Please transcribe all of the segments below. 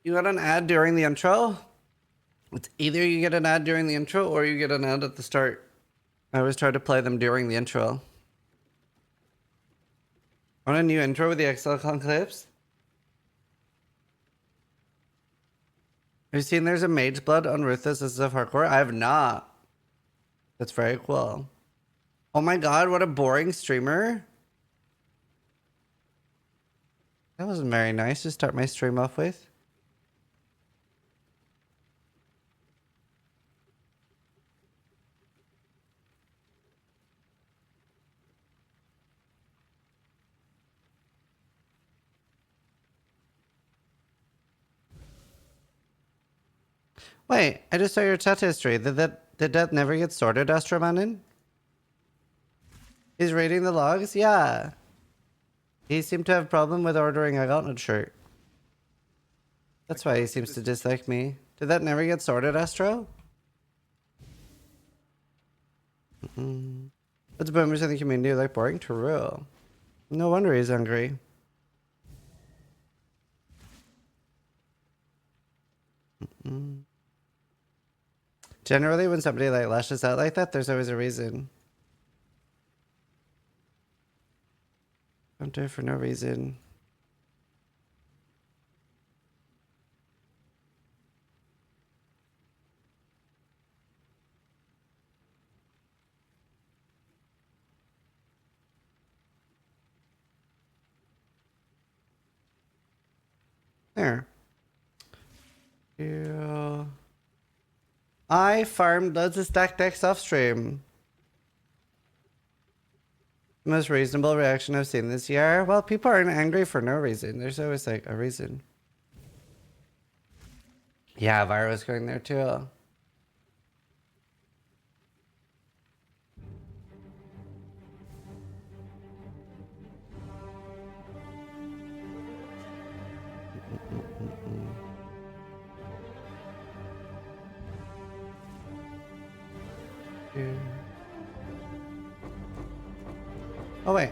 you got an ad during the intro. It's either you get an ad during the intro or you get an ad at the start. I always try to play them during the intro. Want a new intro with the XLCon clips? Have you seen there's a Mage Blood on Ruthless as of Hardcore? I have not. That's very cool. Oh my god, what a boring streamer. That wasn't very nice to start my stream off with. Wait, I just saw your chat history. Did that never get sorted, Astromanin? He's reading the logs? Yeah. He seemed to have a problem with ordering a Gauntlet shirt. That's why he seems to dislike me. Did that never get sorted, Astro? What's boomers in the community like boring? True. No wonder he's hungry. Generally, when somebody like lashes out like that, there's always a reason. Don't do it for no reason. There. Yeah. I farmed loads of stacked decks off stream. Most reasonable reaction I've seen this year. Well, people aren't angry for no reason. There's always like a reason. Yeah, Vira's going there too. Oh wait,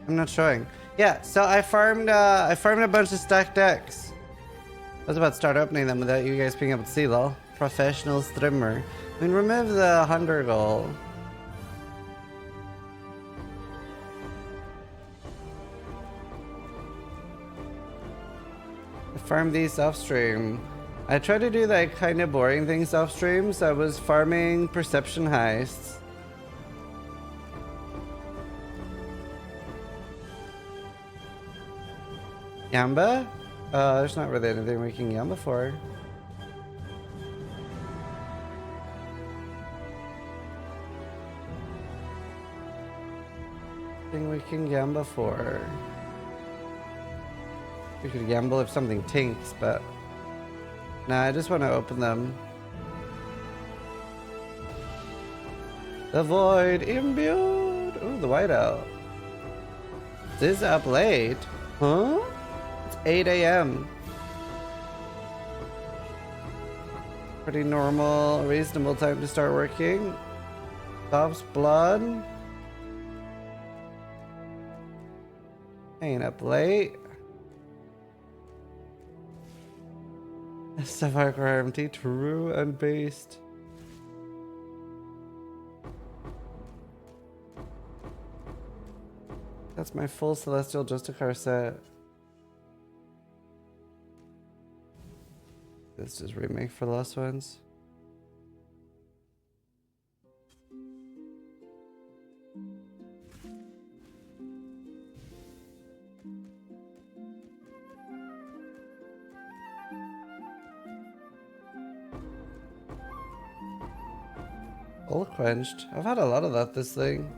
I'm not showing. Yeah, so I farmed a bunch of stacked decks. I was about to start opening them without you guys being able to see, lol. Professional streamer. I mean, remove the 100 goal. I farmed these off stream. I tried to do like kind of boring things off stream, so I was farming perception heists. Yamba? There's not really anything we can Yamba for. Thing we can Yamba for. We could gamble if something tinks, but nah, I just want to open them. The Void imbued. Ooh, the whiteout. This is up late. Huh? It's 8 a.m. Pretty normal, reasonable time to start working. Bob's blood. Hanging up late. Sapphire RMT, true and based. That's my full Celestial Justicar set. This is remake for the last ones. All quenched. I've had a lot of that this thing.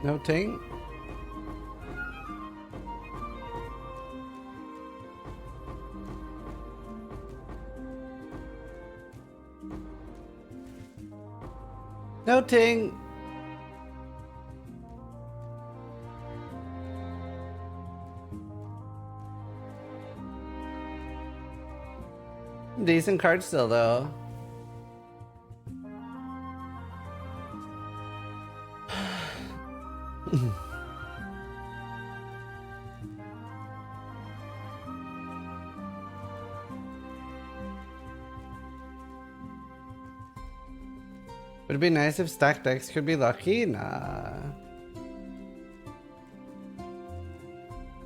No ting? No ting. Decent card still, though. Would it be nice if stacked decks could be lucky? Nah.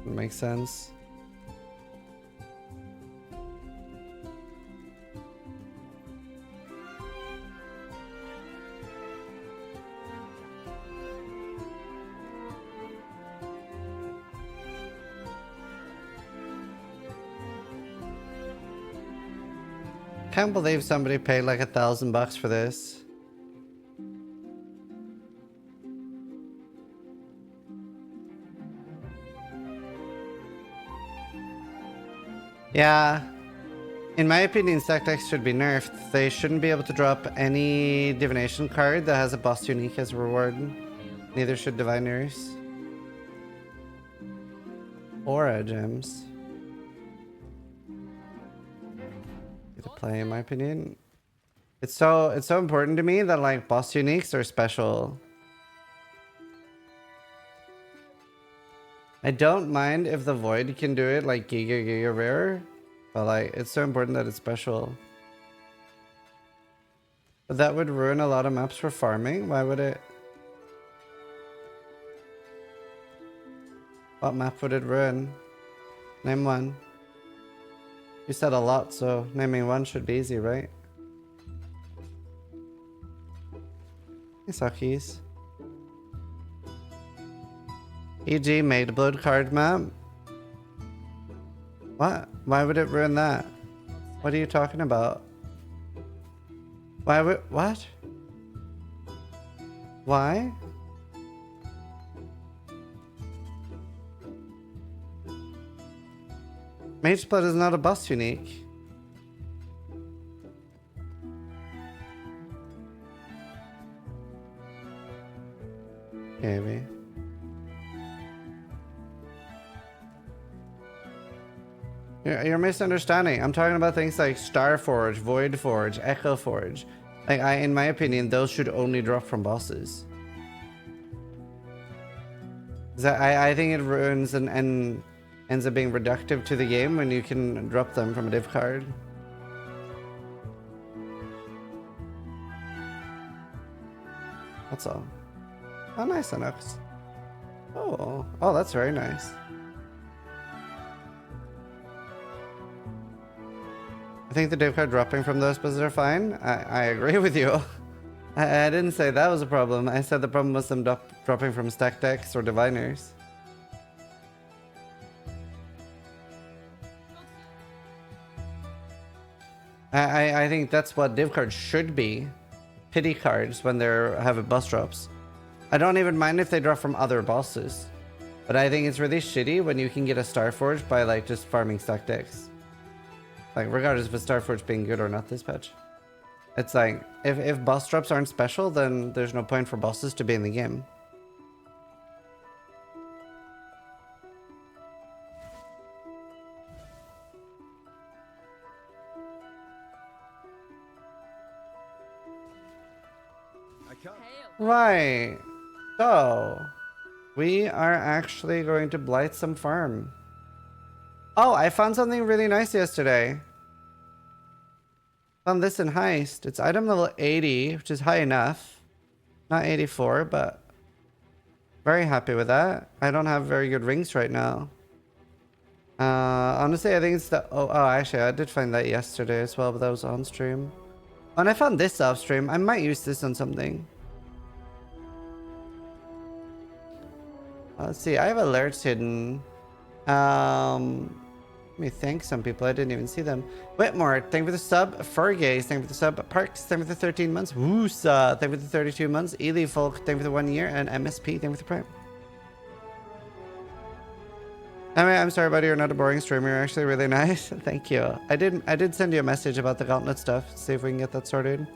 Makes sense. Can't believe somebody paid like $1,000 for this. Yeah, in my opinion, stack decks should be nerfed. They shouldn't be able to drop any divination card that has a boss unique as a reward. Neither should diviners. Aura gems. Get to play, in my opinion. It's so important to me that like boss uniques are special. I don't mind if the void can do it like giga rare, but like it's so important that it's special. But that would ruin a lot of maps for farming. Why would it? What map would it ruin? Name one. You said a lot, so naming one should be easy, right? Hey, Suckies. E.g. made blood card map. What? Why would it ruin that? What are you talking about? Why would... What? Why? Mage Blood is not a boss unique. Maybe. You're misunderstanding. I'm talking about things like Starforge, Void Forge, Echo Forge. Like in my opinion, those should only drop from bosses. I think it ruins and ends up being reductive to the game when you can drop them from a div card. That's all. Oh, nice, Enox. Oh, that's very nice. I think the div card dropping from those buzzes are fine. I agree with you. I didn't say that was a problem. I said the problem was them dropping from stack decks or diviners. I think that's what div cards should be. Pity cards when they're having boss drops. I don't even mind if they drop from other bosses. But I think it's really shitty when you can get a Starforge by like just farming stack decks. Like regardless of a Starforge being good or not this patch. It's like, if boss drops aren't special, then there's no point for bosses to be in the game. Right. So, we are actually going to blight some farm. Oh, I found something really nice yesterday. Found this in Heist. It's item level 80, which is high enough. Not 84, but very happy with that. I don't have very good rings right now. Honestly, I think it's the... Oh, actually, I did find that yesterday as well, but that was on stream. Oh, and I found this off stream. I might use this on something. Let's see. I have alerts hidden. Let me thank some people. I didn't even see them. Whitmore, thank you for the sub. Fergaze, thank you for the sub. Parks, thank you for the 13 months. Woosa, thank you for the 32 months. Ely Folk, thank you for the 1 year. And MSP, thank you for the prime. Anyway, I'm sorry, buddy. You're not a boring streamer. You're actually really nice. Thank you. I did send you a message about the gauntlet stuff. See if we can get that sorted.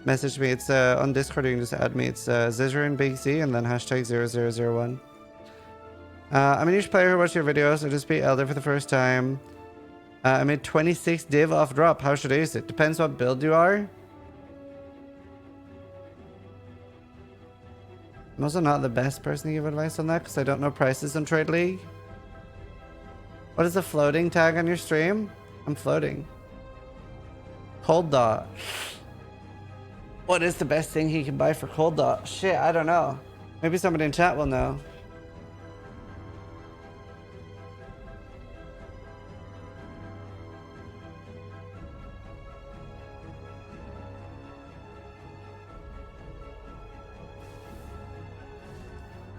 Message me. It's on Discord. You can just add me. It's Zizaran Big Z and then hashtag 0001. I'm a niche player who watches your videos. I just beat Elder for the first time. I made 26 div off drop. How should I use it? Depends what build you are. I'm also not the best person to give advice on that because I don't know prices on Trade League. What is the floating tag on your stream? I'm floating. Cold dot. What is the best thing he can buy for cold dot? Shit, I don't know. Maybe somebody in chat will know.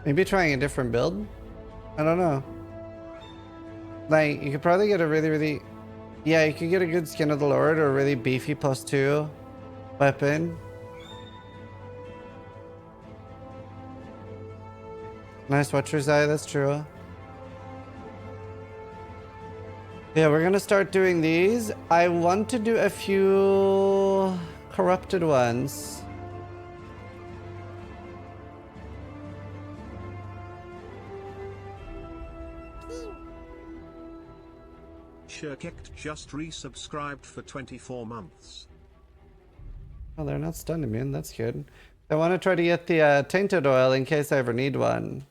Maybe trying a different build? I don't know. Like, you could probably get a really... Yeah, you could get a good Skin of the Lord or a really beefy +2 weapon. Nice Watcher's Eye, that's true. Yeah, we're gonna start doing these. I want to do a few corrupted ones. Shirkect just resubscribed for 24 months. Oh, they're not stun immune. That's good. I want to try to get the tainted oil in case I ever need one.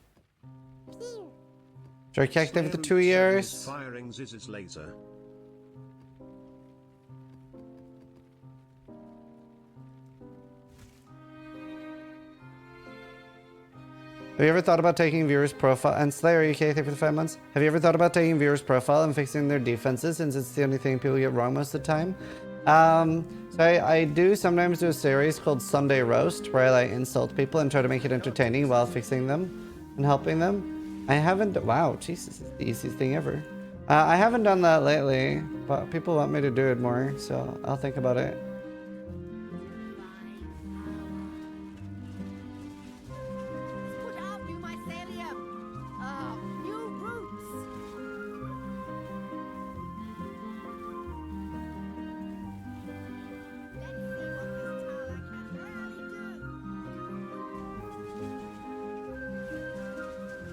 Shirkect over the 2 years. Firing Ziz's laser. Have you ever thought about taking viewers' profile and Slayer UK for the 5 months? Have you ever thought about taking viewers' profile and fixing their defenses since it's the only thing people get wrong most of the time? So I do sometimes do a series called Sunday Roast where I like insult people and try to make it entertaining while fixing them and helping them. I haven't. Wow, Jesus, it's the easiest thing ever. I haven't done that lately, but people want me to do it more, so I'll think about it.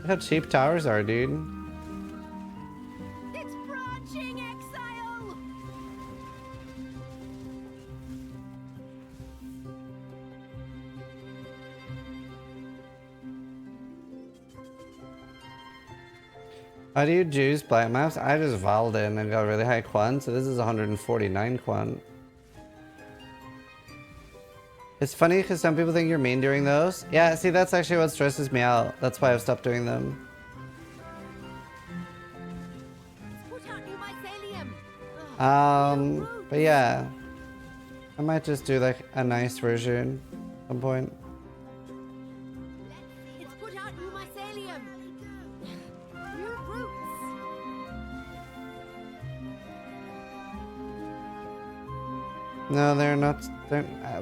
How cheap towers are, dude. It's branching exile. How do you juice black maps? I just valed in and got really high quant, so this is 149 quant. It's funny because some people think you're mean doing those. Yeah, see, that's actually what stresses me out. That's why I've stopped doing them. But yeah. I might just do like a nice version at some point. It's put out new mycelium. New roots. No, they're not.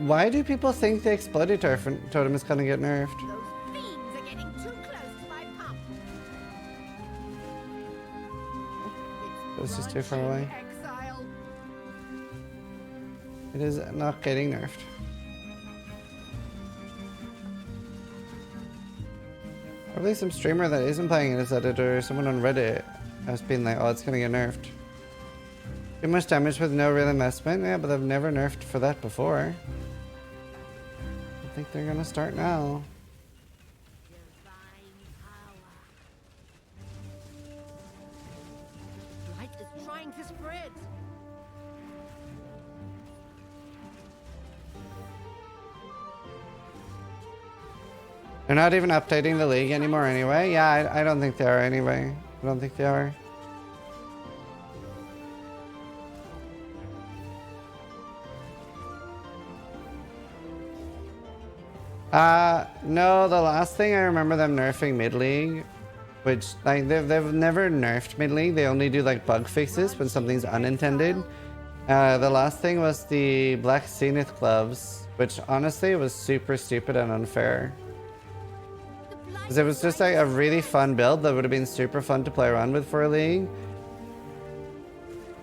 Why do people think the exploded totem is gonna get nerfed? Those fiends are getting too close to my pump. It's just too far away. Exile. It is not getting nerfed. Probably some streamer that isn't playing it as editor or someone on Reddit has been like, oh, it's gonna get nerfed. Too much damage with no real investment? Yeah, but they've never nerfed for that before. I think they're gonna start now. Light is trying to spread. They're not even updating the league anymore anyway. Yeah, I don't think they are anyway. I don't think they are. No, the last thing I remember them nerfing mid-league, which, like, they've never nerfed mid-league. They only do, like, bug fixes when something's unintended. The last thing was the Black Zenith gloves, which, honestly, was super stupid and unfair. Because it was just, like, a really fun build that would have been super fun to play around with for a league.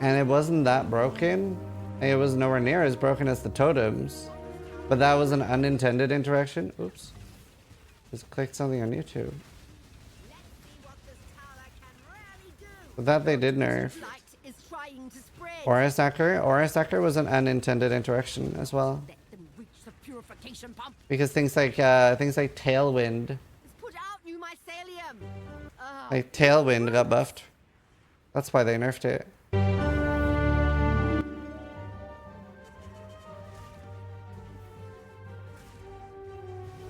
And it wasn't that broken. It was nowhere near as broken as the totems. But that was an unintended interaction. Oops. Just clicked something on YouTube. But that they did nerf. Light is trying dying to spread. Aura Sucker was an unintended interaction as well. Let them reach the purification pump. Because things like Tailwind, Let's put out new mycelium. like Tailwind got buffed. That's why they nerfed it.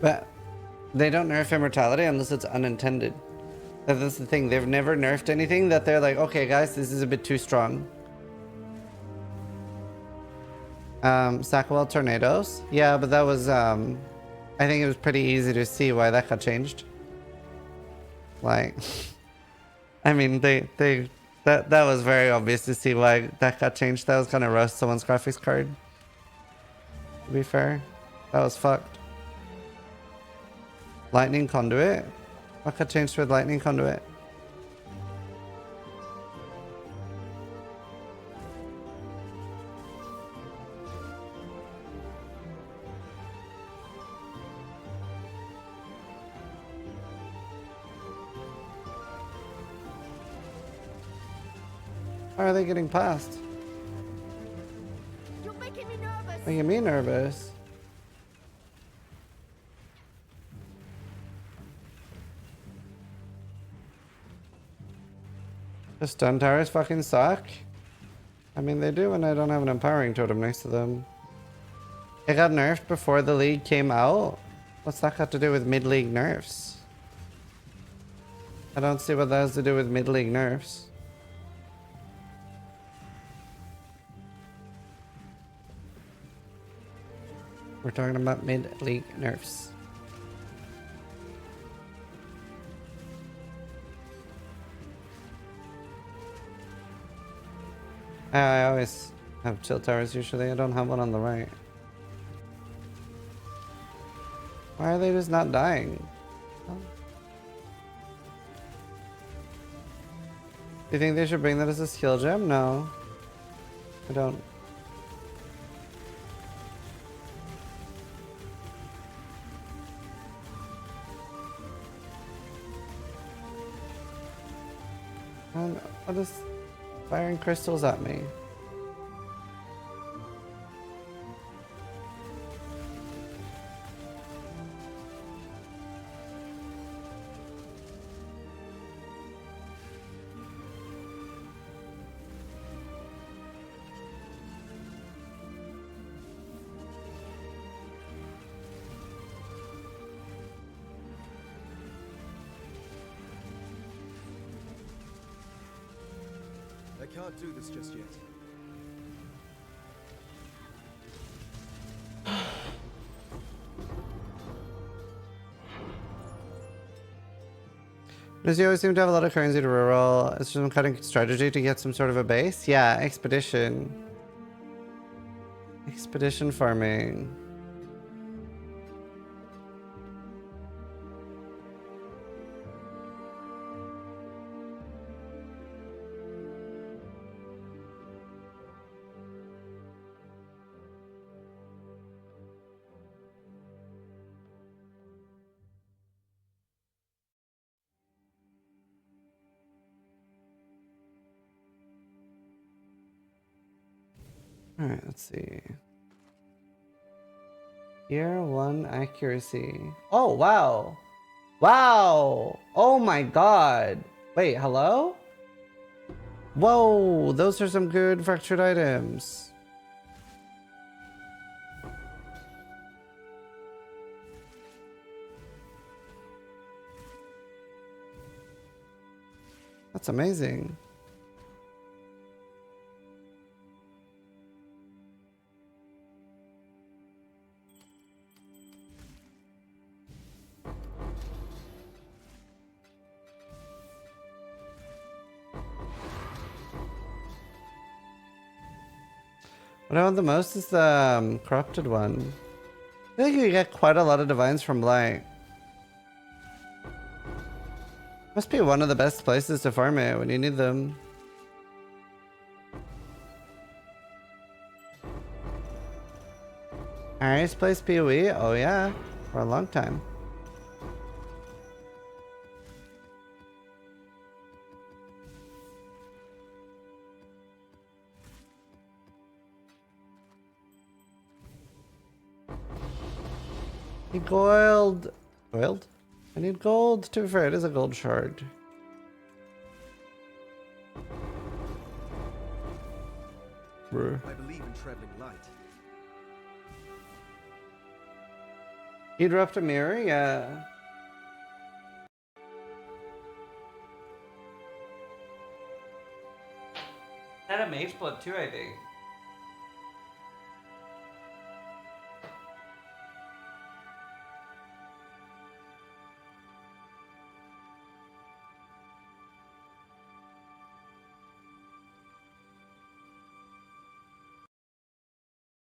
But they don't nerf immortality unless it's unintended. That's the thing. They've never nerfed anything that they're like, okay, guys, this is a bit too strong. Sackwell Tornadoes. Yeah, but that was, I think it was pretty easy to see why that got changed. Like, I mean, that was very obvious to see why that got changed. That was kind of roast someone's graphics card. To be fair, that was fucked. Lightning Conduit? What got changed with Lightning Conduit? Why are they getting past? You're making me nervous. Making me nervous. The stun towers fucking suck. I mean, they do when I don't have an empowering totem next to them. It got nerfed before the league came out. What's that got to do with mid-league nerfs? I don't see what that has to do with mid-league nerfs. We're talking about mid-league nerfs. I always have chill towers usually. I don't have one on the right. Why are they just not dying? Oh. Do you think they should bring that as a skill gem? No. I don't. And what is firing crystals at me? I can't do this just yet. Does he always seem to have a lot of currency to reroll? It's just some cutting strategy to get some sort of a base? Yeah, expedition. Expedition farming. Alright, let's see. Year 1 accuracy. Oh, wow. Wow. Oh my god. Wait, hello? Whoa, those are some good fractured items. That's amazing. What I want the most is the corrupted one. I think you get quite a lot of divines from Blight. Must be one of the best places to farm it when you need them. Highest place PoE? Oh yeah, for a long time. Need gold. Gold? I need gold. To be fair, it is a gold shard. Bruh. I believe in traveling light. You dropped a mirror? Yeah. Had a mage blood too, I think.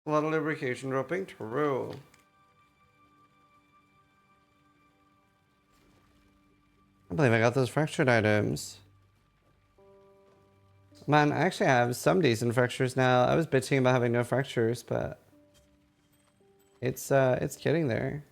A lot of lubrication dropping. True. I believe I got those fractured items. Man, I actually have some decent fractures now. I was bitching about having no fractures, but it's getting there.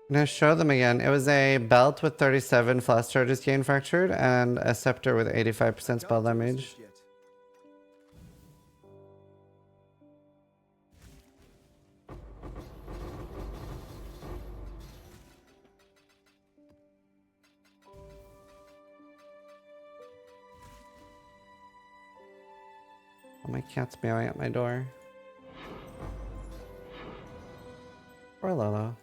I'm gonna show them again. It was a belt with 37 flash charges gain fractured and a scepter with 85% spell Can't do this damage. just yet. Oh, my cat's meowing at my door. Poor Lolo.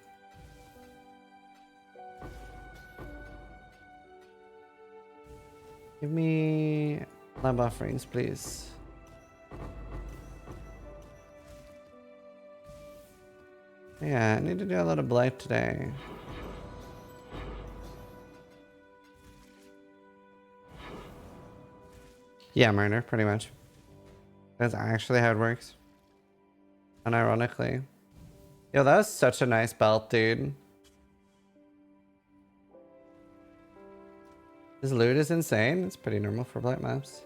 Give me lab offerings, please. Yeah, I need to do a lot of blight today. Yeah, murder, pretty much. That's actually how it works. Unironically. Yo, that was such a nice belt, dude. This loot is insane. It's pretty normal for blight maps.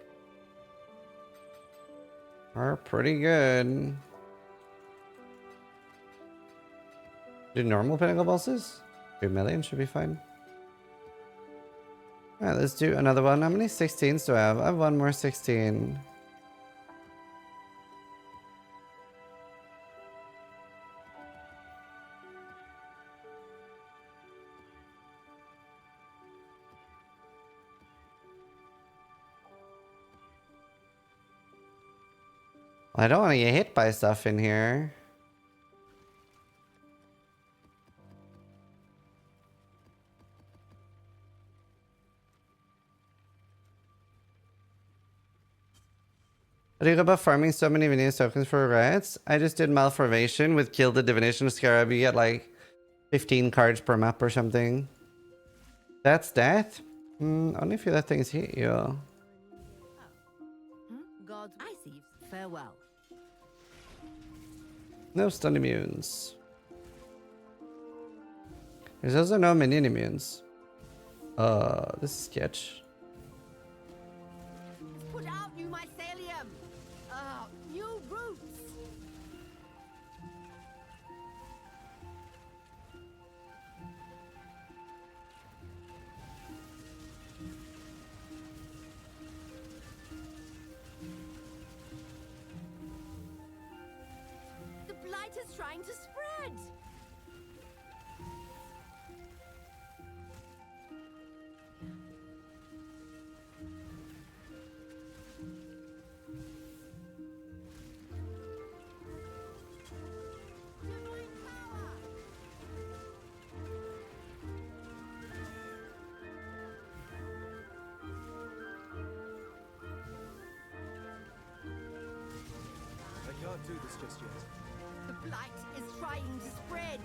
Are pretty good. Do normal pinnacle bosses? 2 million should be fine. Alright, let's do another one. How many 16s do I have? I have one more 16. I don't want to get hit by stuff in here. What do you go about farming so many Venus tokens for riots? I just did Malformation with Kill the Divination of Scarab. You get like 15 cards per map or something. That's death? Only if you let things hit you. God, I see. Farewell. No stun immunes. There's also no minion immunes. This is sketch. Put out new mycelium. New roots. The blight is trying to spread. Divine power. I can't do this just yet. The blight is trying to spread.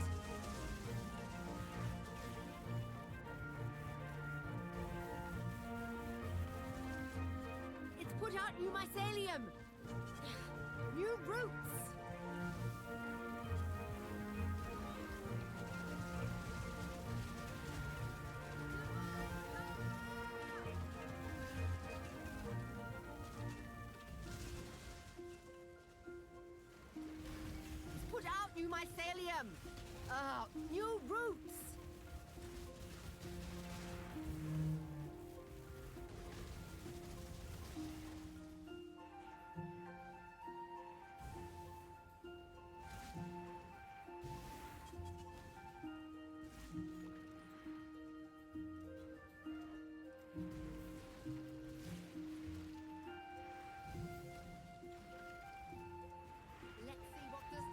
It's put out new mycelium. New roots. mycelium. New roots.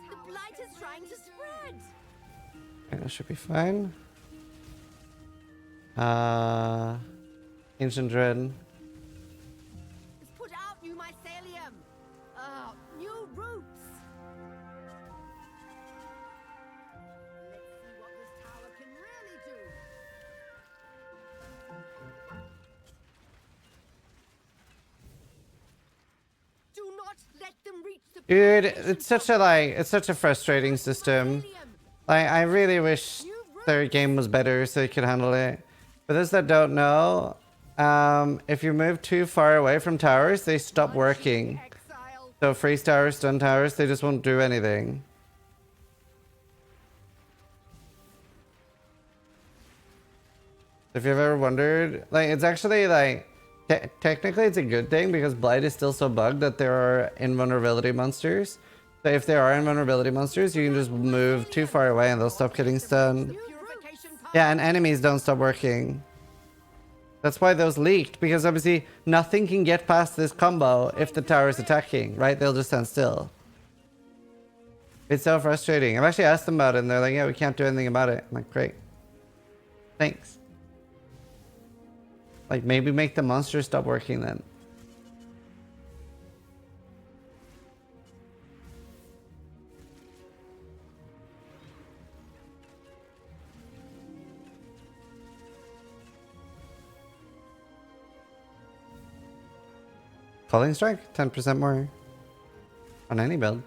The blight is trying to spread. Okay, that should be fine. Ancient Dread. Let's put out new mycelium. New roots. Let's see what this tower can really do. Do not let them reach the Dude, it's such a frustrating system. Like, I really wish their game was better so you could handle it. For those that don't know, if you move too far away from towers, they stop working. Exile. So freeze towers, stun towers, they just won't do anything. If you've ever wondered, like, it's actually like, technically it's a good thing because Blight is still so bugged that there are invulnerability monsters. So if there are invulnerability monsters, you can just move too far away and they'll stop getting stunned. Purification power. Yeah, and enemies don't stop working. That's why those leaked, because obviously nothing can get past this combo if the tower is attacking, right? They'll just stand still. It's so frustrating. I've actually asked them about it and they're like, yeah, we can't do anything about it. I'm like, great. Thanks. Like, maybe make the monsters stop working then. Falling Strike, 10% more. On any build.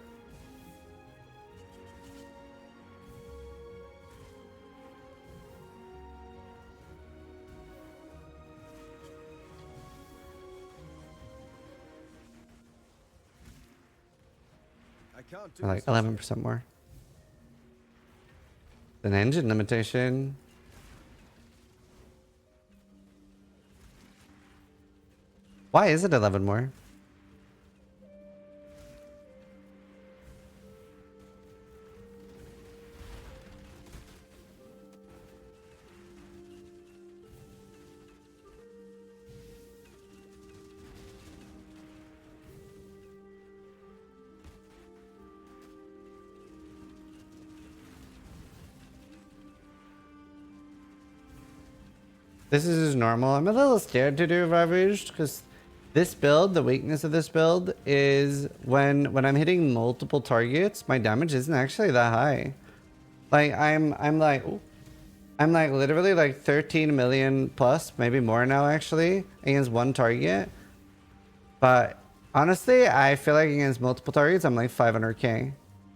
I can't do Or like this. 11% more. An engine limitation. Why is it 11 more? This is just normal. I'm a little scared to do Ravaged because this build, the weakness of this build is when I'm hitting multiple targets, my damage isn't actually that high. Like I'm like literally like 13 million plus, maybe more now actually, against one target. But honestly, I feel like against multiple targets, I'm like 500k.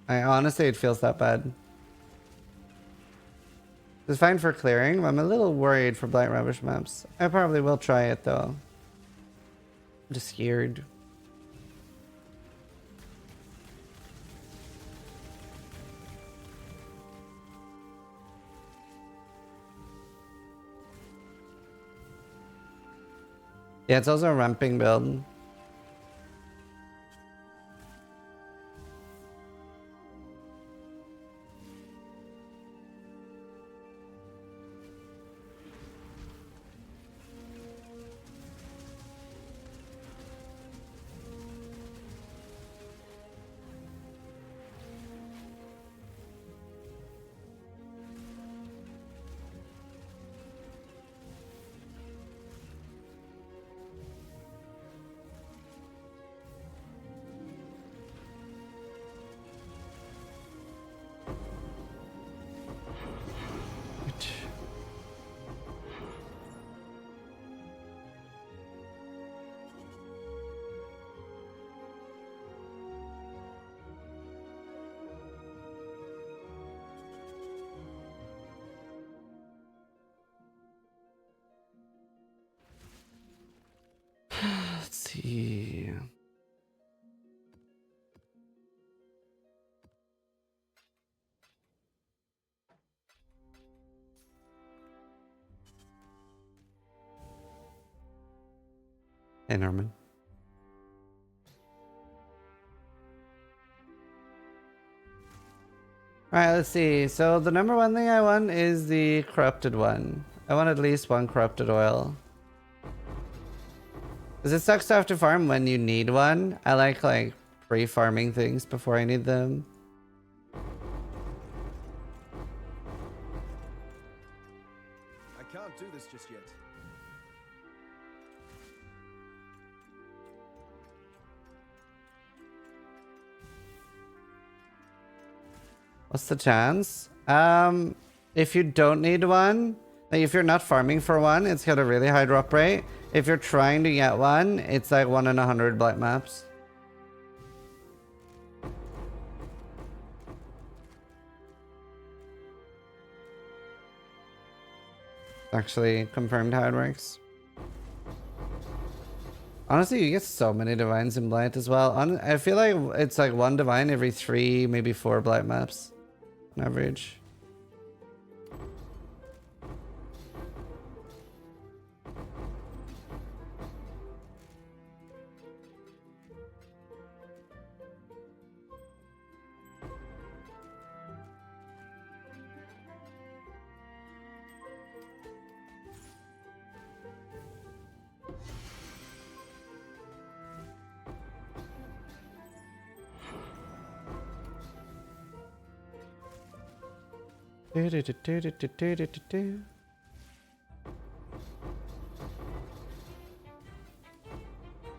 Honestly, it feels that bad. It's fine for clearing. I'm a little worried for Blight Rubbish maps. I probably will try it though. I'm just scared. Yeah, it's also a ramping build. Hey, Norman. Alright, let's see. So the number one thing I want is the corrupted one. I want at least one corrupted oil. Because it sucks to have to farm when you need one. I like pre-farming things before I need them. I can't do this just yet. What's the chance? If you don't need one, like if you're not farming for one, it's got a really high drop rate. If you're trying to get one, it's like 1 in 100 black maps. Actually confirmed how it works. Honestly, you get so many divines in Blight as well. I feel like it's like 1 divine every 3, maybe 4 Blight maps on average. You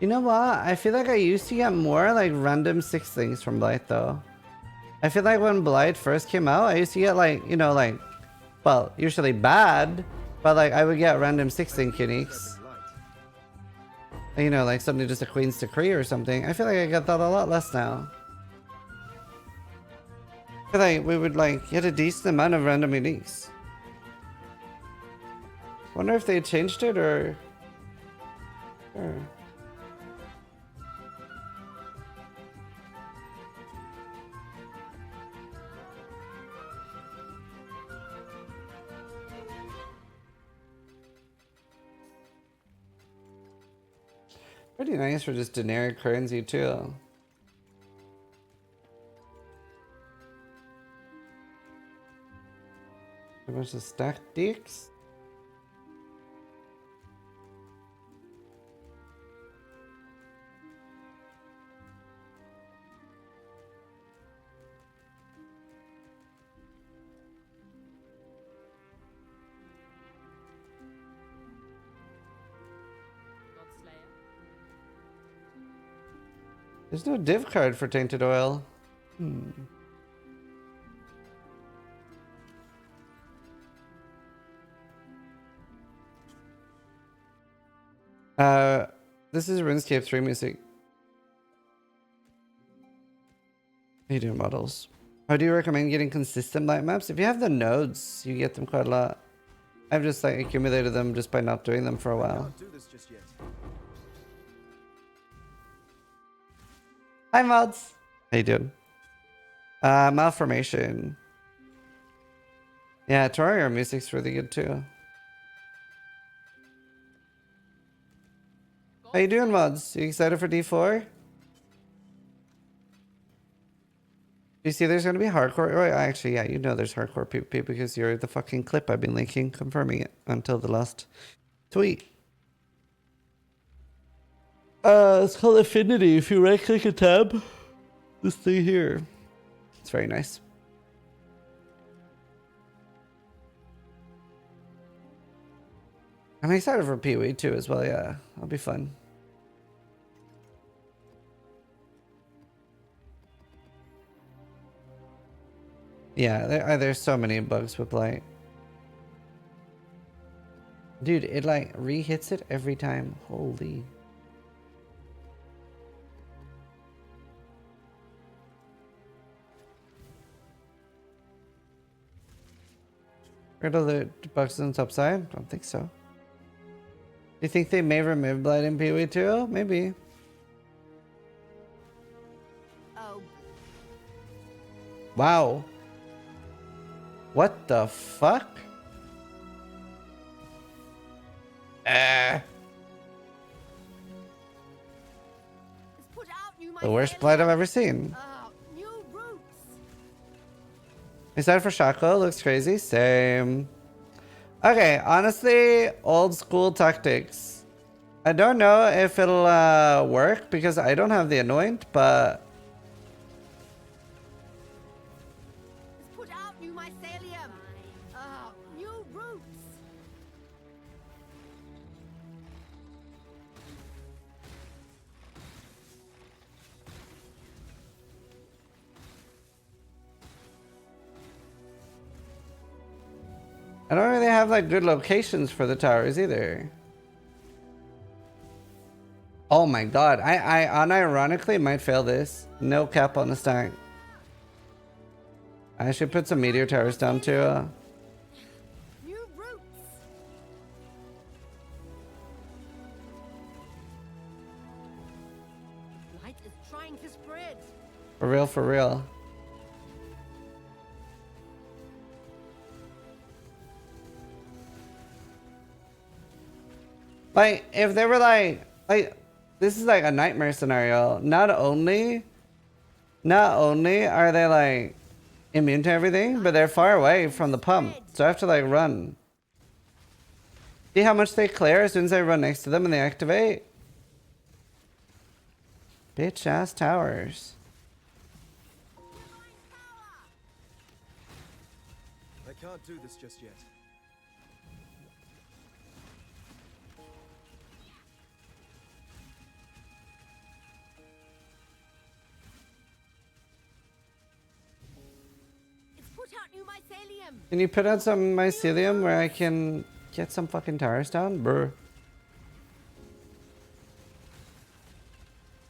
know what? I feel like I used to get more like random 6 things from Blight though. I feel like when Blight first came out, I used to get like, you know, like, well, usually bad, but like I would get random 6 thing uniques. You know, like something just a Queen's Decree or something. I feel like I get that a lot less now. I feel like we would like get a decent amount of random uniques. Wonder if they changed it or... Pretty nice for just generic currency too. A bunch of stacked dicks. There's no div card for tainted oil. This is RuneScape 3 music. How you doing, models? How do you recommend getting consistent light maps? If you have the nodes, you get them quite a lot. I've just like accumulated them just by not doing them for a while. Can't do this just yet. Hi, mods. How you doing? Malformation. Yeah, Terraria music's really good too. How you doing, mods? You excited for D4? You see there's gonna be hardcore... Oh, actually, yeah, you know there's hardcore PvP because you're the fucking clip I've been linking, confirming it until the last tweet. It's called Affinity. If you right click a tab, this thing here. It's very nice. I'm excited for PoE too as well, yeah. That'll be fun. Yeah, there's so many bugs with Blight. Dude, it like re-hits it every time. Holy. Rid of the bugs on the top side? Don't think so. Do you think they may remove Blight in PoE 2? Maybe. Oh, Wow. What the fuck? new The worst blight I've ever seen. New routes. Excited for Shaco, looks crazy. Same. Okay, honestly, old school tactics. I don't know if it'll work because I don't have the anoint, but Let's put out new mycelium. New routes. I don't really have like good locations for the towers either. Oh my god, I unironically might fail this. No cap on the stack. I should put some meteor towers down too. New routes. Light is trying to spread. For real, for real. Like, if they were like, this is like a nightmare scenario. Not only are they like immune to everything, but they're far away from the pump. So I have to like run. See how much they clear as soon as I run next to them and they activate? Bitch ass towers. I can't do this just yet. It's put out new mycelium. Can you put out some mycelium where I can get some fucking towers down? Brr.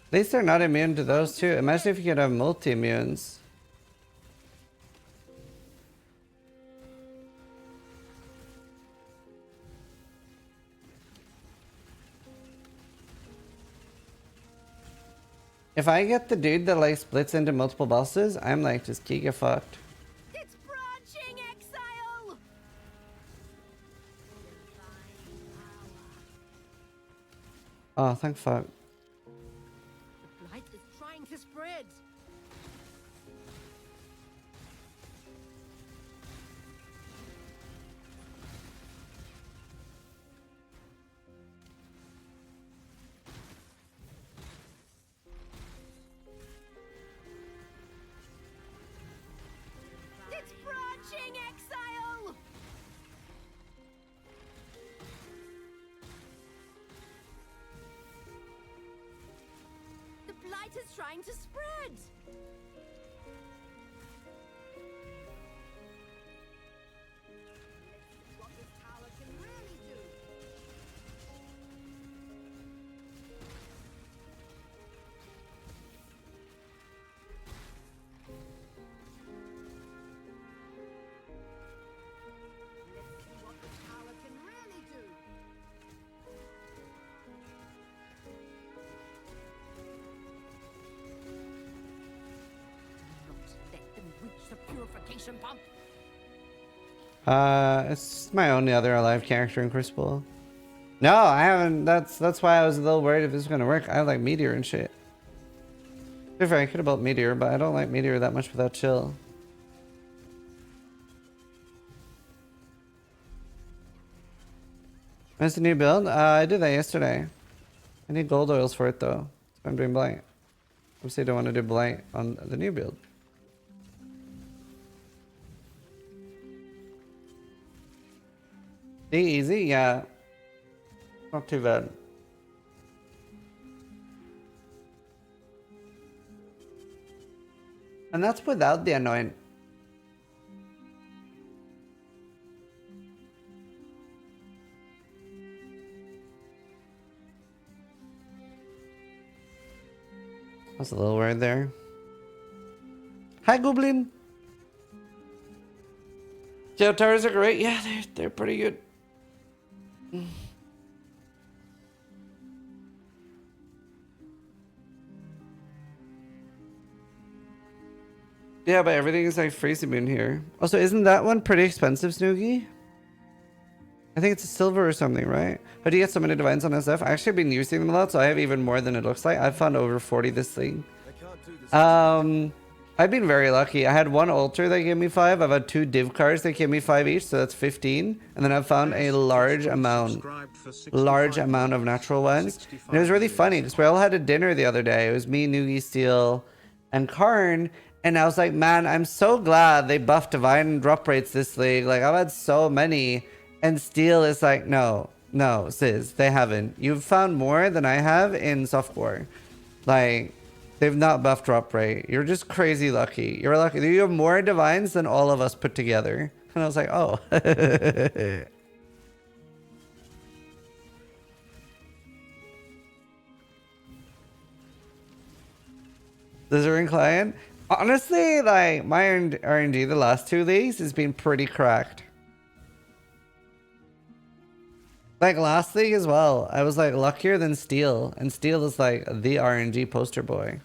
At least they're not immune to those too. Imagine if you could have multi-immunes. If I get the dude that like splits into multiple bosses, I'm like just giga fucked. It's branching exile. Oh, thank fuck. Light is trying to spread. It's branching exile. The blight is trying to spread. What this tower can really do. Let's see what this tower can really do. Do not let them reach the purification pump. It's my only other alive character in Crucible. No, I haven't. That's why I was a little worried if this was gonna work. I like Meteor and shit. To be fair, I could have built Meteor, but I don't like Meteor that much without Chill. When's the new build? I did that yesterday. I need gold oils for it though. So I'm doing Blight. Obviously, I don't want to do Blight on the new build. Easy, yeah. Not too bad. And that's without the anoint. That's a little weird there. Hi, Goblin. Geo towers are great. Yeah, they're pretty good. Yeah, but everything is like freeze immune here. Also, isn't that one pretty expensive, Snoogie? I I think it's a silver or something, right? How do you get so many divines on SF? I actually have been using them a lot, so I have even more than it looks like. I've found over 40 this league. I can't do this just yet. I've been very lucky. I had one altar that gave me 5. I've had 2 div cards that gave me 5 each, so that's 15. And then I've found a large amount of natural ones. And it was really funny because we all had a dinner the other day. It was me, Noogie, Steel, and Karn. And I was like, man, I'm so glad they buffed divine drop rates this league. Like, I've had so many. And Steel is like, no, Sis, they haven't. You've found more than I have in softcore. Like, they've not buffed drop rate. You're just crazy lucky. You're lucky. You have more divines than all of us put together. And I was like, oh. Zizaran client. Honestly, like, my RNG the last 2 leagues has been pretty cracked. Like last league as well. I was like luckier than Steel. And Steel is like the RNG poster boy.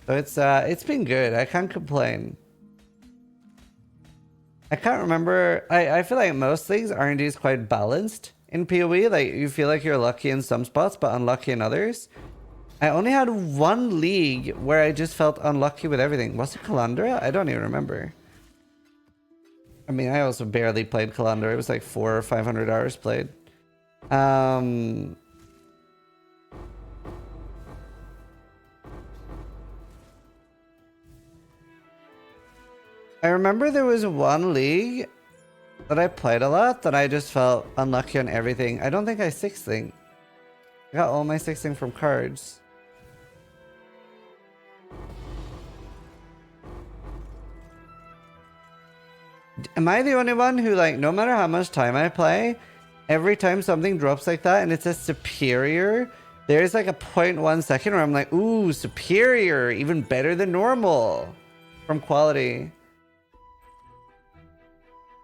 So it's been good. I can't complain. I can't remember. I feel like most leagues RNG is quite balanced in PoE. Like you feel like you're lucky in some spots but unlucky in others. I only had 1 league where I just felt unlucky with everything. Was it Calandra? I don't even remember. I mean, I also barely played Calandra. It was like 400 or 500 hours played. I remember there was 1 league that I played a lot that I just felt unlucky on everything. I don't think I 6-thing. I got all my 6-thing from cards. Am I the only one who, like, no matter how much time I play, every time something drops like that and it says superior, there's like a 0.1 second where I'm like, ooh, superior, even better than normal from quality.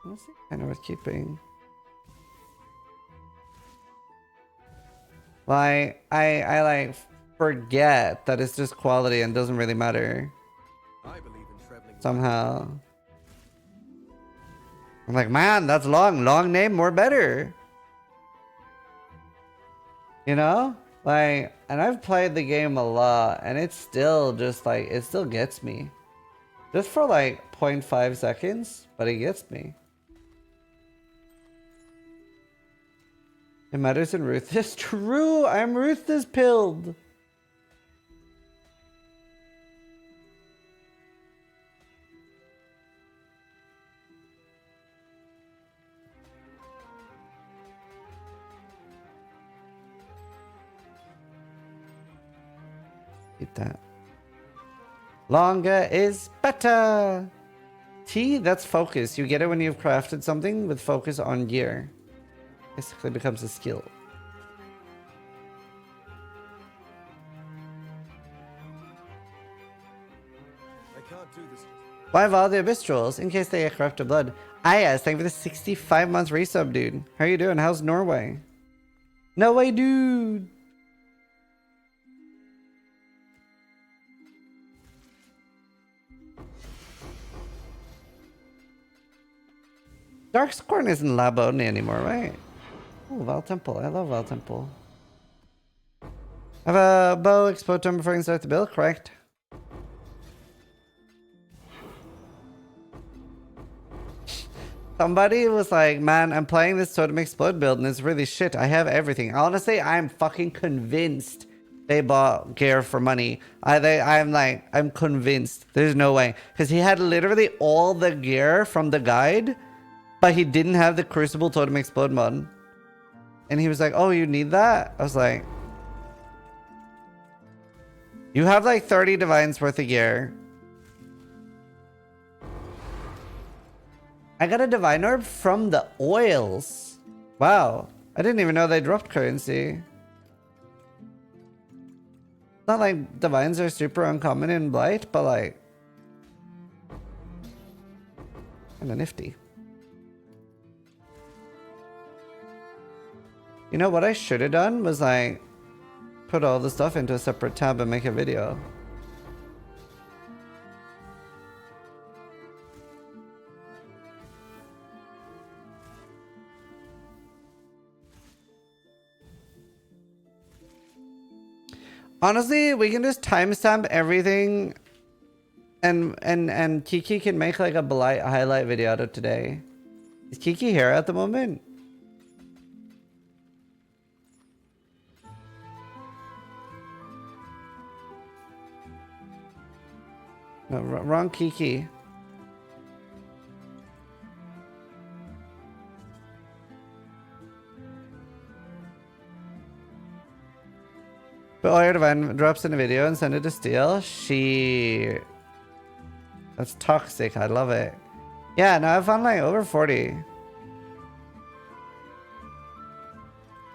Honestly, kind of worth keeping. Like, I like forget that it's just quality and doesn't really matter. I believe in traveling Somehow. I'm like, man, that's long. Long name, more better. You know? Like, and I've played the game a lot, and it's still just like, it still gets me. Just for like 0.5 seconds, but it gets me. It matters in Ruthless. True, I'm Ruthless pilled. Eat that. Longer is better. T, that's focus. You get it when you've crafted something with focus on gear. Basically becomes a skill. I can't do this. Why have all the abyss trolls in case they get corrupted blood? Ayaz, thank you for the 65 months resub, dude. How are you doing? How's Norway? No way, dude. Darkscorn isn't lab only anymore, right? Oh, Val Temple. I love Val Temple. Have a bow explode time before I can start the build, correct? Somebody was like, man, I'm playing this Totem Explode build and it's really shit. I have everything. Honestly, I'm fucking convinced they bought gear for money. I'm convinced. There's no way. Because he had literally all the gear from the guide, but he didn't have the Crucible Totem Explode mod. And he was like, oh, you need that? I was like, you have like 30 divines worth of gear. I got a divine orb from the oils. Wow. I didn't even know they dropped currency. It's not like divines are super uncommon in Blight, but like, kind of nifty. You know what I should have done was like put all the stuff into a separate tab and make a video. Honestly, we can just timestamp everything, and Kiki can make like a highlight video out of today. Is Kiki here at the moment? No, wrong Kiki. But all your divine drops in a video and send it to Steel. That's toxic. I love it. Yeah, no, I've found like over 40.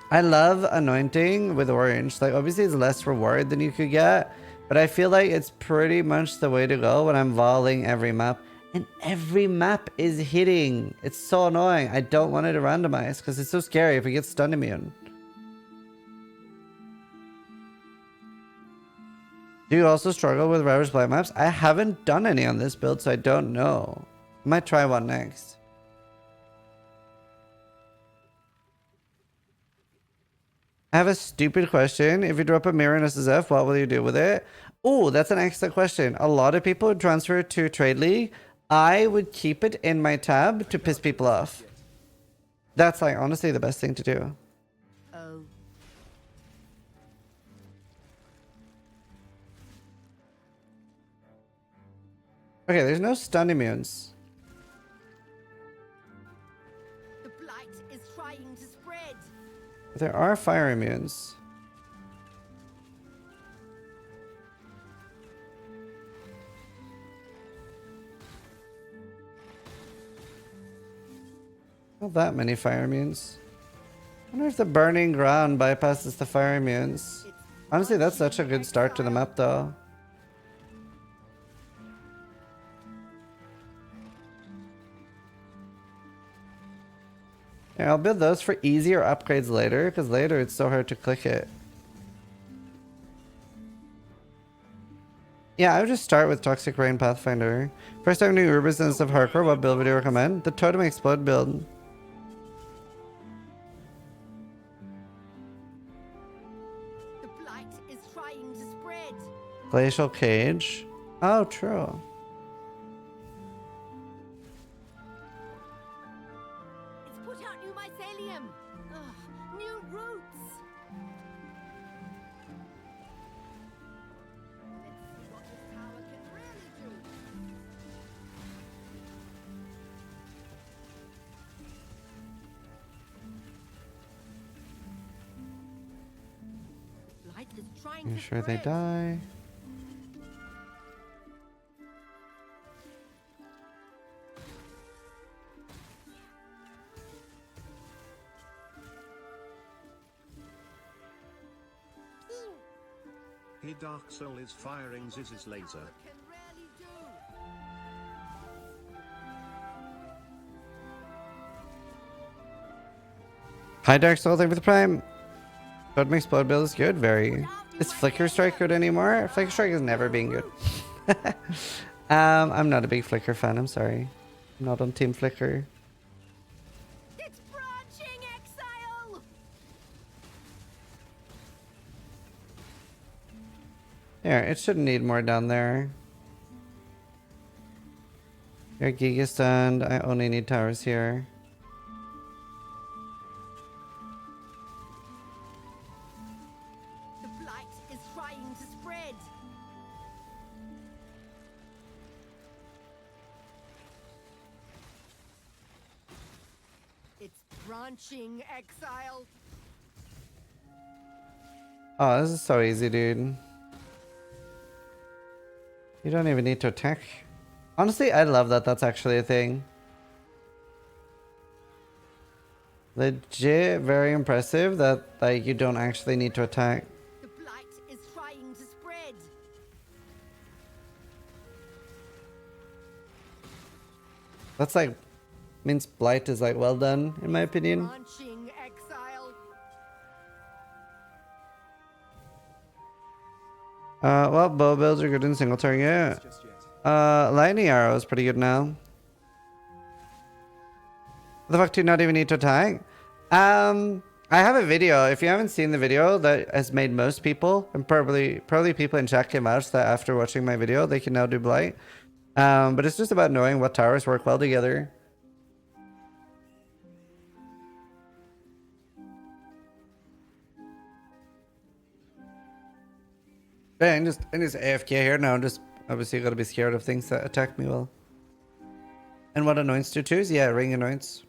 I love anointing with orange. Like, obviously it's less reward than you could get, but I feel like it's pretty much the way to go when I'm volleying every map. And every map is hitting. It's so annoying. I don't want it to randomize because it's so scary if it gets stun immune. Do you also struggle with Ravage Blight maps? I haven't done any on this build, so I don't know. I might try one next. I have a stupid question. If you drop a mirror in SSF, what will you do with it? Oh, that's an excellent question. A lot of people would transfer it to Trade League. I would keep it in my tab to piss people off. That's like honestly the best thing to do. Oh. Okay, there's no stun immunes. The blight is trying to spread. There are fire immunes. Not that many fire immunes. I wonder if the burning ground bypasses the fire immunes. Honestly, that's such a good start to the map though. Yeah, I'll build those for easier upgrades later, because later it's so hard to click it. Yeah, I would just start with Toxic Rain Pathfinder. First time doing Ubers and stuff hardcore, what build would you recommend? The Totem Explode build. The blight is trying to spread. Glacial Cage. Oh, true. It's put out new mycelium. Ugh, new roots. Let's see what this tower can really do. The blight is trying Make to sure they spread. die. Hey, Dark Soul is firing Ziz's laser. Can really do. Hi Dark Soul, thank you for the prime. Totem Explode build is good, very. Is Flicker Strike good anymore? Flicker Strike has never been good. I'm not a big Flicker fan, I'm sorry. I'm not on Team Flicker. It's branching exile. There, it shouldn't need more down there. Your Giga Stand, I only need towers here. The blight is trying to spread. It's branching exile. Oh, this is so easy, dude. You don't even need to attack. Honestly, I love that that's actually a thing. Legit, very impressive that like you don't actually need to attack. The blight is trying to spread. That's like means Blight is like well done in my opinion. Branching exile. Well, bow builds are good in single target. Just yet. Lightning arrow is pretty good now. What the fuck do you not even need to attack? I have a video. If you haven't seen the video that has made most people, and probably people in chat came out that after watching my video, they can now do Blight. But it's just about knowing what towers work well together. Yeah, I'm just AFK here now. I'm just obviously got to be scared of things that attack me well. And what annoyance to choose? Yeah, ring annoyance.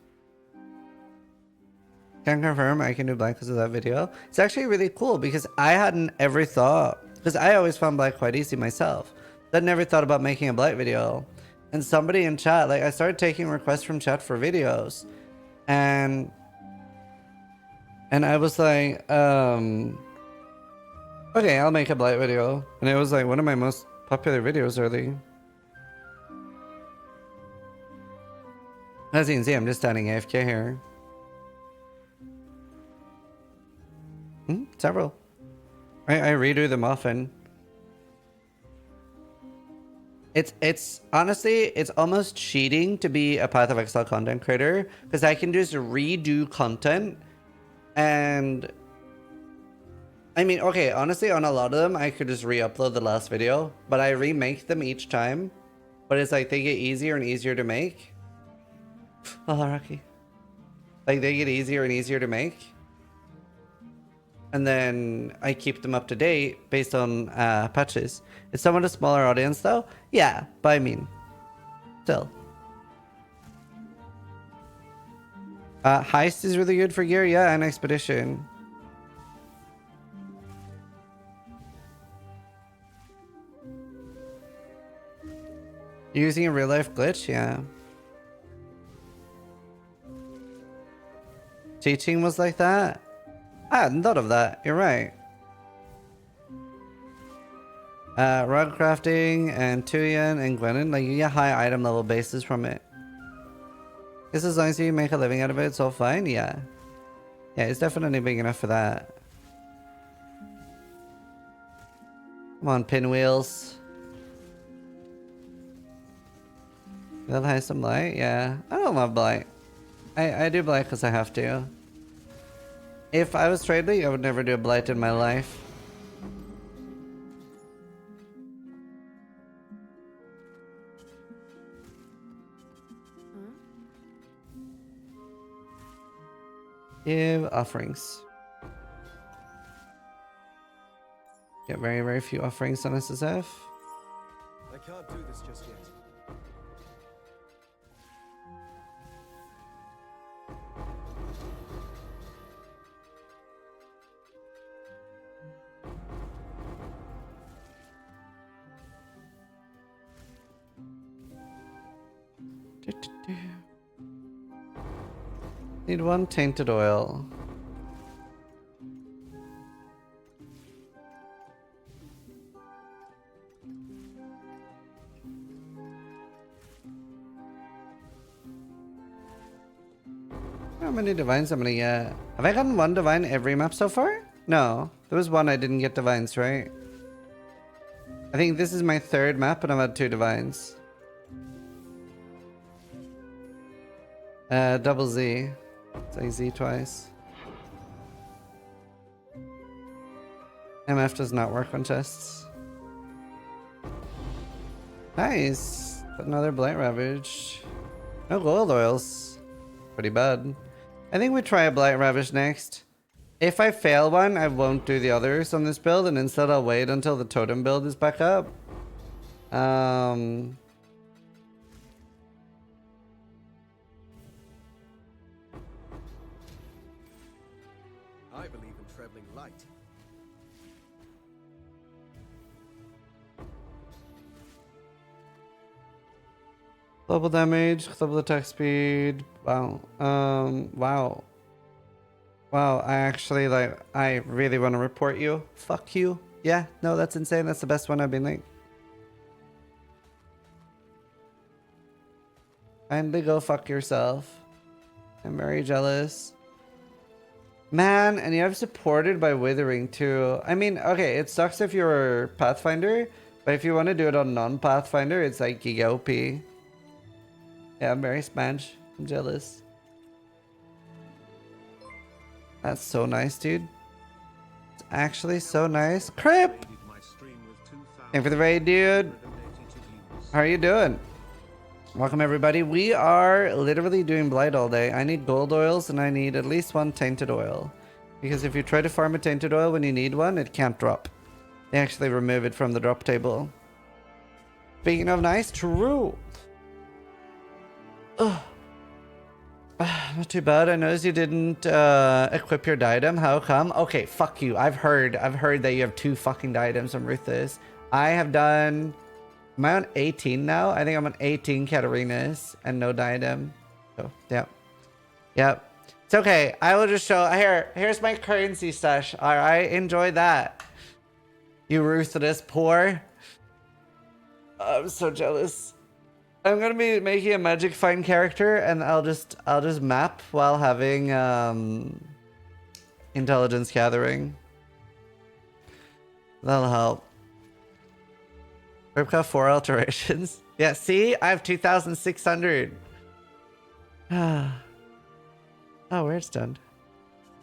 Can confirm I can do Blight because of that video. It's actually really cool because I hadn't ever thought, because I always found Blight quite easy myself. I never thought about making a Blight video. And somebody in chat, like I started taking requests from chat for videos. And I was like, okay, I'll make a Blight video. And it was like one of my most popular videos early. As you can see, I'm just standing AFK here. Several. I redo them often. It's honestly, it's almost cheating to be a Path of Exile content creator because I can just redo content. And I mean, okay, honestly, on a lot of them, I could just re-upload the last video, but I remake them each time. But it's like they get easier and easier to make. Oh, Rocky. Like they get easier and easier to make. And then I keep them up to date based on patches. It's somewhat a smaller audience though. Yeah, but I mean, still. Heist is really good for gear. Yeah, and Expedition. Using a real life glitch? Yeah. Teaching was like that? I hadn't thought of that. You're right. Rug crafting and Tuyen and Gwenin, like you get high item level bases from it. This as long as you make a living out of it, it's all fine. Yeah. Yeah, it's definitely big enough for that. Come on, pinwheels. That'll have some Blight. Yeah. I don't love Blight. I do Blight because I have to. If I was Trade League, I would never do a Blight in my life. Give offerings. Get very, very few offerings on SSF. I can't do this just yet. Need one tainted oil. How many divines I'm gonna get? Have I gotten one divine every map so far? No. There was one I didn't get divines, right? I think this is my third map and I've had 2 divines. Double Z. It's like Z twice. MF does not work on chests. Nice. Another Blight Ravage. No gold oils. Pretty bad. I think we try a Blight Ravage next. If I fail one, I won't do the others on this build, and instead I'll wait until the totem build is back up. I believe in traveling light. Global damage, global attack speed. Wow. Wow. Wow, I really want to report you. Fuck you. Yeah, no, that's insane. That's the best one I've been like. Kindly go fuck yourself. I'm very jealous. Man, and you have supported by Withering too. I mean, okay, it sucks if you're Pathfinder, but if you want to do it on non-Pathfinder, it's like Giga OP. Yeah, I'm very Spanish. I'm jealous. That's so nice, dude. It's actually so nice. Crip! My stream with 2,000 Thank you for the raid, dude. donated to views. How are you doing? Welcome, everybody. We are literally doing Blight all day. I need gold oils, and I need at least one tainted oil. Because if you try to farm a tainted oil when you need one, it can't drop. They actually remove it from the drop table. Speaking of nice, true. Ugh. Not too bad. I noticed you didn't equip your diadem. How come? Okay, fuck you. I've heard that you have 2 fucking diadems on Ruthless. I have done... Am I on 18 now? I think I'm on 18 Katarinas and no diadem. So, yeah. Yep. It's okay. I will just show... Here's my currency stash. Alright, enjoy that. You Ruthless poor. I'm so jealous. I'm gonna be making a magic find character, and I'll just map while having intelligence gathering. That'll help. We've got 4 alterations. Yeah, see, I have 2,600. Oh, where it's done.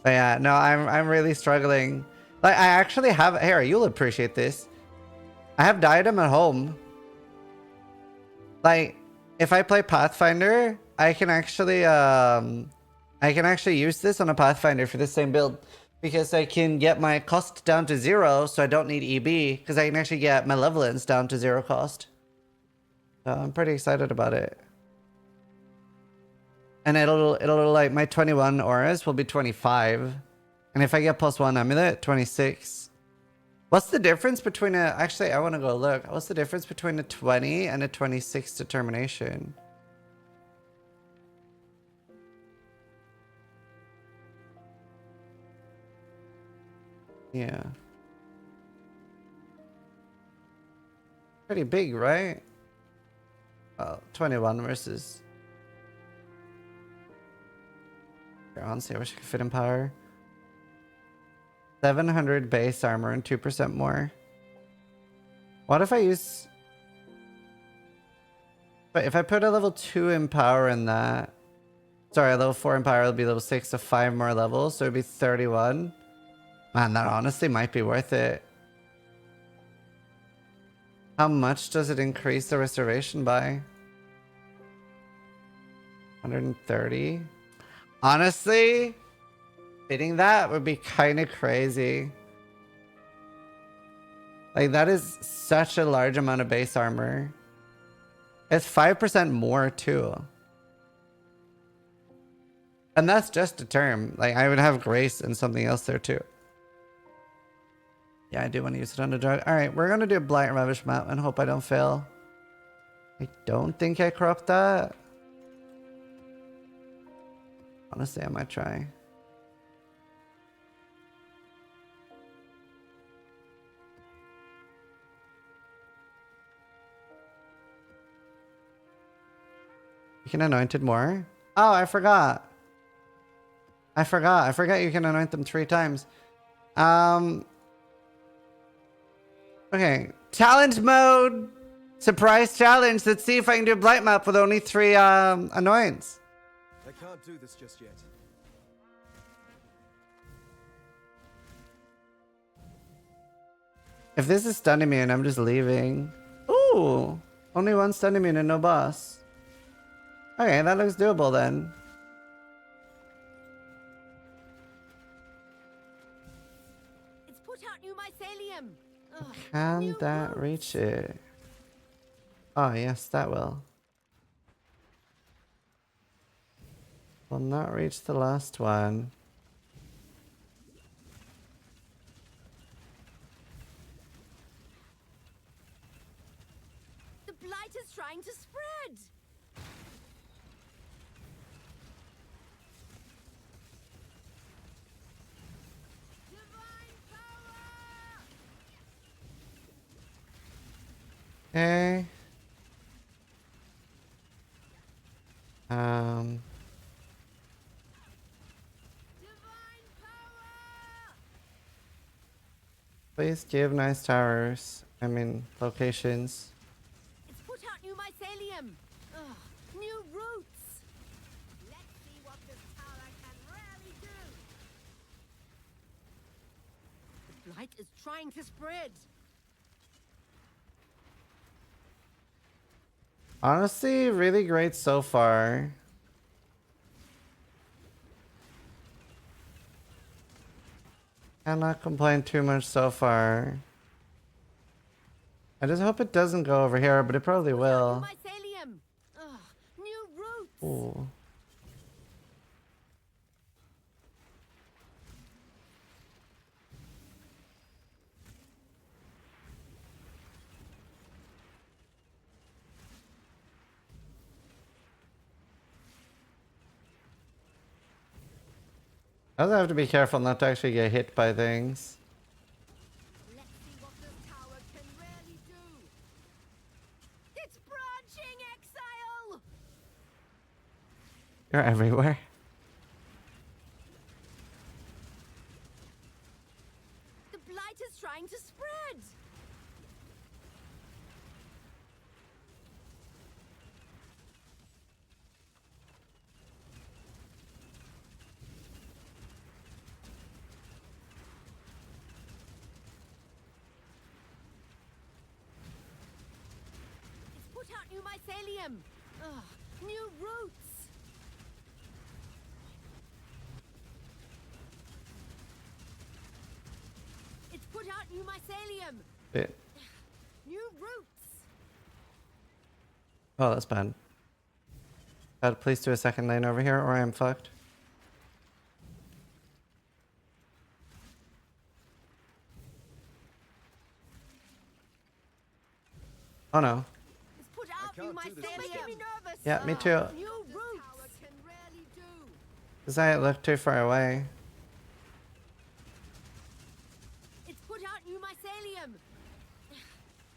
But yeah, no, I'm really struggling. Like, I actually have. Here, you'll appreciate this. I have diadem at home. Like, if I play Pathfinder, I can actually use this on a Pathfinder for the same build, because I can get my cost down to 0, so I don't need EB, because I can actually get Malevolence down to 0 cost. So I'm pretty excited about it. And it'll like, my 21 auras will be 25, and if I get +1 amulet, 26. What's the difference between a... Actually, I want to go look. What's the difference between a 20 and a 26 determination? Yeah. Pretty big, right? Well, 21 versus... Here, honestly, I wish I could fit in power. 700 base armor and 2% more. What if I use... But if I put a level 2 in power in that... Sorry, a level 4 in power, it'll be level 6, so 5 more levels, so it'd be 31. Man, that honestly might be worth it. How much does it increase the restoration by? 130? Honestly... Fitting that would be kind of crazy. Like, that is such a large amount of base armor. It's 5% more too. And that's just a term. Like, I would have grace and something else there too. Yeah, I do want to use it on the drug. Alright, we're going to do a Blight Ravish map and hope I don't fail. I don't think I cropped that. Honestly, I might try. You can anoint it more. Oh, I forgot. I forgot you can anoint them 3 times. Okay. Challenge mode. Surprise challenge. Let's see if I can do a blight map with only 3 annoyance. I can't do this just yet. If this is stun immune, I'm just leaving. Ooh. Only 1 stun immune and no boss. Okay, that looks doable then. It's put out new mycelium. Ugh, Can new that roots. reach it? Oh, yes, that will. Will not reach the last one. The blight is trying to spread. Divine power. Okay. Divine power. Please give nice towers. I mean, locations. It's put out new mycelium. Ugh, new roots. Let's see what this tower can really do. blight is trying to spread. Honestly, really great so far. Cannot complain too much so far. I just hope it doesn't go over here, but it probably New will. mycelium. Ugh, new roots. Ooh. I also have to be careful not to actually get hit by things. Let's see what this tower can really do. It's branching, exile. You're everywhere. The blight is trying to spread. It's put out new mycelium. Ugh, new roots. It's put out new mycelium. Bit. New roots. Oh, that's bad. God, please do a second lane over here or I'm fucked. Oh no. It's put out new can't do this mycelium. again. Making me nervous. Yeah, me too. New roots. Tower can really do. Because I look too far away. It's put out new mycelium.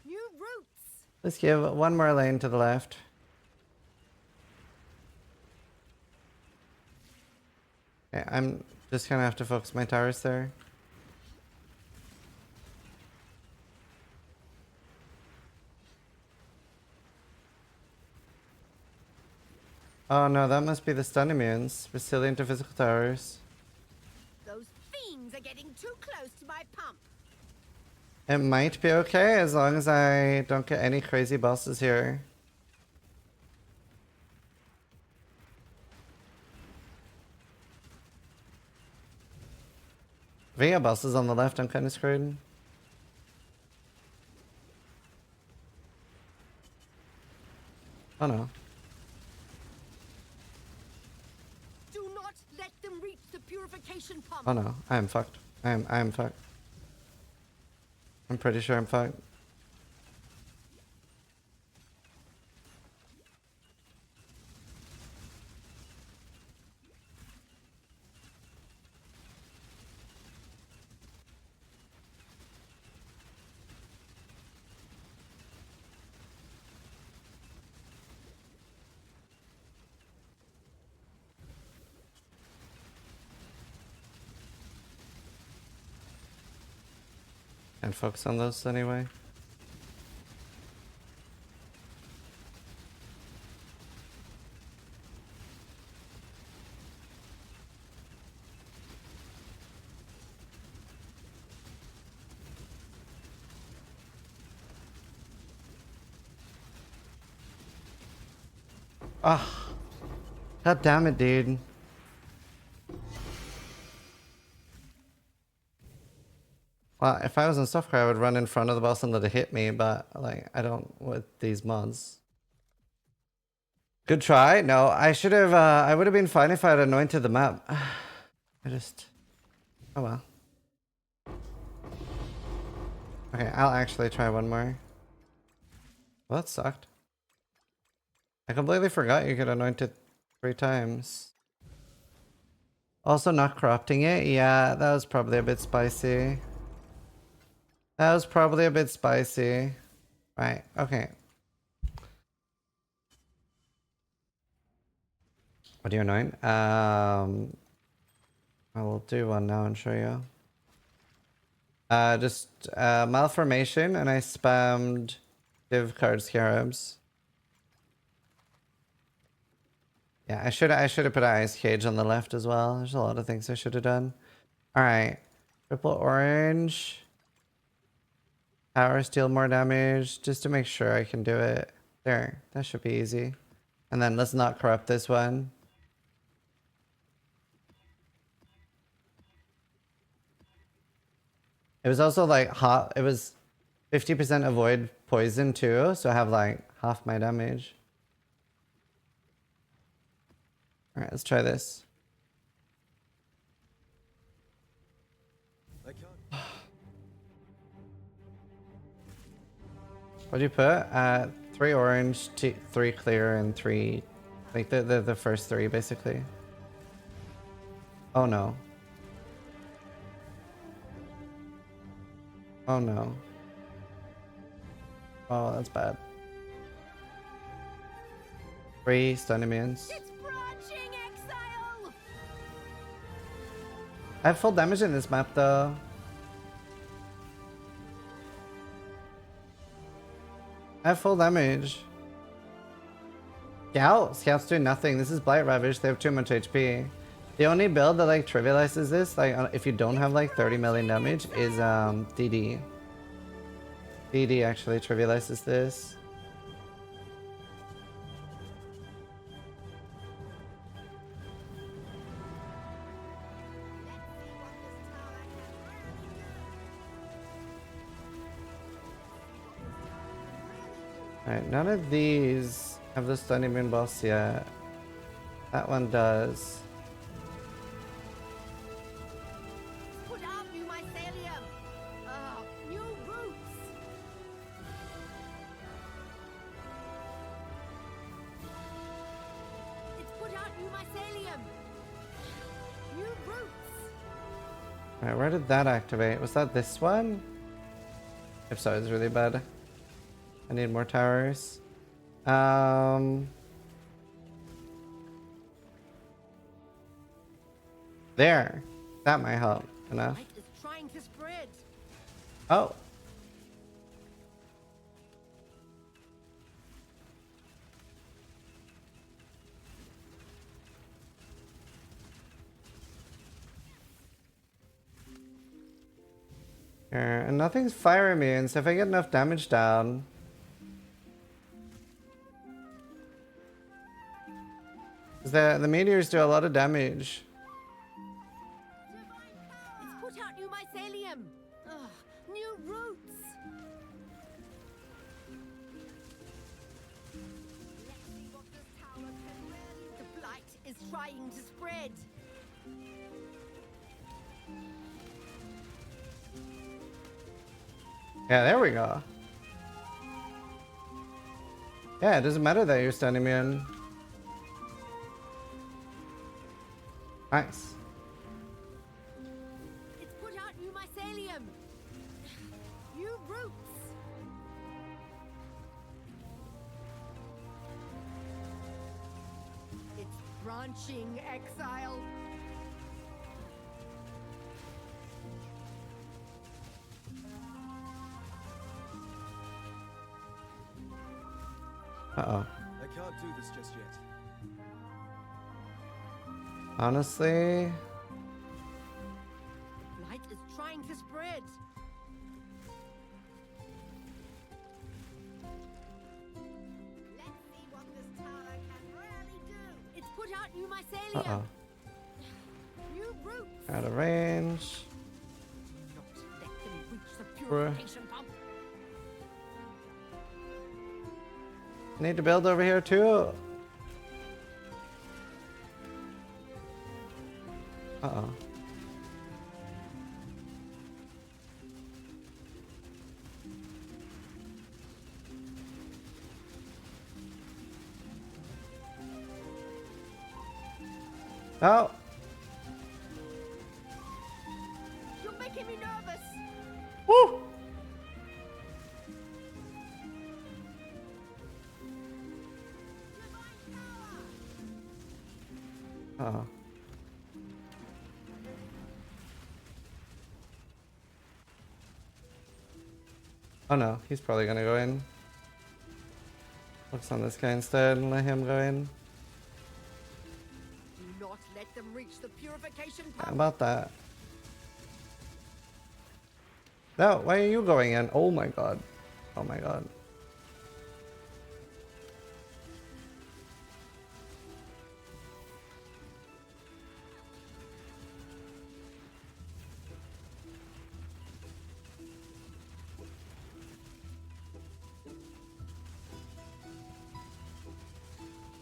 New roots. Let's give one more lane to the left. Okay, I'm just gonna have to focus my towers there. Oh no, that must be the stun immunes. Resilient to physical towers. Those fiends are getting too close to my pump. It might be okay as long as I don't get any crazy bosses here. If we get bosses on the left, I'm kind of screwed. Oh no. Do not let them reach the purification pump. Oh no. I am fucked. I am fucked. I'm pretty sure I'm fucked. And focus on those anyway. Ah, god damn it, dude. Well, if I was in software, I would run in front of the boss and let it hit me, but like I don't with these mods. Good try. No, I should have. I would have been fine if I had anointed the map. I just. Oh well. Okay, I'll actually try one more. Well, that sucked. I completely forgot you could anoint it 3 times. Also not corrupting it? Yeah, that was probably a bit spicy. That was probably a bit spicy. Right, okay. What do you anoint? I will do one now and show you. Just malformation, and I spammed div card scarabs. Yeah, I should have put an ice cage on the left as well. There's a lot of things I should have done. All right, triple orange. Power steal more damage just to make sure I can do it. There, that should be easy. And then let's not corrupt this one. It was also like hot. It was 50% avoid poison too, so I have like half my damage. All right, let's try this. I can't. What do you put? 3 orange, 3 clear, and 3, like the first 3 basically. Oh no. Oh no. Oh, that's bad. 3 stun immunes. It's branching exile. I have full damage in this map though. I have full damage. Scouts do nothing. This is Blight Ravage. They have too much HP. The only build that like trivializes this, like if you don't have like 30 million damage, is DD. DD actually trivializes this. Alright, none of these have the stun immune boss yet. That one does. Put out new mycelium. New roots. It's put out new mycelium. New roots. Alright, where did that activate? Was that this one? If so, it's really bad. I need more towers. There. That might help enough. Light is trying to spread. Oh. Here, and nothing's fire immune, so if I get enough damage down. The meteors do a lot of damage. It's put out new mycelium. New roots. Let's see what this tower can really. The blight is trying to spread. Yeah, there we go. Yeah, it doesn't matter that you're stun immune. Nice. It's put out new mycelium. New roots. It's branching exile. Uh-oh. I can't do this just yet. Honestly, Light is trying to spread. Let's see what this tower can really do. It's put out new mycelium. uh-oh. New roots. Out of range. Not let them reach the Bruh. purification pump. Need to build over here too. Uh-oh. Oh. You're making me nervous. Woo. Uh-oh. Oh no, he's probably gonna go in. Focus on this guy instead and let him go in. Do not let them reach the purification How pump. about that? No, why are you going in? Oh my god. Oh my god.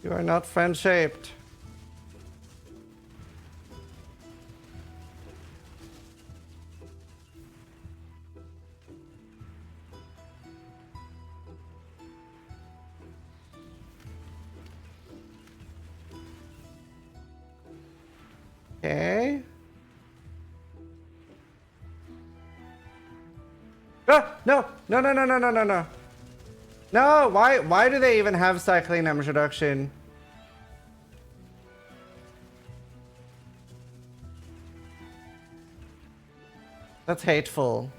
You are not friend-shaped. Okay. Ah, no, no, no, no, no, no, no, no. No, why do they even have cycling damage reduction? That's hateful.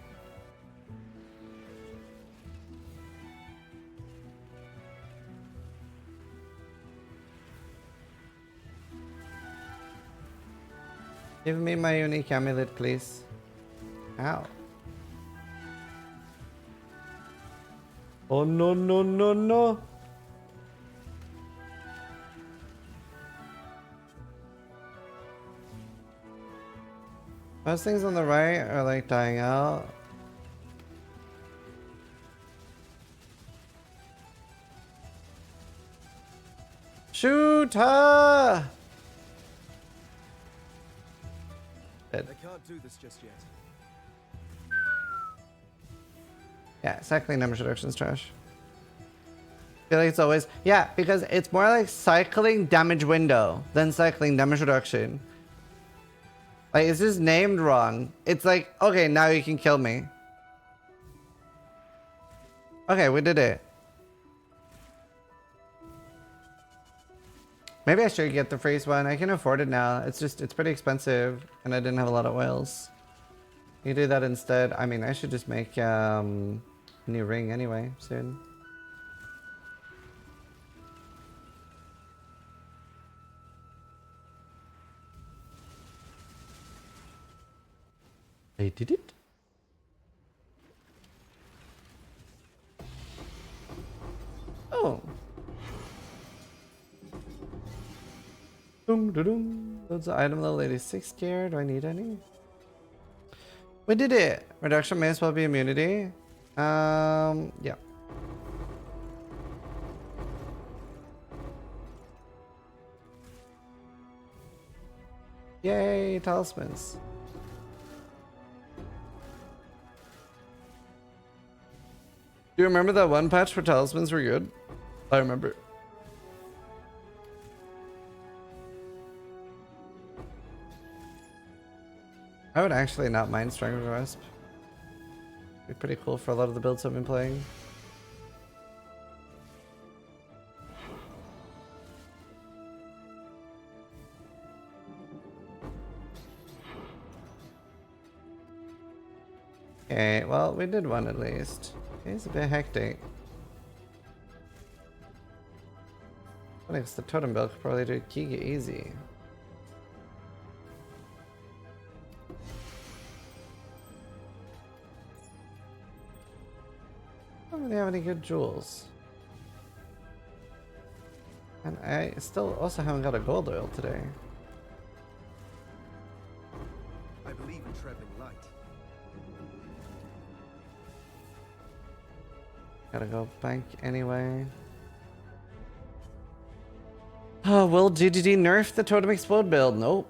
Give me my unique amulet, please. Ow. Oh no, no, no, no. Most things on the right are like dying out. Shoot her! Dead. I can't do this just yet. Yeah, cycling damage reduction is trash. I feel like it's always... Yeah, because it's more like cycling damage window than cycling damage reduction. Like, it's just named wrong. It's like, okay, now you can kill me. Okay, we did it. Maybe I should get the freeze one. I can afford it now. It's just, it's pretty expensive. And I didn't have a lot of oils. You do that instead. I mean, I should just make a new ring anyway soon. I did it. Oh. Dum dum dum. Loads of item level 86 gear. Do I need any? We did it. Reduction may as well be immunity. Yeah. Yay, talismans. Do you remember that one patch where talismans were good? I remember. I would actually not mind Strength of Grasp. Be pretty cool for a lot of the builds I've been playing. Okay, well, we did one at least. It's a bit hectic. I think the totem belt could probably do Giga easy. I don't really have any good jewels. And I still also haven't got a gold oil today. I believe in traveling light. Gotta go bank anyway. Oh, will GGD nerf the Totem Explode build? Nope.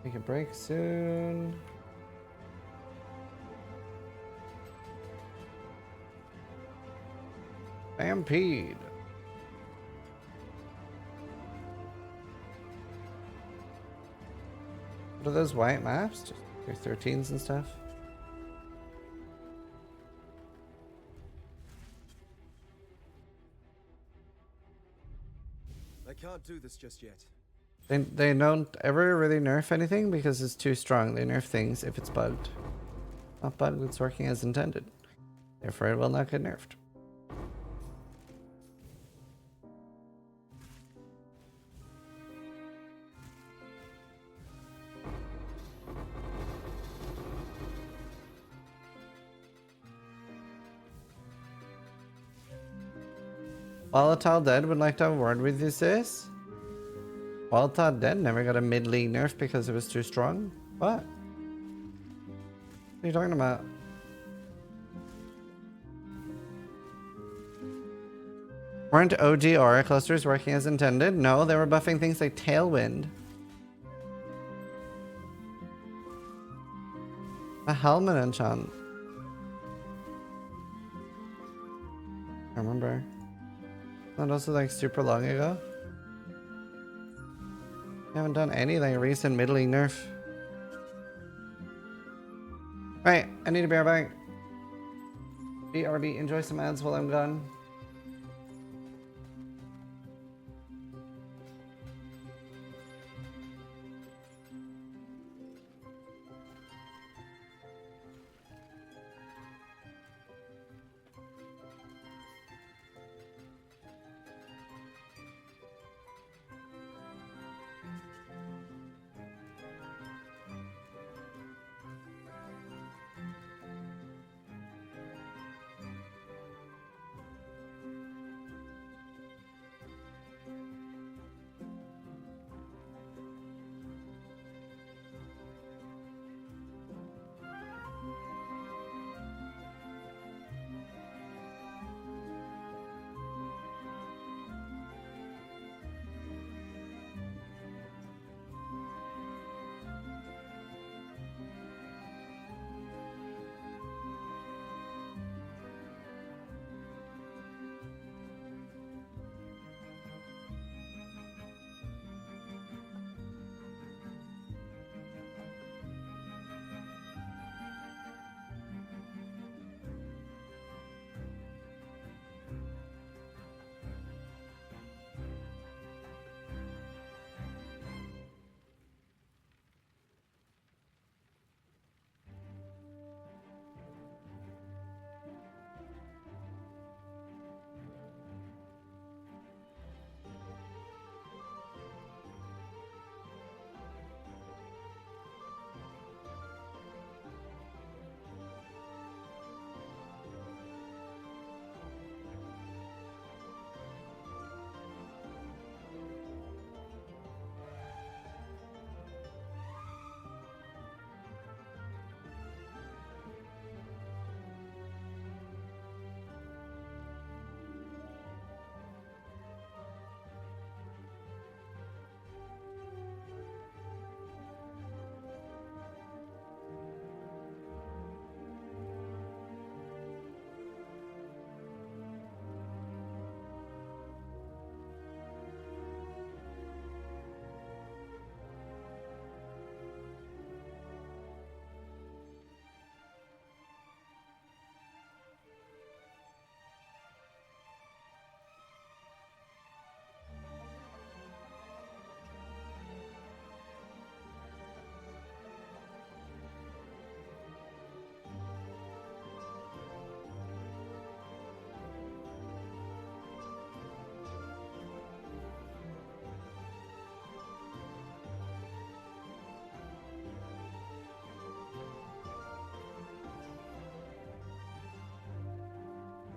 Take a break soon. Stampede. What are those white maps? Just your 13s and stuff. I can't do this just yet. They don't ever really nerf anything because it's too strong. They nerf things if it's bugged. Not bugged, it's working as intended. Therefore, it will not get nerfed. Volatile Dead would like to have a word with you, sis. Volatile Dead never got a mid-league nerf because it was too strong? What? What are you talking about? Weren't OG aura clusters working as intended? No, they were buffing things like Tailwind. A helmet enchant. I remember. That also like super long ago. I haven't done any like recent middling nerf. Right, I need to be right back. BRB, enjoy some ads while I'm gone.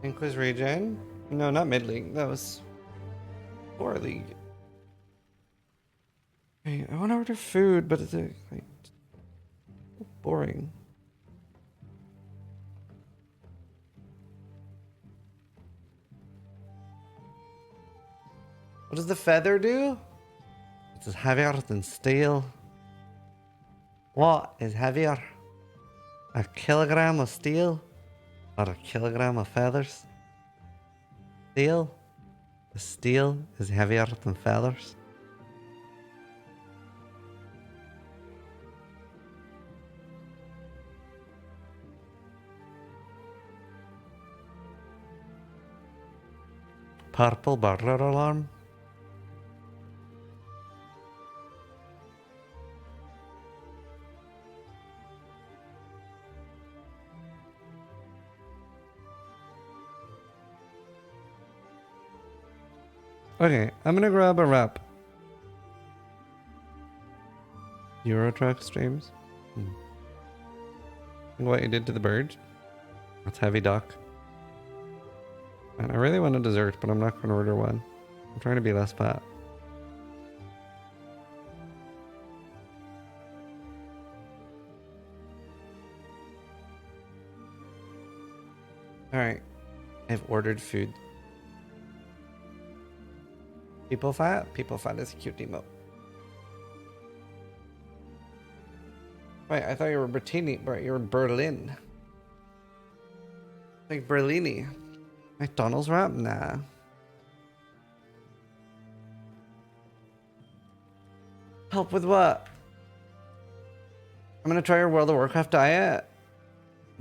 Inquis regen? No, not mid league. That was lower league. Hey, I want to order food, but it's like boring. What does the feather do? It's heavier than steel. What is heavier? A kilogram of steel? Or a kilogram of feathers? Steel? The steel is heavier than feathers. Purple burglar alarm? Okay, I'm gonna grab a wrap. Euro truck streams? What you did to the bird? That's heavy, Doc. And I really want a dessert, but I'm not going to order one. I'm trying to be less fat. Alright. I've ordered food. People fat? People fat is a cute emote. Wait, I thought you were Bertini, but you're Berlin. Like Berlini. McDonald's wrap? Nah. Help with what? I'm gonna try your World of Warcraft diet.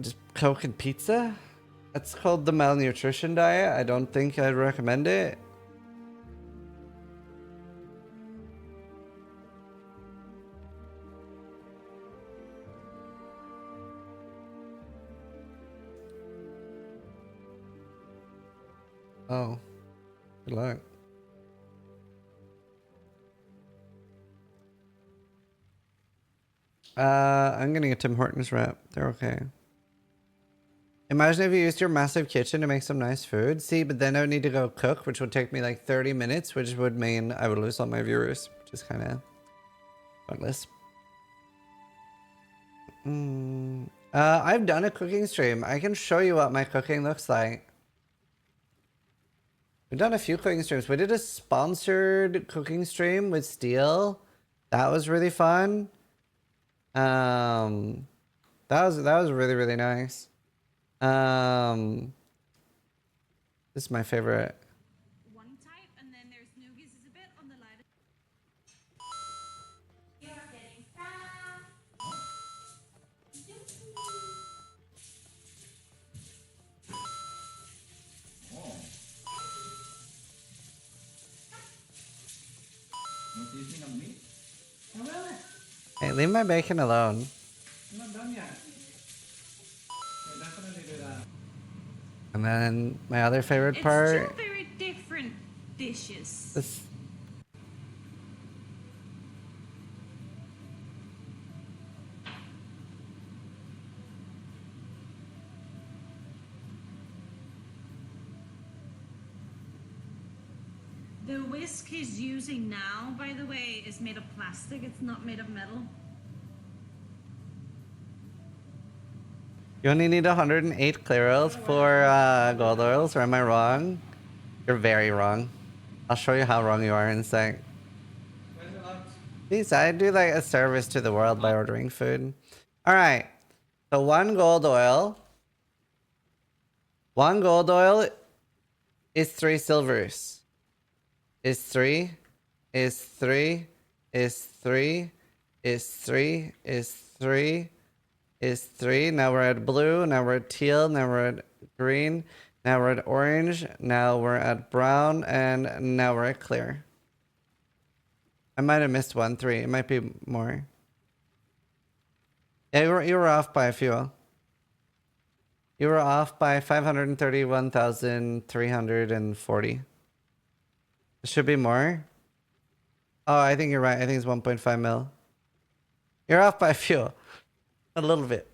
Just Coke and pizza? That's called the malnutrition diet. I don't think I'd recommend it. Oh. Good luck. I'm gonna get Tim Hortons wrap. They're okay. Imagine if you used your massive kitchen to make some nice food. See, but then I would need to go cook, which would take me like 30 minutes, which would mean I would lose all my viewers, which is kind of pointless. I've done a cooking stream. I can show you what my cooking looks like. We've done a few cooking streams. We did a sponsored cooking stream with Steel. That was really fun. That was really, really nice. This is my favorite. One type, and then there's Noogies is a bit on the lighter. You're getting fat. Not eating on me? Oh, really? Hey, leave my bacon alone. I'm not done yet. I'll definitely do that. And then my other favorite It's part. two very different dishes. This. The whisk he's using now, by the way, is made of plastic. It's not made of metal. You only need 108 clear oils for gold oils, or am I wrong? You're very wrong. I'll show you how wrong you are in a sec. Where's the lunch? Please, I do like a service to the world by ordering food. Alright. So one gold oil is 3 silvers. Is 3. Is 3. Is 3. Is 3. Is 3. Is 3. Now we're at blue. Now we're at teal. Now we're at green. Now we're at orange. Now we're at brown. And now we're at clear. I might have missed 1. 3. It might be more. Yeah, you were off by a few. You were off by 531,340. It should be more. Oh, I think you're right. I think it's 1.5 mil. You're off by a few. A little bit.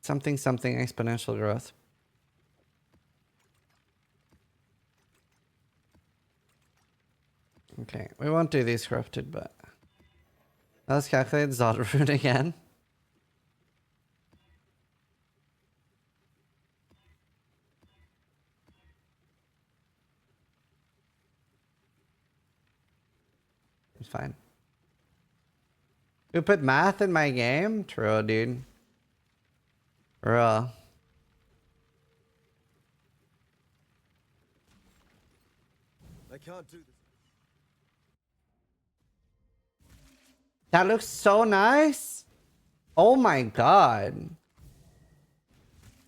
Something exponential growth. Okay, we won't do these corrupted, but let's calculate Zizaran again. It's fine. Who put math in my game? True, dude. Bro. I can't do this. That looks so nice. Oh my god.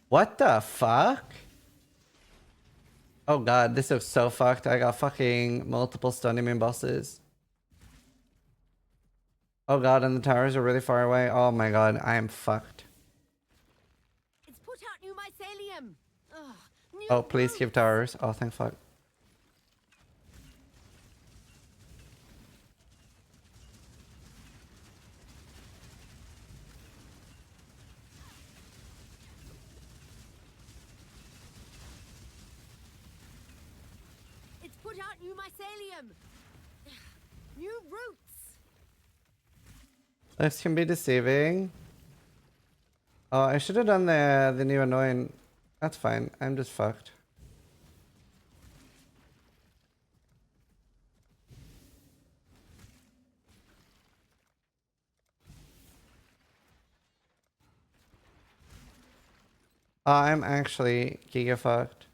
What the fuck? Oh god, this looks so fucked. I got fucking multiple stunning main bosses. Oh god, and the towers are really far away. Oh my god, I am fucked. It's put out new mycelium. Ugh, new Oh, please growth. keep towers. Oh, thank fuck. put out new mycelium. New roots. This can be deceiving. Oh, I should have done the new annoying. That's fine. I'm just fucked. I'm actually giga fucked.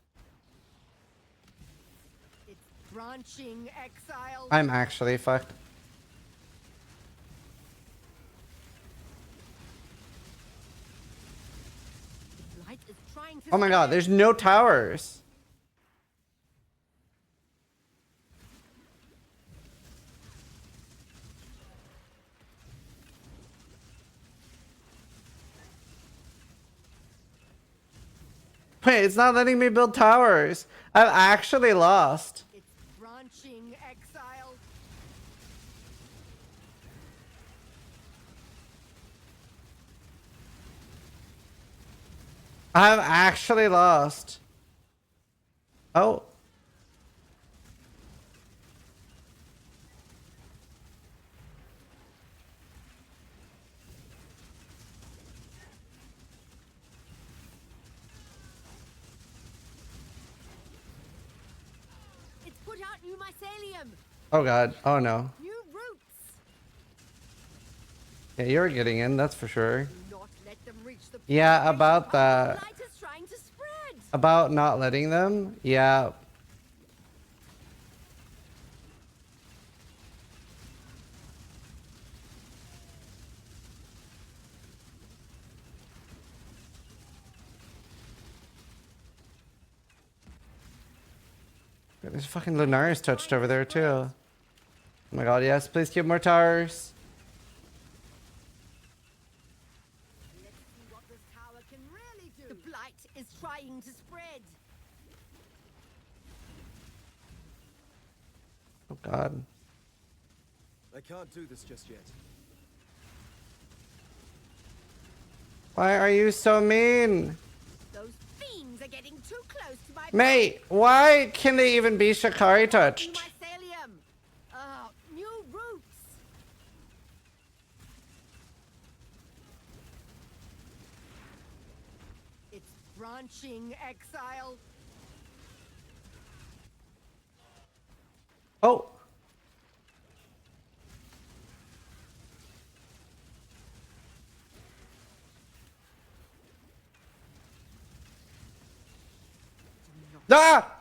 It's branching exile. I'm actually fucked. Blight is trying to Oh my god, there's no towers. Wait, it's not letting me build towers. I've actually lost. It's branching exile. I've actually lost. Oh. It's put out new mycelium. Oh god. Oh no. New roots. Yeah, you're getting in, that's for sure. Do not let them reach the Yeah, about that. Blight is trying to spread. About not letting them? Yeah. There's fucking Lunar's touched over there too. Oh my god, yes, please keep more towers. Let's see what this tower can really do. The blight is trying to spread. Oh god. I can't do this just yet. Why are you so mean? Those fiends are getting too close to my Mate, why can they even be Shikari New touched? mycelium. New roots. It's branching exile. Oh. Ah!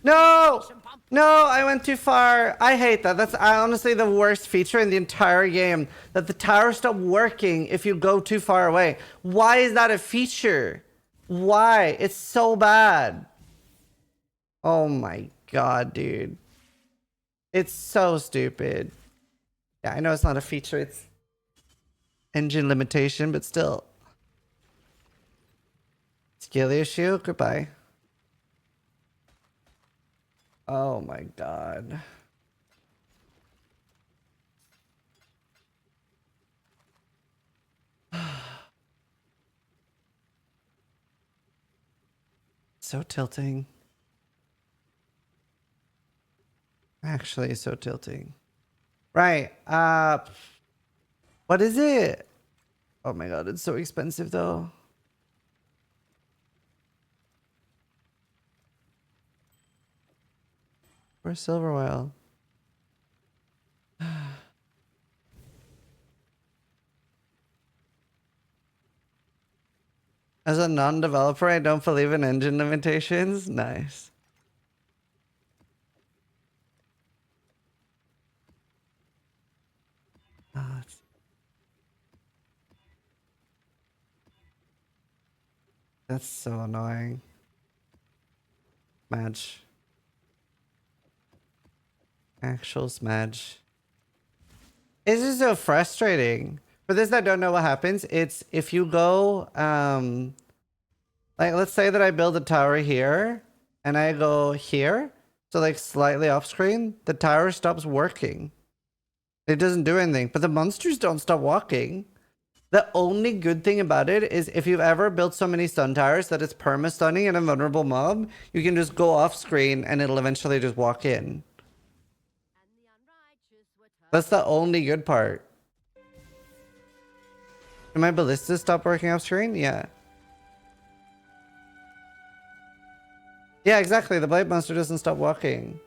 No! No, I went too far. I hate that. That's honestly the worst feature in the entire game. That the towers stop working if you go too far away. Why is that a feature? Why? It's so bad. Oh my god, dude. It's so stupid. Yeah, I know it's not a feature. It's engine limitation, but still. Skill issue? Goodbye. Oh my god. So tilting. Actually, so tilting. Right. What is it? Oh my god, it's so expensive though. Where's Silver Whale? As a non-developer, I don't believe in engine limitations. Nice. Oh, that's so annoying. Madge. Actual smudge. It's just so frustrating. For those that don't know what happens, it's if you go, like let's say that I build a tower here and I go here, so like slightly off screen, the tower stops working. It doesn't do anything, but the monsters don't stop walking. The only good thing about it is if you've ever built so many stun towers that it's perma-stunning an invulnerable mob, you can just go off screen and it'll eventually just walk in. And the unrighteous were That's the only good part. Did my ballista stop working off screen? Yeah. Yeah, exactly. The Blight Monster doesn't stop walking.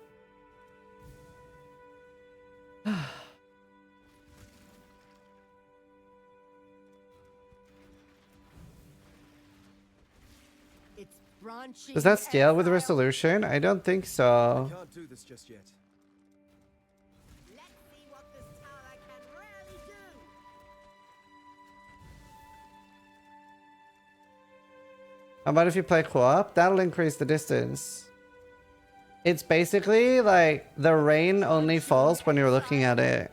It's branching. Does that scale with exile. resolution? I don't think so. Can't do this just yet. Let's see what this tower can really do. How about if you play co-op? That'll increase the distance. It's basically like the rain only falls when you're looking at it.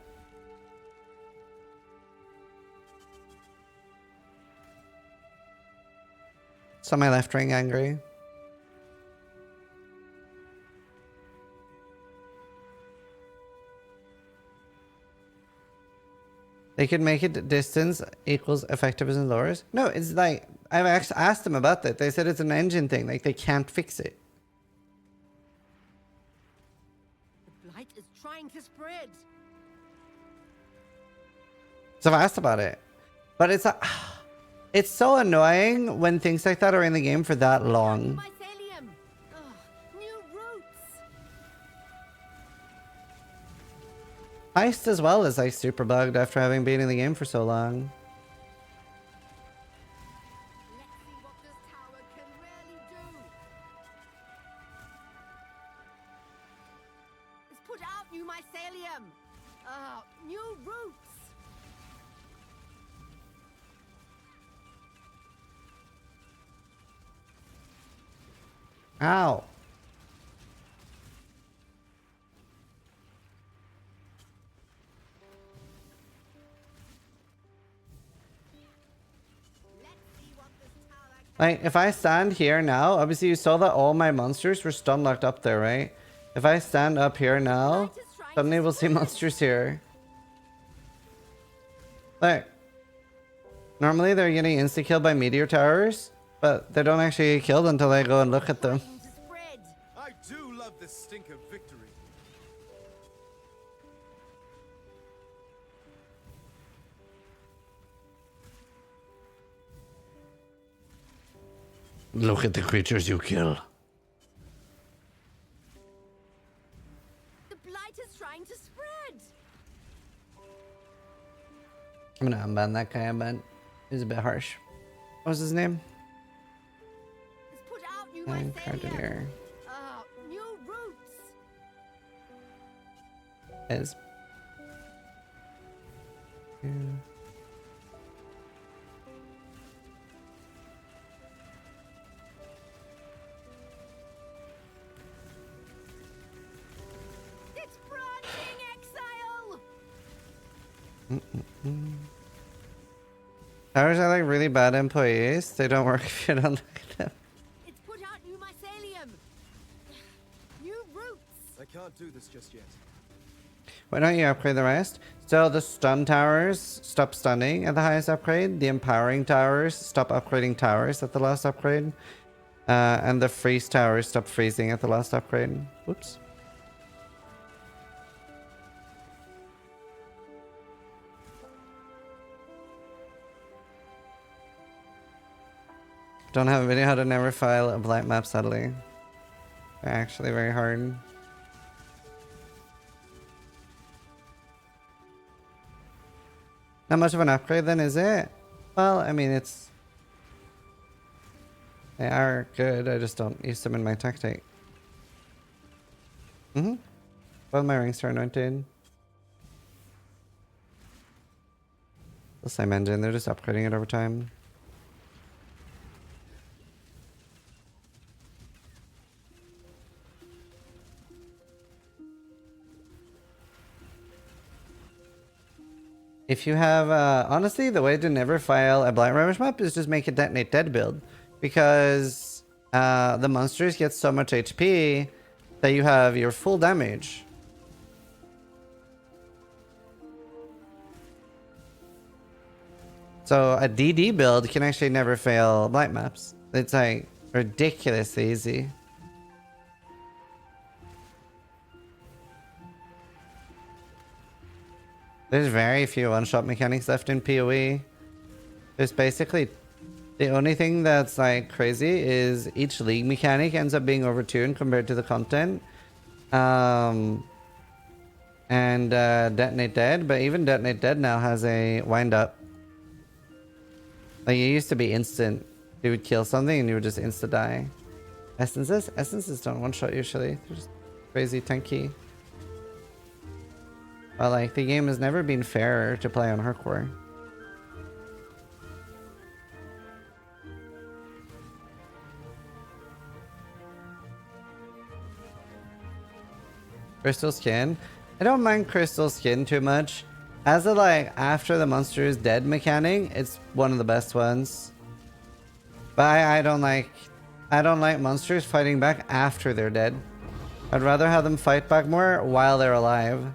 Saw my left ring angry. They could make it distance equals effectiveness and lowers. No, it's like I've actually asked them about that. They said it's an engine thing. Like they can't fix it. The blight is trying to spread. So I've asked about it, but it's like, it's so annoying when things like that are in the game for that long. Mycelium. Ugh, new roots. Heist as well is like super bugged after having been in the game for so long. Let's see what this tower can really do. It's put out new mycelium. New roots. Ow. Let's see what this tower can Like, if I stand here now, obviously you saw that all my monsters were stun locked up there, right? If I stand up here now, suddenly we'll see monsters here. Like, normally they're getting insta-killed by meteor towers, but they don't actually get killed until I go and look at them. to spread. I do love the stink of victory. Look at the creatures you kill. The blight is trying to spread. I'm gonna unban that guy, but he's a bit harsh. What was his name? It's put out new I'm mycelium. Cardineer. New roots. Is. Yeah. It's branching exile. Towers are like really bad employees. They don't work if you don't like them. It's put out new mycelium. New roots. I can't do this just yet. Why don't you upgrade the rest? So the stun towers stop stunning at the highest upgrade. The empowering towers stop upgrading towers at the last upgrade. And the freeze towers stop freezing at the last upgrade. Whoops. Don't have a video how to never file a blight map, sadly. They're actually very hard. Not much of an upgrade then, is it? Well, I mean, it's... They are good, I just don't use them in my tactic. Both my rings are anointed. The same engine, they're just upgrading it over time. If you have, honestly, the way to never file a Blight Ramish map is just make a Detonate Dead build. Because the monsters get so much HP that you have your full damage. So a DD build can actually never fail blight maps. It's like ridiculously easy. There's very few one-shot mechanics left in PoE. There's basically the only thing that's like crazy is each league mechanic ends up being overtuned compared to the content. And Detonate Dead, but even Detonate Dead now has a wind up. Like it used to be instant. You would kill something and you would just insta die. Essences don't one shot usually. They're just crazy tanky. But like the game has never been fairer to play on hardcore. Crystal skin. I don't mind crystal skin too much. As a like after the monster is dead mechanic, it's one of the best ones. But I don't like monsters fighting back after they're dead. I'd rather have them fight back more while they're alive.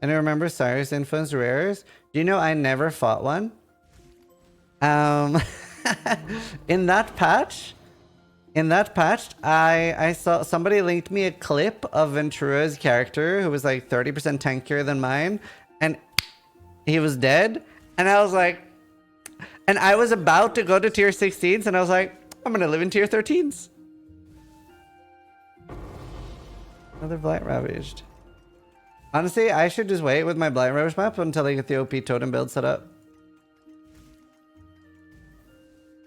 And I remember Cyrus influenced rares. Do you know I never fought one? In that patch, I saw somebody linked me a clip of Ventura's character who was like 30% tankier than mine, and he was dead. And I was like, and I was about to go to tier 16s, and I was like, I'm gonna live in tier 13s. Another Blight Ravaged. Honestly, I should just wait with my Blight Ravaged map until I get the OP totem build set up.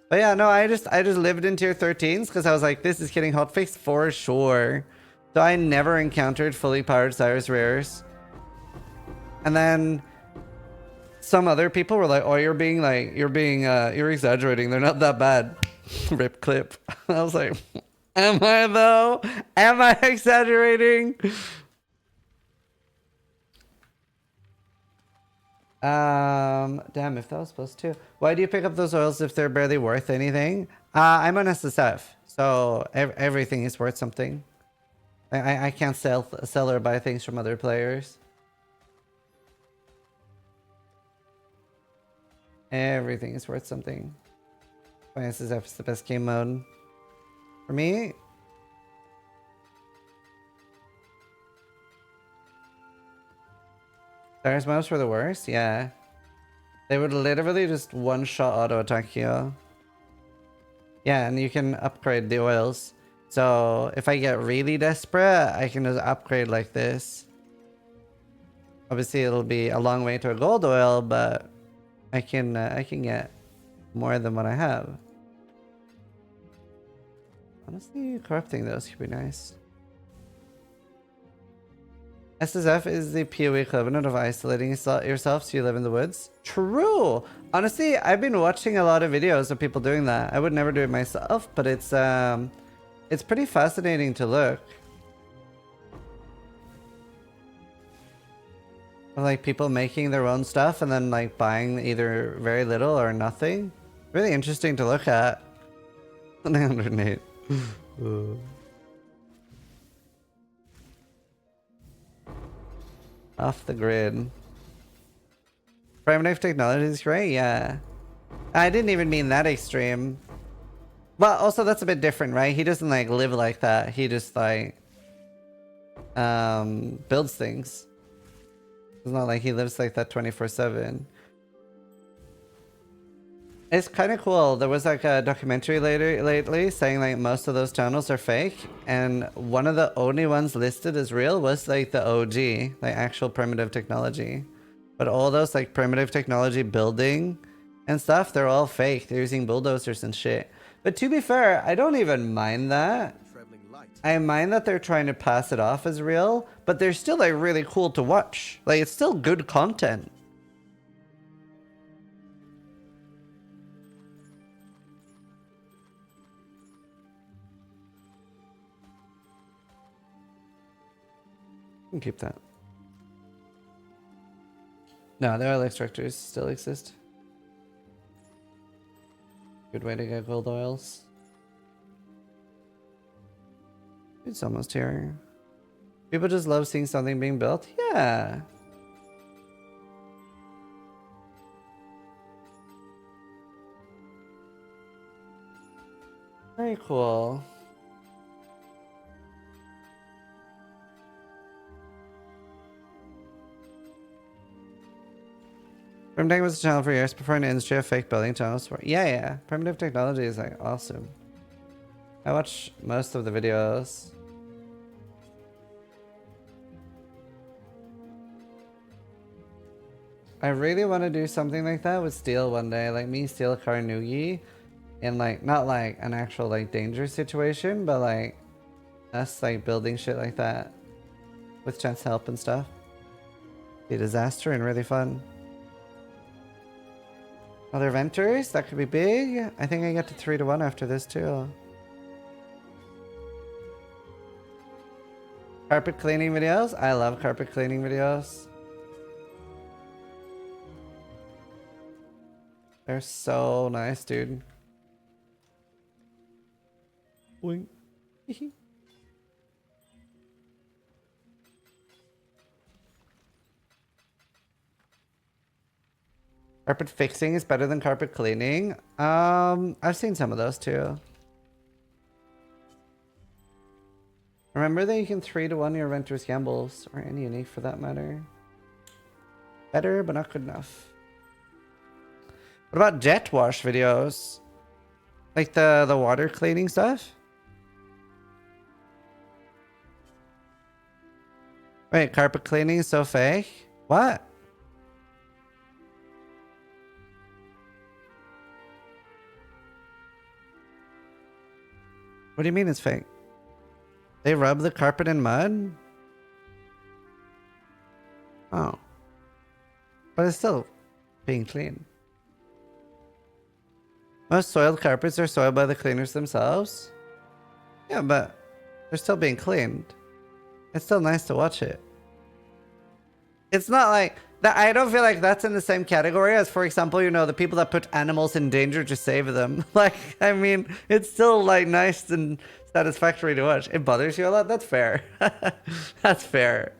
But yeah, no, I just lived in tier 13s because I was like, this is getting hotfixed for sure. So I never encountered fully powered Cyrus rares. And then some other people were like, oh, you're exaggerating. They're not that bad. Rip clip. I was like, am I though? Am I exaggerating? Damn, if that was supposed to. Why do you pick up those oils if they're barely worth anything? I'm on SSF, so everything is worth something. I can't sell or buy things from other players. Everything is worth something. My SSF is the best game mode. For me, Cyrus maps were the worst? Yeah. They would literally just one-shot auto-attack you. Yeah, and you can upgrade the oils. So if I get really desperate, I can just upgrade like this. Obviously, it'll be a long way to a gold oil, but I can get more than what I have. Honestly, corrupting those could be nice. SSF is the PoE equivalent of isolating yourself so you live in the woods. True! Honestly, I've been watching a lot of videos of people doing that. I would never do it myself, but it's pretty fascinating to look. Like people making their own stuff and then like buying either very little or nothing. Really interesting to look at. 908. Off the grid. Primitive technology is great, yeah. I didn't even mean that extreme. Well, also that's a bit different, right? He doesn't like live like that. He just like builds things. It's not like he lives like that 24/7. It's kind of cool. There was like a documentary lately saying like most of those tunnels are fake, and one of the only ones listed as real was like the OG, like actual primitive technology. But all those like primitive technology building and stuff, they're all fake. They're using bulldozers and shit. But to be fair, I don't even mind that. I mind that they're trying to pass it off as real, but they're still like really cool to watch. Like it's still good content. Keep that. No, the oil extractors still exist. Good way to get gold oils. It's almost here. People just love seeing something being built. Yeah. Very cool. Primitive was a channel for years before an industry of fake building channels. Yeah. Primitive technology is like awesome. I watch most of the videos. I really want to do something like that with steel one day. Like me steal a car Noogie. In like, not like an actual like danger situation, but like us like building shit like that. With chance help and stuff. Be a disaster and really fun. Other ventures? That could be big. I think I get to 3-1 after this too. Carpet cleaning videos? I love carpet cleaning videos. They're so nice, dude. Boing. Carpet fixing is better than carpet cleaning. I've seen some of those too. Remember that you can 3-1 your renter's gambles, or any unique for that matter. Better, but not good enough. What about jet wash videos? Like the water cleaning stuff? Wait, carpet cleaning is so fake? What? What do you mean it's fake? They rub the carpet in mud? Oh. But it's still being clean. Most soiled carpets are soiled by the cleaners themselves? Yeah, but they're still being cleaned. It's still nice to watch it. It's not like that. I don't feel like that's in the same category as, for example, you know, the people that put animals in danger to save them. Like, I mean, it's still like nice and satisfactory to watch. It bothers you a lot? That's fair. That's fair.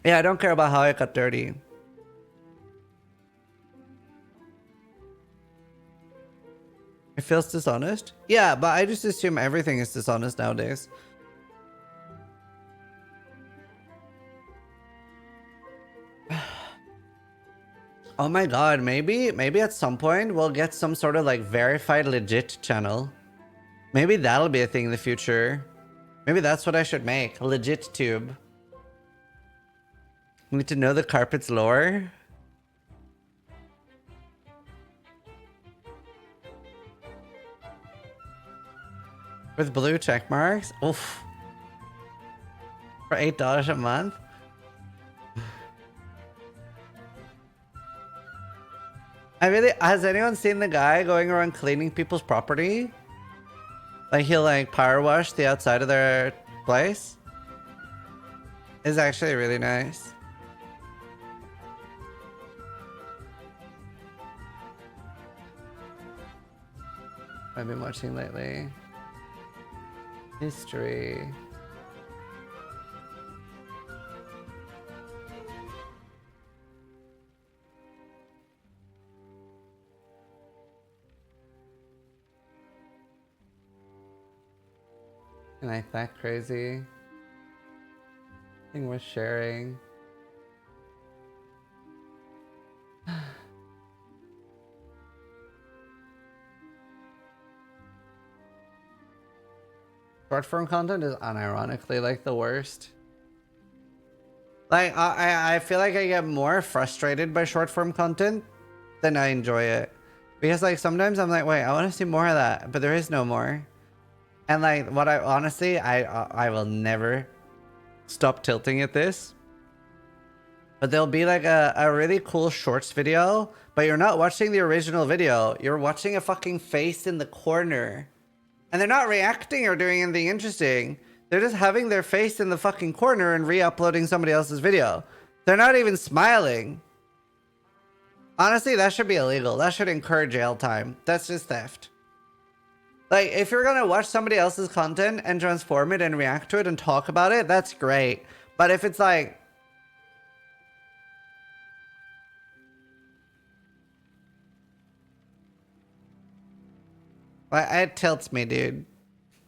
Yeah, I don't care about how it got dirty. It feels dishonest? Yeah, but I just assume everything is dishonest nowadays. Oh my god, maybe at some point we'll get some sort of like verified legit channel. Maybe that'll be a thing in the future. Maybe that's what I should make. A legit tube. Need to know the carpet's lore. With blue check marks? Oof. For $8 a month? Has anyone seen the guy going around cleaning people's property? Like he'll like power wash the outside of their place? It's actually really nice. I've been watching lately. History. And I that crazy. Thing worth sharing. Short form content is unironically like the worst. Like I feel like I get more frustrated by short form content than I enjoy it. Because like sometimes I'm like, wait, I want to see more of that, but there is no more. And like what I honestly, I will never stop tilting at this. But there'll be like a really cool shorts video, but you're not watching the original video. You're watching a fucking face in the corner. And they're not reacting or doing anything interesting. They're just having their face in the fucking corner and re-uploading somebody else's video. They're not even smiling. Honestly, that should be illegal. That should incur jail time. That's just theft. Like, if you're gonna watch somebody else's content and transform it and react to it and talk about it, that's great. But if it's like... It tilts me, dude.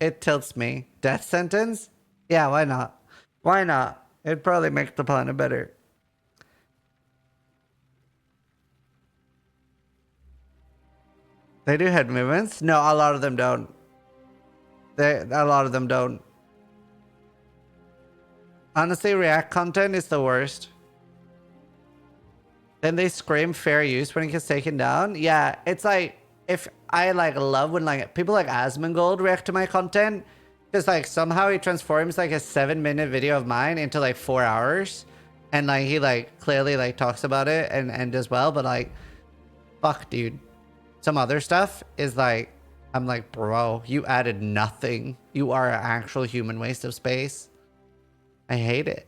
It tilts me. Death sentence? Yeah, why not? Why not? It'd probably make the planet better. They do head movements? No, a lot of them don't. A lot of them don't. Honestly, React content is the worst. Then they scream fair use when it gets taken down. Yeah, it's like, if I like love when like people like Asmongold react to my content, because like somehow he transforms like a 7-minute video of mine into like 4 hours, and like he like clearly like talks about it and does well, but like, fuck, dude. Some other stuff is like, I'm like, bro, you added nothing. You are an actual human waste of space. I hate it.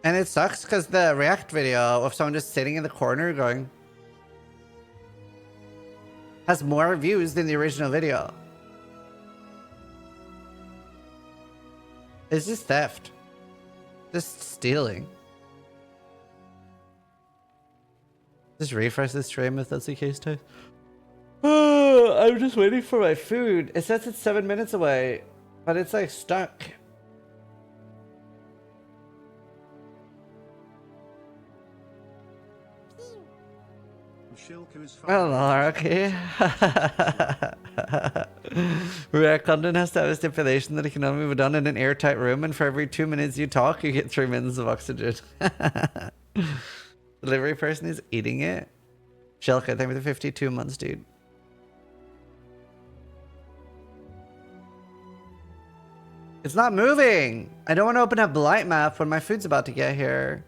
And it sucks because the React video of someone just sitting in the corner going has more views than the original video. It's just theft. Just stealing. Just refresh the stream if that's the case, too. I'm just waiting for my food. It says it's 7 minutes away, but it's like stuck. Shilka is Hello, okay. React content has to have a stipulation that it can only be done in an airtight room, and for every 2 minutes you talk, you get 3 minutes of oxygen. Delivery person is eating it. Shilka, thank you for the 52 months, dude. It's not moving. I don't want to open up Blight Map when my food's about to get here.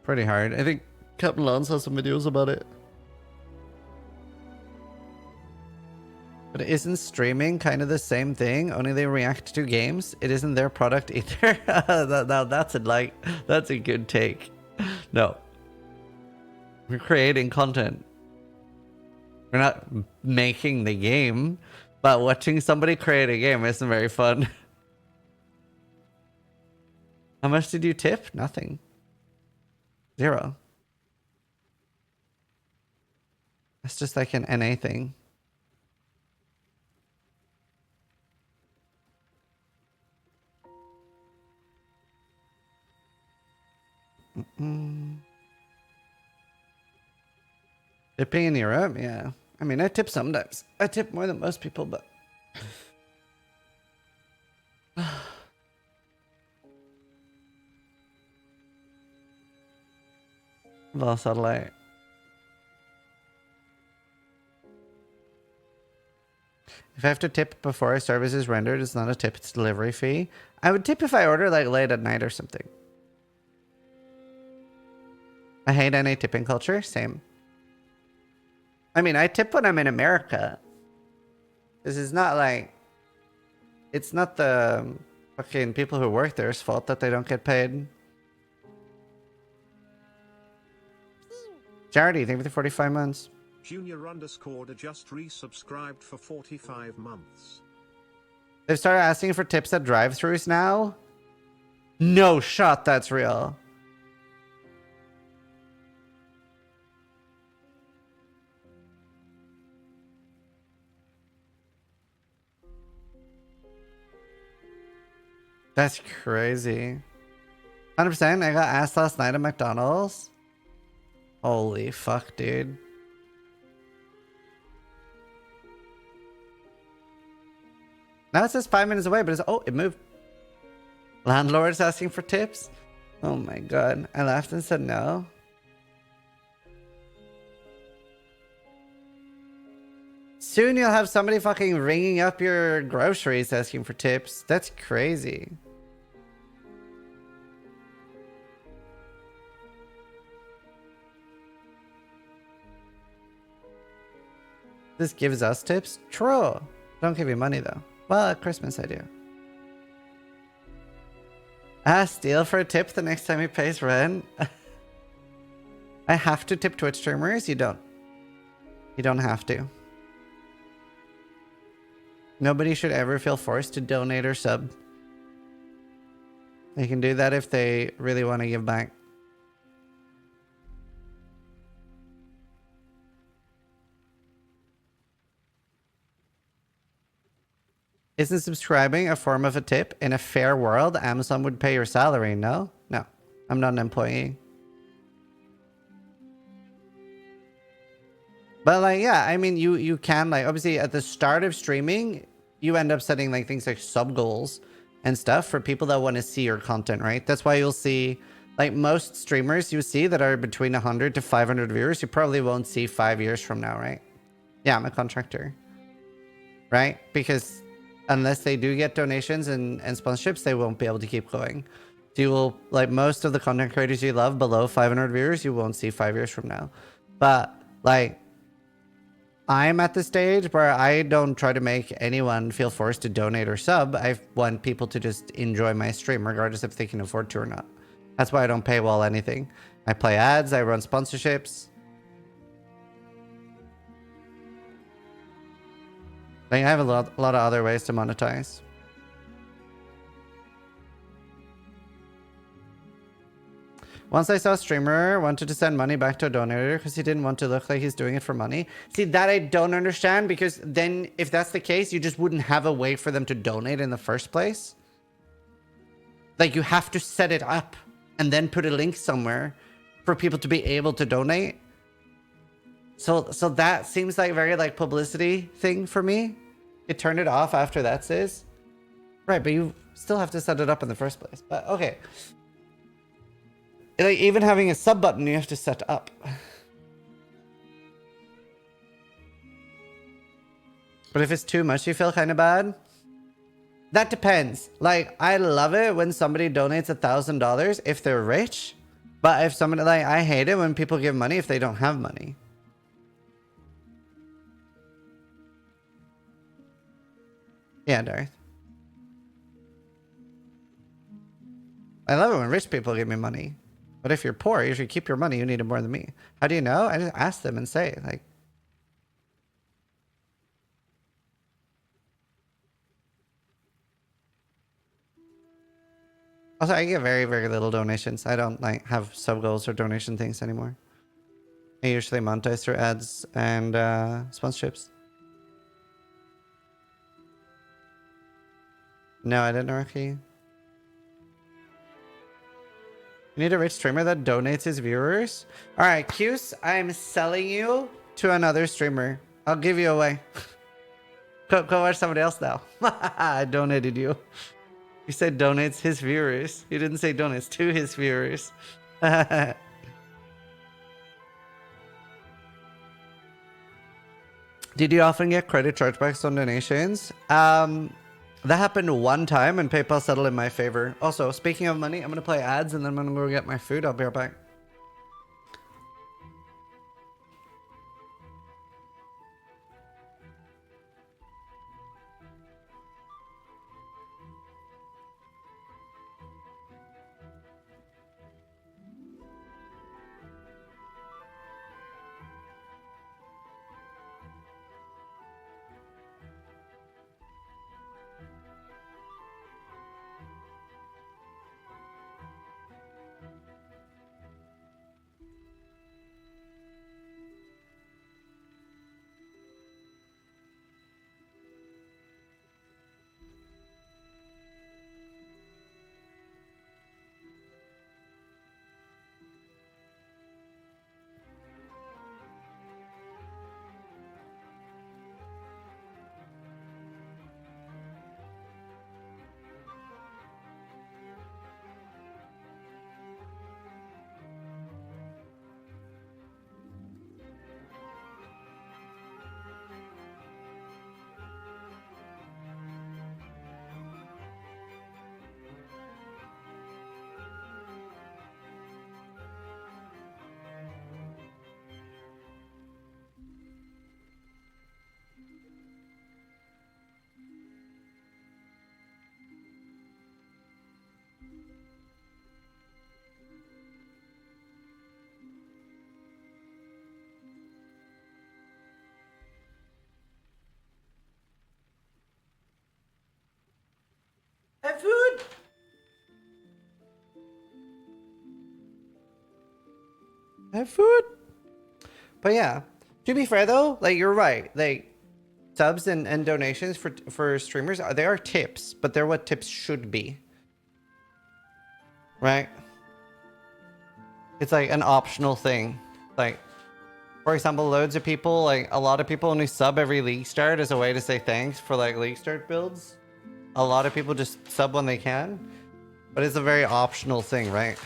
Pretty hard. I think Captain Lance has some videos about it. But isn't streaming kind of the same thing? Only they react to games? It isn't their product either? That's a good take. No. We're creating content. We're not making the game, but watching somebody create a game isn't very fun. How much did you tip? Nothing. 0. That's just like an NA thing. Tipping in Europe? Yeah. I mean, I tip sometimes. I tip more than most people, but... Well, satellite. If I have to tip before a service is rendered, it's not a tip, it's delivery fee. I would tip if I order like late at night or something. I hate NA tipping culture. Same. I mean, I tip when I'm in America. This is not like... It's not the fucking people who work there's fault that they don't get paid. Charity, thank you for the 45 months. Junior_ just resubscribed for 45 months. They've started asking for tips at drive-thrus now? No shot, that's real. That's crazy. 100%, I got asked last night at McDonald's. Holy fuck, dude. Now it says 5 minutes away, but it's... Oh, it moved. Landlord's asking for tips? Oh my god. I laughed and said no. Soon you'll have somebody fucking ringing up your groceries asking for tips. That's crazy. This gives us tips? True. Don't give you money though. Well, at Christmas I do. Ah, steal for a tip the next time he pays rent. I have to tip Twitch streamers? You don't. You don't have to. Nobody should ever feel forced to donate or sub. They can do that if they really want to give back. Isn't subscribing a form of a tip? In a fair world, Amazon would pay your salary, no? No. I'm not an employee. But like, yeah, I mean, you can like, obviously at the start of streaming, you end up setting like things like sub goals and stuff for people that want to see your content, right? That's why you'll see like most streamers you see that are between 100 to 500 viewers, you probably won't see 5 years from now, right? Yeah, I'm a contractor, right? Because unless they do get donations and sponsorships, they won't be able to keep going. So you will, like most of the content creators you love below 500 viewers, you won't see 5 years from now. But like, I'm at the stage where I don't try to make anyone feel forced to donate or sub. I want people to just enjoy my stream, regardless if they can afford to or not. That's why I don't paywall anything. I play ads, I run sponsorships. Like, I have a lot of other ways to monetize. Once I saw a streamer wanted to send money back to a donator because he didn't want to look like he's doing it for money. See, that I don't understand, because then if that's the case, you just wouldn't have a way for them to donate in the first place. Like, you have to set it up and then put a link somewhere for people to be able to donate. So that seems like very like publicity thing for me. You turn it off after that says. Right, but you still have to set it up in the first place. But okay. Like, even having a sub button, you have to set up. But if it's too much, you feel kind of bad. That depends. Like, I love it when somebody donates $1,000 if they're rich. But if somebody, like, I hate it when people give money if they don't have money. Yeah, Darth. I love it when rich people give me money. But if you're poor, you should keep your money. You need it more than me. How do you know? I just ask them and say, like. Also, I get very, very little donations. I don't like have sub goals or donation things anymore. I usually monetize through ads and sponsorships. No, I didn't know, Rocky. You need a rich streamer that donates his viewers? Alright, Cuse, I'm selling you to another streamer. I'll give you away. Go watch somebody else now. I donated you. You said donates his viewers. You didn't say donates to his viewers. Did you often get credit chargebacks on donations? That happened one time and PayPal settled in my favor. Also, speaking of money, I'm going to play ads and then I'm going to go get my food. I'll be right back. have food. But yeah, to be fair though, like you're right. Like subs and donations for streamers, they are tips, but they're what tips should be. Right? It's like an optional thing. Like, for example, loads of people, like a lot of people only sub every league start as a way to say thanks for like league start builds. A lot of people just sub when they can, but it's a very optional thing, right?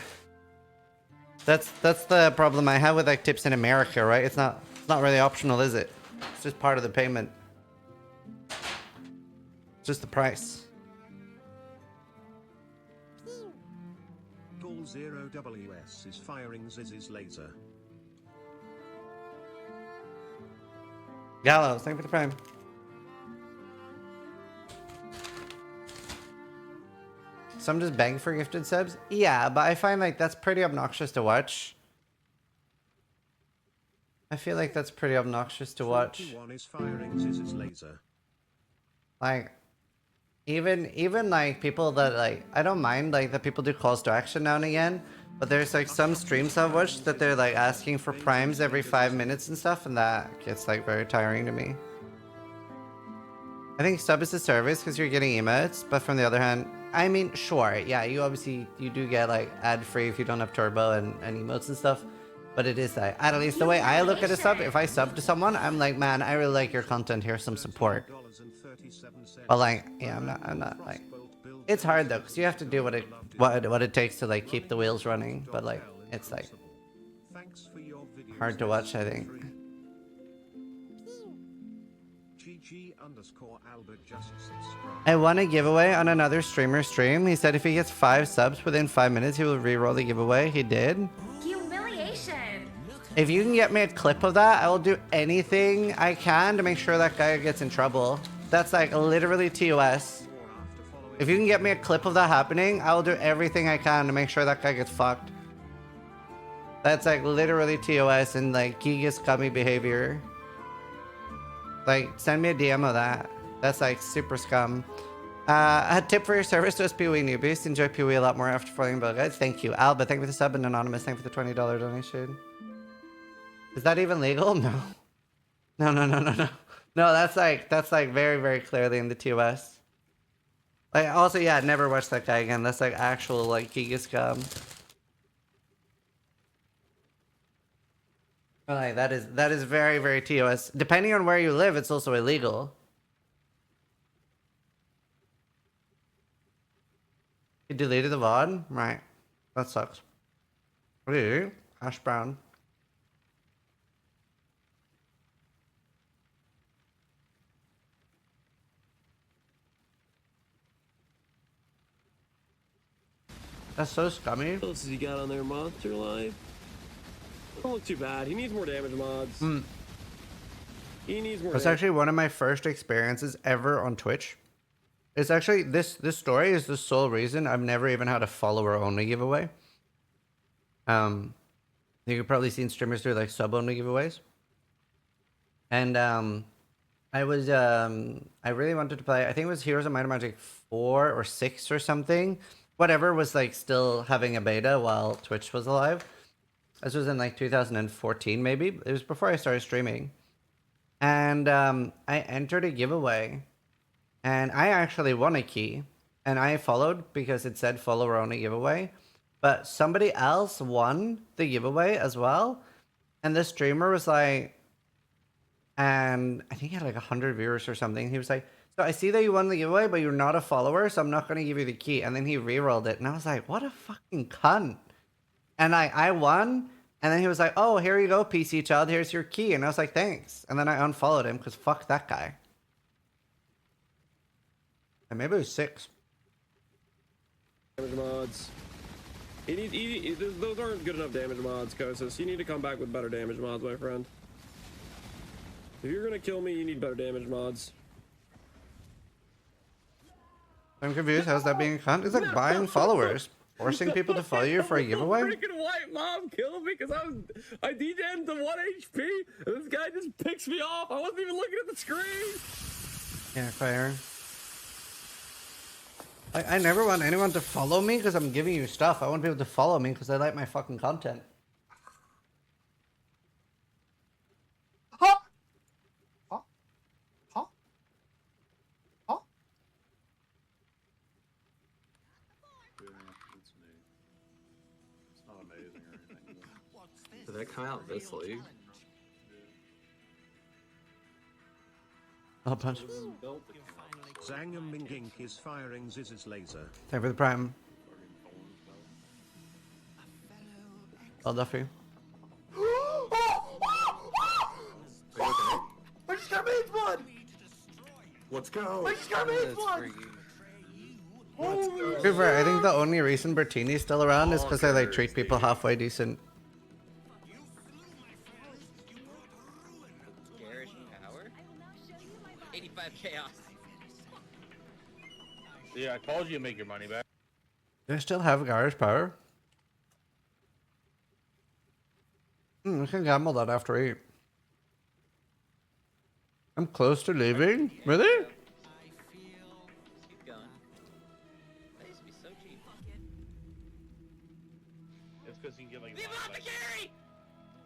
That's the problem I have with like tips in America, right? It's not really optional, is it? It's just part of the payment. It's just the price. Gall 0WS is firing Ziz's laser. Gallows, thank you for the prime. Some just beg for gifted subs? Yeah, but I find like that's pretty obnoxious to watch. I feel like that's pretty obnoxious to watch. 41 is firing Ziz's laser. Like, even like people that like, I don't mind like that people do calls to action now and again, but there's like some streams I've watched that they're like asking for primes every 5 minutes and stuff, and that gets like very tiring to me. I think sub is a service because you're getting emotes, but from the other hand, I mean, sure, yeah, you do get like ad free if you don't have turbo and emotes and stuff, but it is like, at least the way I look at a sub, if I sub to someone, I'm like, man, I really like your content, here's some support. But like, yeah, I'm not like, it's hard though, because you have to do what it takes to like keep the wheels running, but like, it's like hard to watch, I think. I won a giveaway on another streamer's stream. He said if he gets 5 subs within 5 minutes, he will re-roll the giveaway. He did. Humiliation. If you can get me a clip of that, I will do anything I can to make sure that guy gets in trouble. That's like literally TOS. If you can get me a clip of that happening, I will do everything I can to make sure that guy gets fucked. That's like literally TOS and like Giga scummy behavior. Like, send me a DM of that. That's like super scum. A tip for your service to us PoE newbies. Enjoy PoE a lot more after following Bill, guys. Thank you. Alba, thank you for the sub, and Anonymous, thank you for the $20 donation. Is that even legal? No. No. No, that's like very, very clearly in the TOS. Like, also, yeah, never watch that guy again. That's like actual, like, Giga scum. Like, that is very, very TOS. Depending on where you live, it's also illegal. You deleted the VOD? Right. That sucks. What are you? Hash brown. That's so scummy. What else has he got on there? Monster Life? Don't look too bad. He needs more damage mods. He needs more. That's actually one of my first experiences ever on Twitch. It's actually this story is the sole reason I've never even had a follower only giveaway. You've probably seen streamers do like sub only giveaways. And I really wanted to play, I think it was Heroes of Might and Magic 4 or 6 or something. Whatever was like still having a beta while Twitch was alive. This was in like 2014 maybe. It was before I started streaming. And I entered a giveaway. And I actually won a key. And I followed because it said follower only giveaway. But somebody else won the giveaway as well. And the streamer was like, and I think he had like 100 viewers or something. He was like, so I see that you won the giveaway, but you're not a follower, so I'm not going to give you the key. And then he re-rolled it. And I was like, what a fucking cunt. And I won. And then he was like, oh, here you go, PC child. Here's your key. And I was like, thanks. And then I unfollowed him because fuck that guy. And maybe it was 6. Damage mods. Those aren't good enough damage mods, Kosis. You need to come back with better damage mods, my friend. If you're going to kill me, you need better damage mods. I'm confused. How's that being a cunt? It's like buying followers. Forcing people to follow you for a giveaway? Freaking white mom killed me because I DJ'd to 1 HP and this guy just picks me off. I wasn't even looking at the screen. Yeah, fire. I never want anyone to follow me because I'm giving you stuff. I want people to follow me because they like my fucking content. Did that come out this league? I'll punch. Zangam Mingink is firing Ziz's laser. Time for the prime. Well, Duffy. I just got made blood! Let's go! I just got made blood! To be fair, I think the only reason Bertini's still around is because I like treat people halfway decent. Garish power? 85 chaos. Yeah, I told you to make your money back. Do I still have Garish power? I can gamble that after 8. I'm close to leaving? Really? Keep going. That used to be so cheap. It's because you can get like. The apothecary!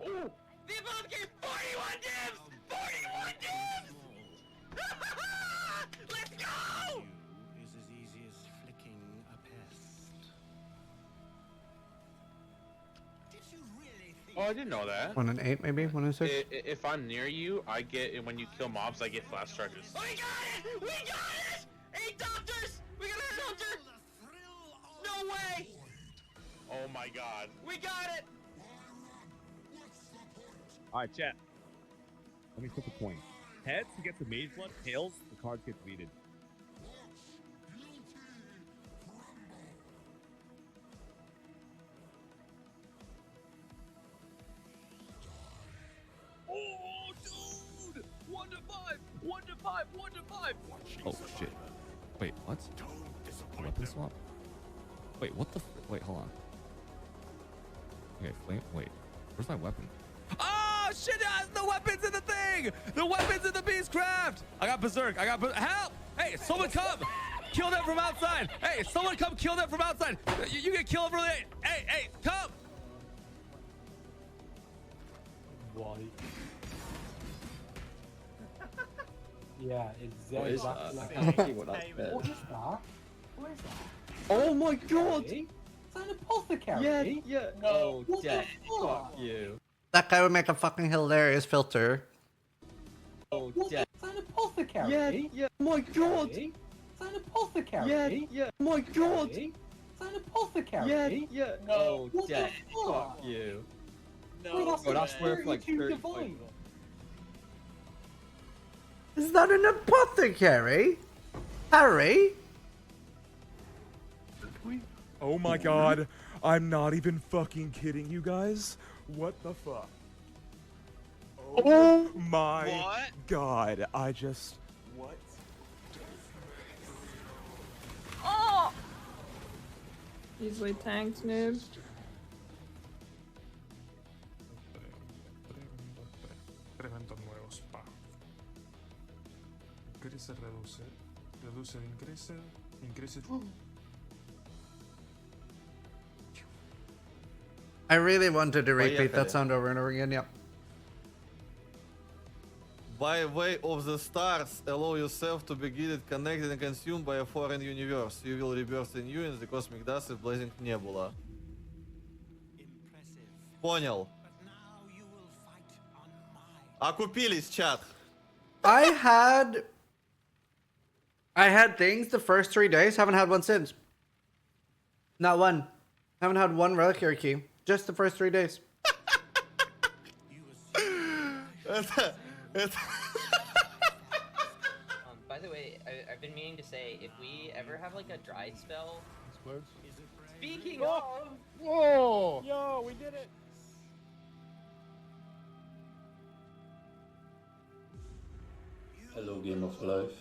Oh! The apothecary! 41 divs! 41 divs! Let's go! Is as easy as flicking a pest. Did you really think? Oh, I didn't know that. 1 and 8 maybe? 1 and 6? If I'm near you, I get when you kill mobs, I get flash charges. We got it! We got it! 8 doctors! We got a doctor! No way! Oh my god. We got it! Alright, chat. Let me flip a coin. Heads, he gets the mage blood. Tails, the cards get deleted. Oh, dude! 1 to 5! 1 to 5! 1 to 5! Oh, shit. Wait, what? Weapon swap? Wait, what the wait, hold on. Okay, flame. Wait, where's my weapon? Oh, shit! The weapon's in the thing! The weapon's in the beastcraft! I got berserk. Help! Hey, someone come! Kill them from outside! Hey, someone come kill them from outside! You get killed really. Hey, come! Why? Yeah, exactly. What is that? What is that? Oh my god! Is that an apothecary? Yeah. No, what the fuck? You. That guy would make a fucking hilarious filter. What is that an apothecary? Yeah. Oh my god! Is that an apothecary? Yeah. Oh my god! Is that an apothecary? Yeah. No, what the fuck? You. No, that's worth like 30 divine. Is that an apothecary? Harry? Oh my god, I'm not even fucking kidding you guys. What the fuck? Oh my god, I just... What? Oh! Easily tanked, noob. Evento nuevo, spa. Increase, reduce, increase. I really wanted to repeat that sound over and over again, yep. By way of the stars, allow yourself to be guided, connected, and consumed by a foreign universe. You will rebirth anew in the cosmic dust of blazing nebula. Понял. Окупились, чат. I had things the first 3 days, haven't had one since. Not one. Haven't had one reliquary key. Just the first 3 days. By the way, I've been meaning to say, if we ever have like a dry spell. Speaking of. Whoa! Yo, we did it! Hello, Game of Life.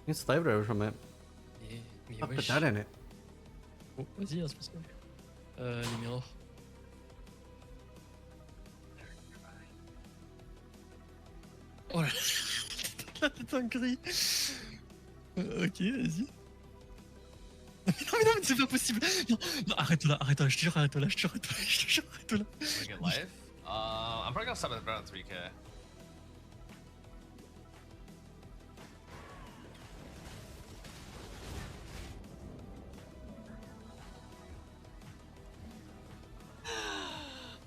You slaved over from it. I'll put that in it. Vas-y, inspecteur. Les miroirs. la dinguerie. Ok, vas-y. Non, mais c'est pas possible. Non, non, arrête-toi là, je te jure, arrête-toi là, je te jure, arrête-toi là. Get life. I'm probably gonna stop at around 3K.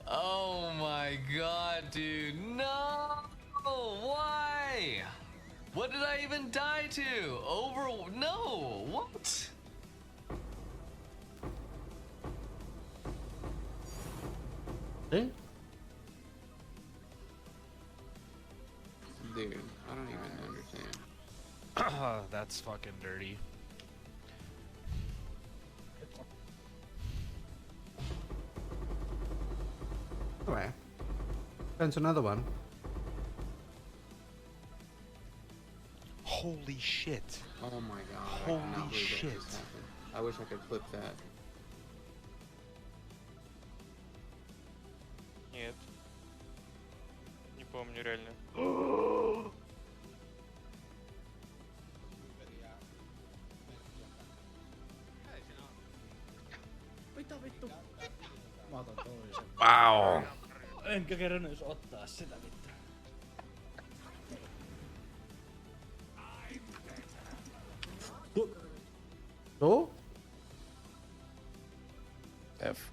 Oh my god, dude. No! Why? What did I even die to? No! What? Eh? Dude, I don't even understand. That's fucking dirty. Anyway. That's another one. Holy shit. Oh my god. I Holy cannot believe shit. that just happened. I wish I could flip that. Нет. Не помню реально. Wow. Enkä kerran jos ottaa sitä mitään. Oh? F.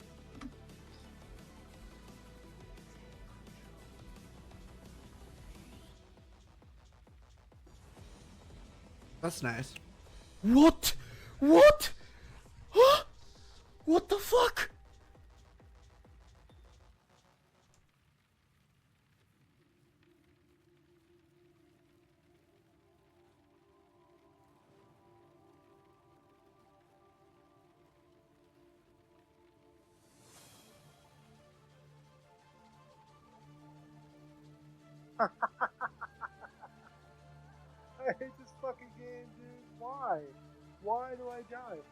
That's nice. What? What? Huh? What the fuck? I hate this fucking game, dude. Why? Why do I die?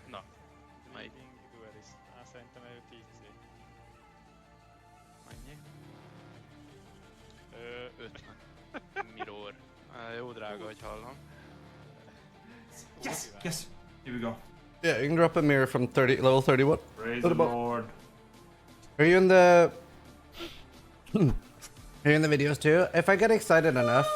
Na, melyik? Duelist. Szerintem ő 10 Mennyi? 50. Mirror. Jó drága, hogy hallom. Yes, yes. Here we go. Yeah, you can drop a mirror from level 31. Praise the Lord. Are you in the... Are you in the videos too? If I get excited enough...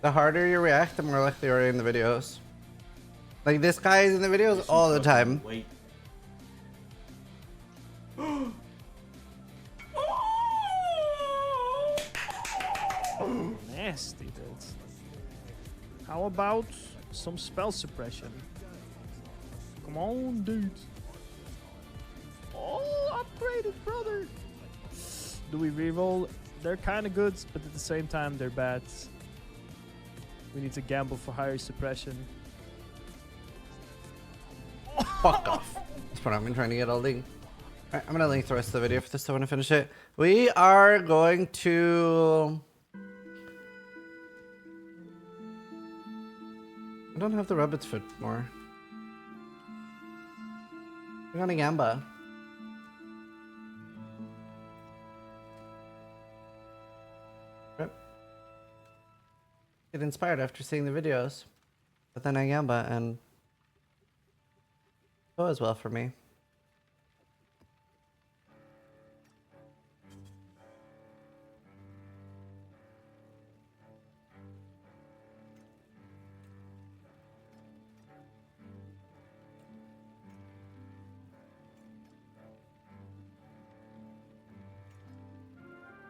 The harder you react, the more likely you are in the videos. Like, this guy is in the videos all the time. Wait. Nasty, dude. How about some spell suppression? Come on, dude. Oh, upgraded, brother. Do we reroll? They're kind of good, but at the same time, they're bad. We need to gamble for higher suppression. Fuck off. That's what I've been trying to get all the... Alright, I'm gonna link the rest of the video for this so I want to finish it. We are going to... I don't have the rabbit's foot more. We're going to Gamba. Yep. Get inspired after seeing the videos. But then I Gamba and... Go as well for me.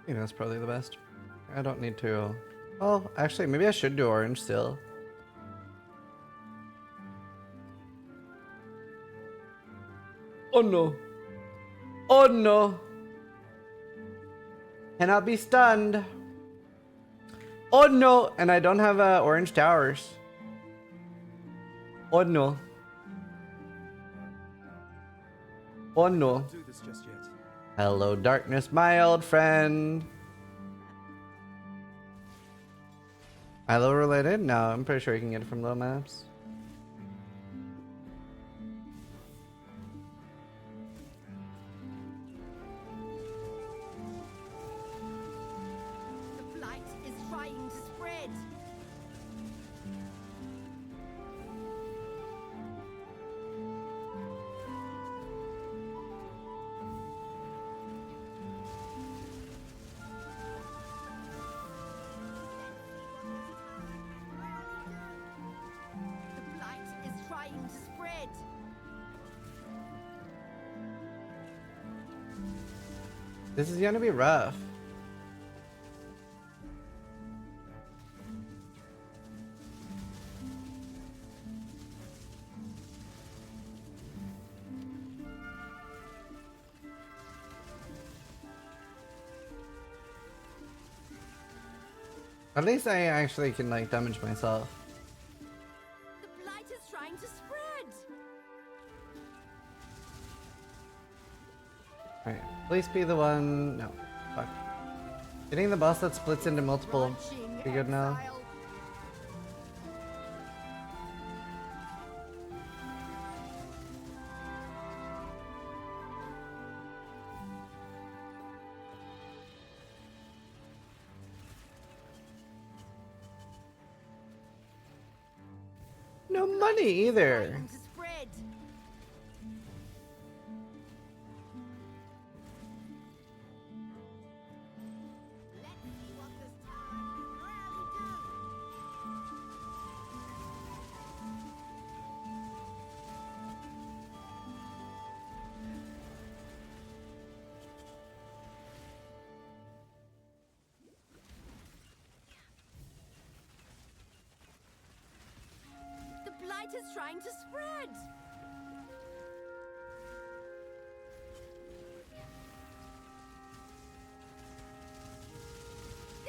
I think that's probably the best. I don't need to... Oh, actually, maybe I should do orange still. Oh no. Oh no. Cannot be stunned. Oh no. And I don't have orange towers. Oh no. Oh no. Do this just yet. Hello, darkness, my old friend. Hilo related? No, I'm pretty sure you can get it from low maps. trying to spread. The blight is trying to spread. This is gonna be rough. At least I actually can like damage myself. The blight is trying to spread. Alright, please be the one. No, fuck. Getting the boss that splits into multiple. Be good now. No money either. Trying to spread. Let's see what this tower can really do. The blight is trying to spread.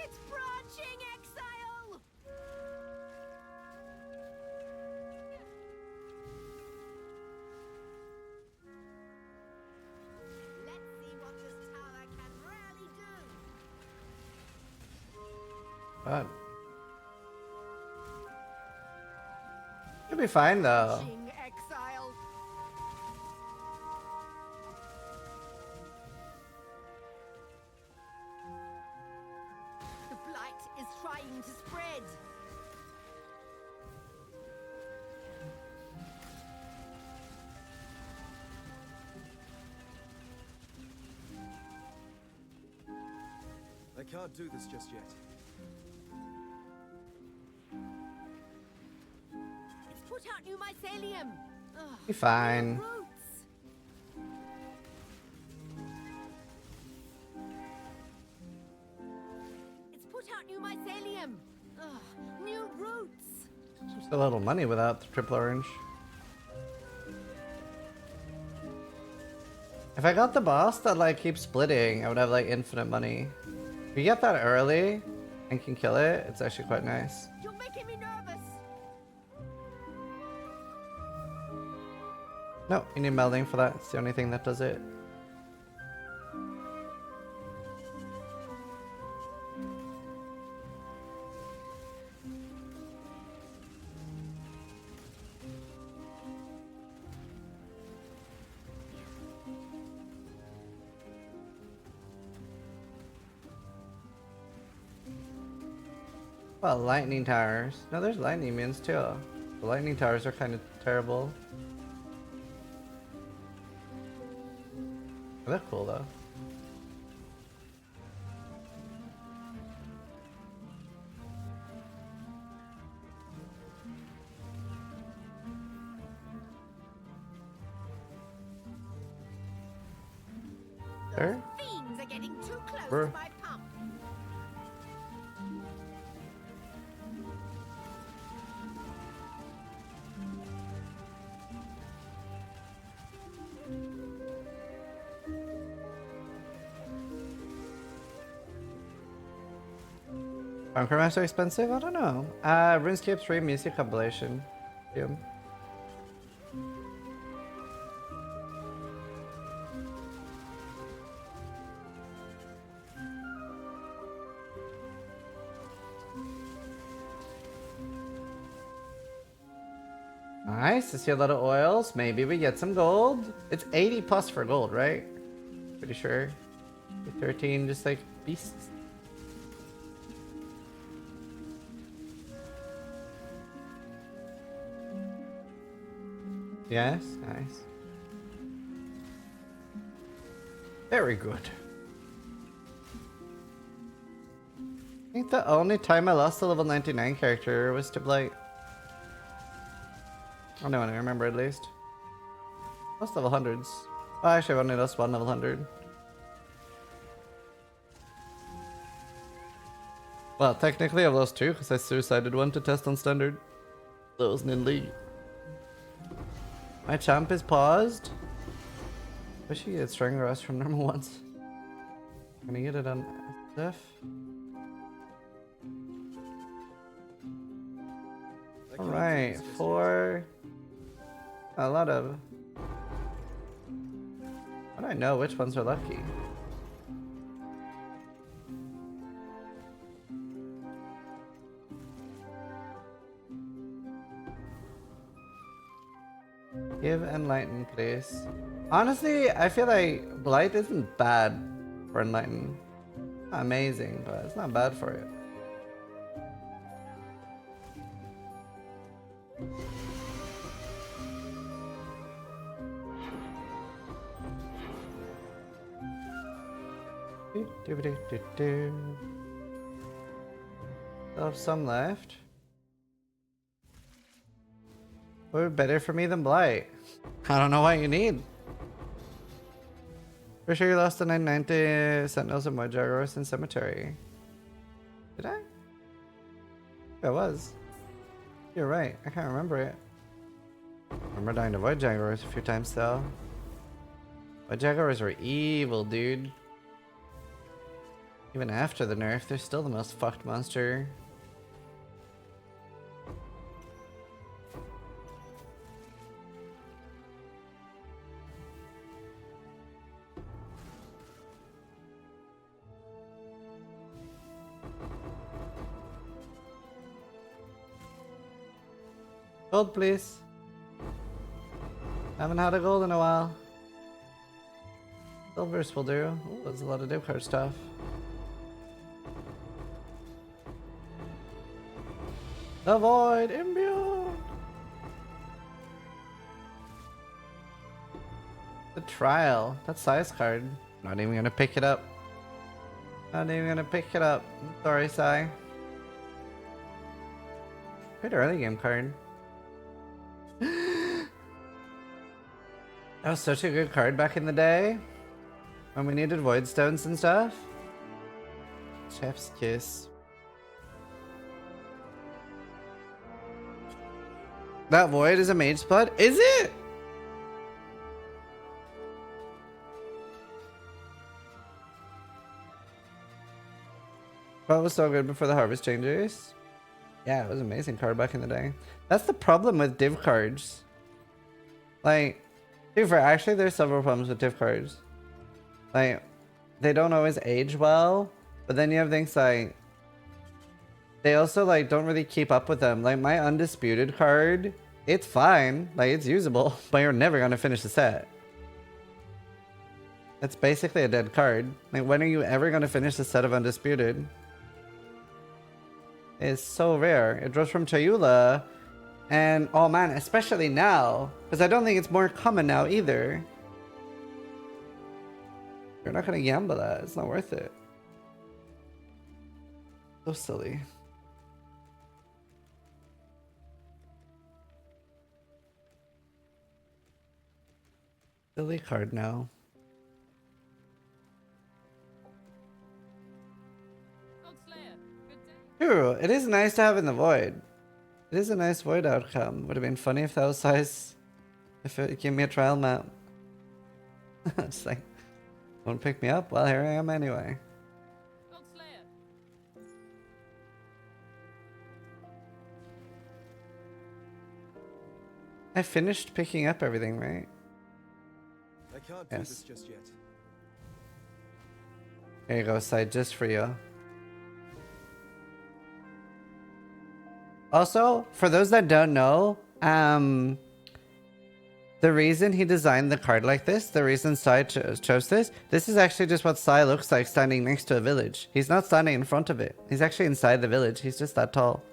It's branching exile. Let's see what this tower can really do. But it'll be fine though. Branching exile. The blight is trying to spread. I can't do this just yet. It's put out new mycelium. Ugh, Be fine. roots. It's put out new mycelium. Ugh, new roots. Just a little money without the triple orange. If I got the boss that like keeps splitting, I would have like infinite money. If you get that early and can kill it, it's actually quite nice. You're making me nervous. No, you need melding for that. It's the only thing that does it. Well, lightning towers. No, there's lightning minions too. The lightning towers are kind of terrible. They look cool though. There? Fiends are getting too close Where? to my pump. Bunker so expensive? I don't know. RuneScape 3 music compilation. Yeah. Nice, I see a lot of oils. Maybe we get some gold. It's 80 plus for gold, right? Pretty sure. 13 just like beasts. Yes, nice. Very good. I think the only time I lost a level 99 character was to Blight. I don't want to remember at least. Lost level hundreds. Oh, actually, I've only lost one level 100. Well, technically I've lost two because I suicided one to test on standard. That wasn't in league. My champ is paused. Wish you get stronger us from normal ones. Can I get it on SF? Alright, for a lot of... How do I know which ones are lucky? Give Enlighten, please. Honestly, I feel like Blight isn't bad for Enlighten. Not amazing, but it's not bad for it. Still have some left. What would be better for me than Blight? I don't know what you need. For sure you lost the 990 Sentinels and Void Jaguars in Cemetery. Did I? I was. You're right, I can't remember it. I remember dying to Void Jaguars a few times though. Void Jaguars were evil, dude. Even after the nerf, they're still the most fucked monster. Gold, please. Haven't had a gold in a while. Silvers will do. Ooh, there's a lot of div card stuff. The Void Imbued! The Trial. That size card. Not even gonna pick it up. Not even gonna pick it up. I'm sorry, Sai. Good early game card. That was such a good card back in the day. When we needed Void Stones and stuff. Chef's Kiss. That Void is a Mage Blood? Is it? What was so good before the harvest changes? Yeah, it was an amazing card back in the day. That's the problem with div cards. Like, dude, actually there's several problems with div cards. Like, they don't always age well, but then you have things like they also like don't really keep up with them. Like my Undisputed card, it's fine, like it's usable, but you're never gonna finish the set. It's basically a dead card. Like when are you ever gonna finish the set of Undisputed? It's so rare. It drops from Chayula, and oh man, especially now, because I don't think it's more common now either. You're not gonna gamble that. It's not worth it. So silly. Silly card now. True, it is nice to have in the Void. It is a nice Void outcome. Would have been funny if that was size. If it gave me a trial map. It's like, won't pick me up? Well, here I am anyway. I finished picking up everything, right? I can't do this just yet. Here you go, side just for you. Also, for those that don't know, the reason he designed the card like this, the reason Sai chose this is actually just what Sai looks like standing next to a village. He's not standing in front of it. He's actually inside the village. He's just that tall.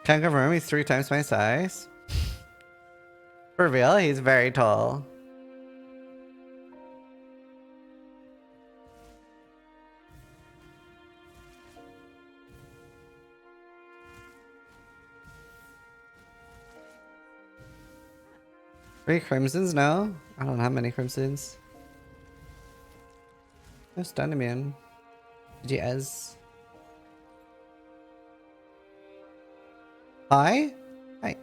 Can't confirm he's 3 times my size. For real, he's very tall. Three crimsons? No, I don't have many crimsons. No stun him in. GS. Hi? Hi.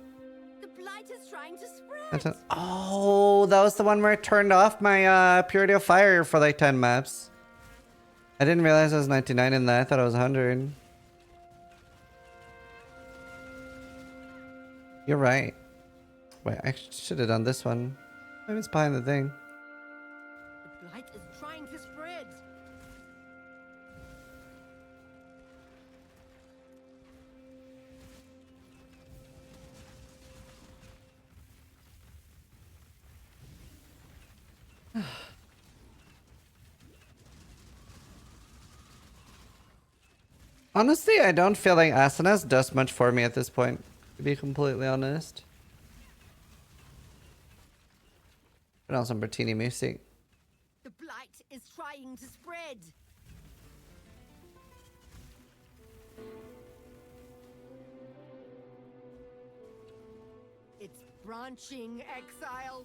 The blight is trying to spread. Oh, that was the one where I turned off my Purity of Fire for like 10 maps. I didn't realize I was 99 in that. I thought I was 100. You're right. Wait, I should have done this one. Maybe it's behind the thing. The blight is trying to spread. Honestly, I don't feel like Asanas does much for me at this point, to be completely honest. Put on some Bertini music. The blight is trying to spread. It's branching, exile.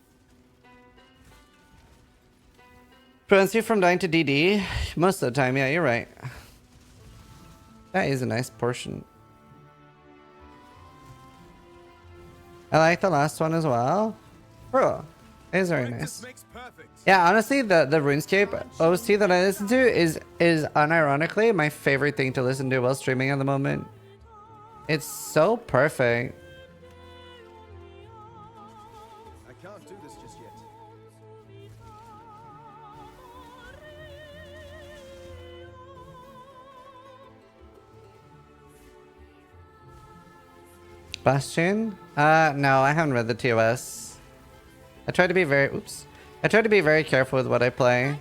Prevents you from dying to DD. Most of the time, yeah, you're right. That is a nice portion. I like the last one as well. Bro, it is very nice. Yeah, honestly, the RuneScape OST that I listen to is unironically my favorite thing to listen to while streaming at the moment. It's so perfect. I can't do this just yet. Bastion? No, I haven't read the TOS. I try to be very I try to be very careful with what I play.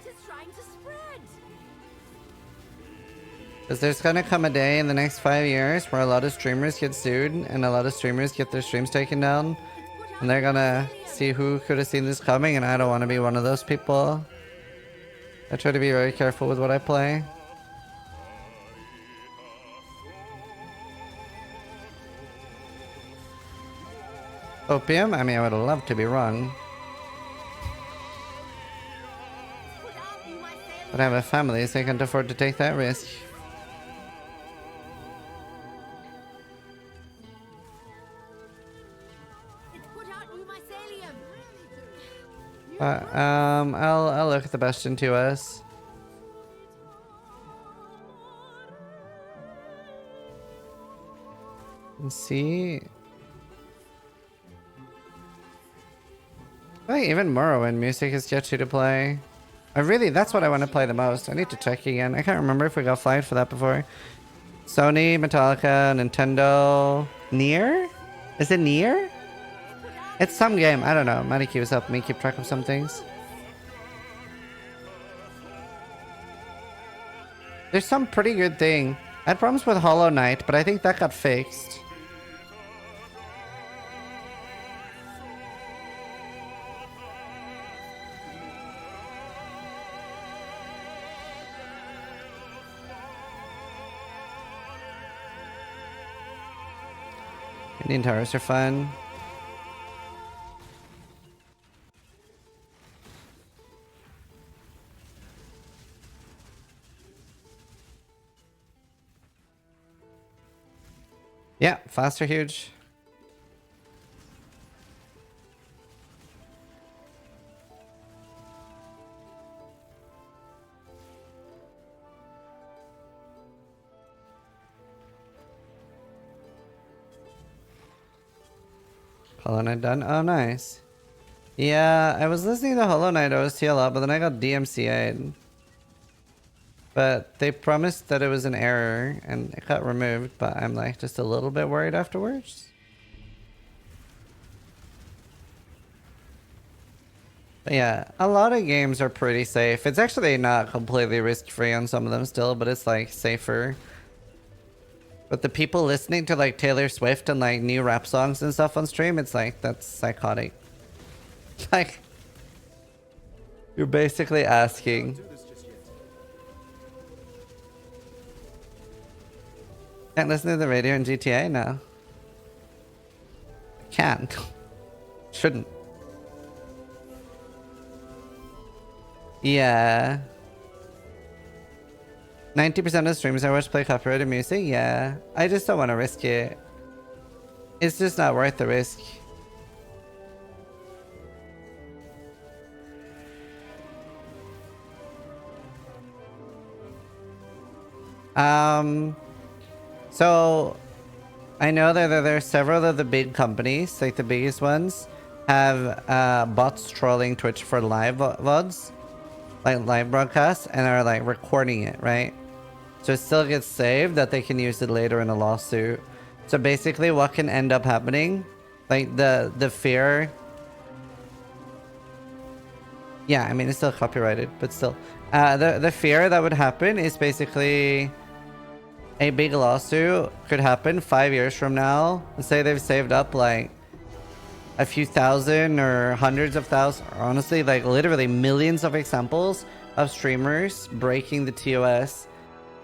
Because there's gonna come a day in the next 5 years where a lot of streamers get sued and a lot of streamers get their streams taken down. And they're gonna see who could have seen this coming, and I don't want to be one of those people. I try to be very careful with what I play. Opium? I mean, I would love to be wrong. But I have a family, so I can't afford to take that risk. I'll look at the Bastion TOS. And see. I think even Morrowind music is sketchy to play. That's what I want to play the most. I need to check again. I can't remember if we got flagged for that before. Sony, Metallica, Nintendo, Nier? Is it Nier? It's some game. I don't know. Maniki was helping me keep track of some things. There's some pretty good thing. I had problems with Hollow Knight, but I think that got fixed. Indian towers are fun. Yeah, fast are huge. Hollow Knight done? Oh, nice. Yeah, I was listening to Hollow Knight OST a lot, but then I got DMCA'd. But they promised that it was an error, and it got removed, but I'm like just a little bit worried afterwards. But yeah, a lot of games are pretty safe. It's actually not completely risk-free on some of them still, but it's like safer. But the people listening to like Taylor Swift and like new rap songs and stuff on stream, it's like, that's psychotic. Like, you're basically asking. Can't listen to the radio in GTA now. Can't. Shouldn't. Yeah. 90% of streamers I watch play copyrighted music? Yeah. I just don't want to risk it. It's just not worth the risk. So I know that there are several of the big companies, like the biggest ones, have bots trolling Twitch for live VODs, like live broadcasts, and are like recording it, right? So it still gets saved that they can use it later in a lawsuit. So basically what can end up happening, like the fear. Yeah, I mean, it's still copyrighted, but still. The fear that would happen is basically a big lawsuit could happen 5 years from now. Let's say they've saved up like a few thousand or hundreds of thousands, or honestly, like literally millions of examples of streamers breaking the TOS.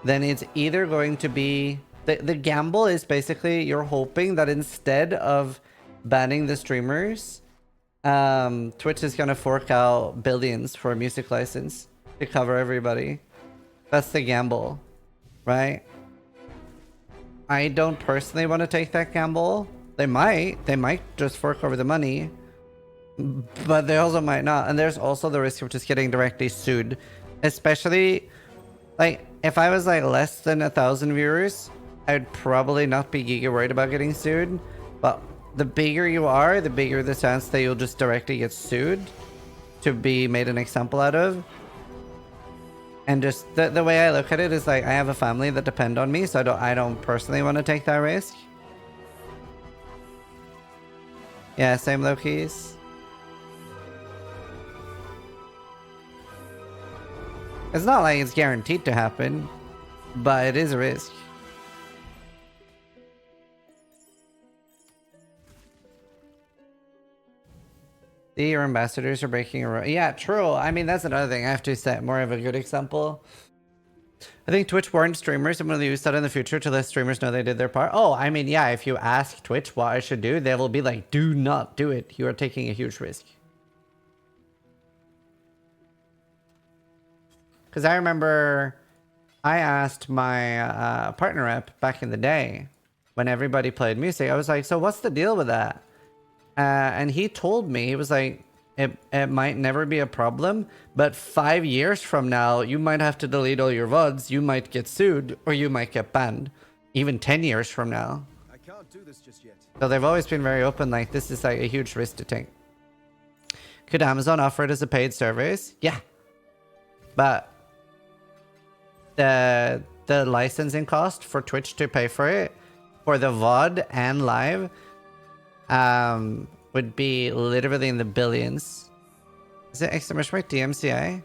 Then it's either going to be... The gamble is basically you're hoping that instead of banning the streamers, Twitch is going to fork out billions for a music license to cover everybody. That's the gamble, right? I don't personally want to take that gamble. They might just fork over the money, but they also might not. And there's also the risk of just getting directly sued, especially like if I was like less than 1,000 viewers, I'd probably not be giga worried about getting sued. But the bigger you are, the bigger the chance that you'll just directly get sued to be made an example out of. And just the way I look at it is like I have a family that depend on me, so I don't personally want to take that risk. Yeah, same low keys. It's not like it's guaranteed to happen, but it is a risk. Your ambassadors are breaking a rule. Yeah, true. I mean, that's another thing. I have to set more of a good example. I think Twitch warned streamers and will use that in the future to let streamers know they did their part. Oh, I mean, yeah, if you ask Twitch what I should do, they will be like, do not do it. You are taking a huge risk. Because I remember I asked my partner rep back in the day when everybody played music. I was like, so what's the deal with that? And he told me, he was like, it might never be a problem, but 5 years from now, you might have to delete all your VODs, you might get sued, or you might get banned. Even 10 years from now. I can't do this just yet. So they've always been very open, like this is like a huge risk to take. Could Amazon offer it as a paid service? Yeah. But the licensing cost for Twitch to pay for it, for the VOD and live, would be literally in the billions. Is it exclamation mark DMCA?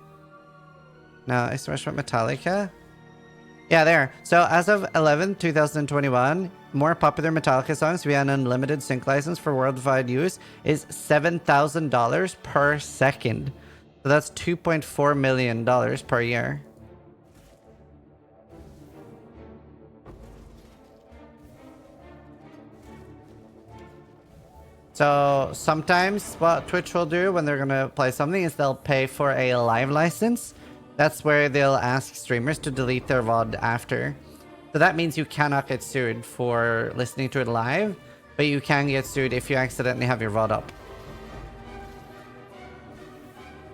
No, exclamation mark Metallica? Yeah, there. So as of 11/2021, more popular Metallica songs via an unlimited sync license for worldwide use is $7,000 per second. So that's $2.4 million per year. So sometimes what Twitch will do when they're going to play something is they'll pay for a live license. That's where they'll ask streamers to delete their VOD after. So that means you cannot get sued for listening to it live, but you can get sued if you accidentally have your VOD up.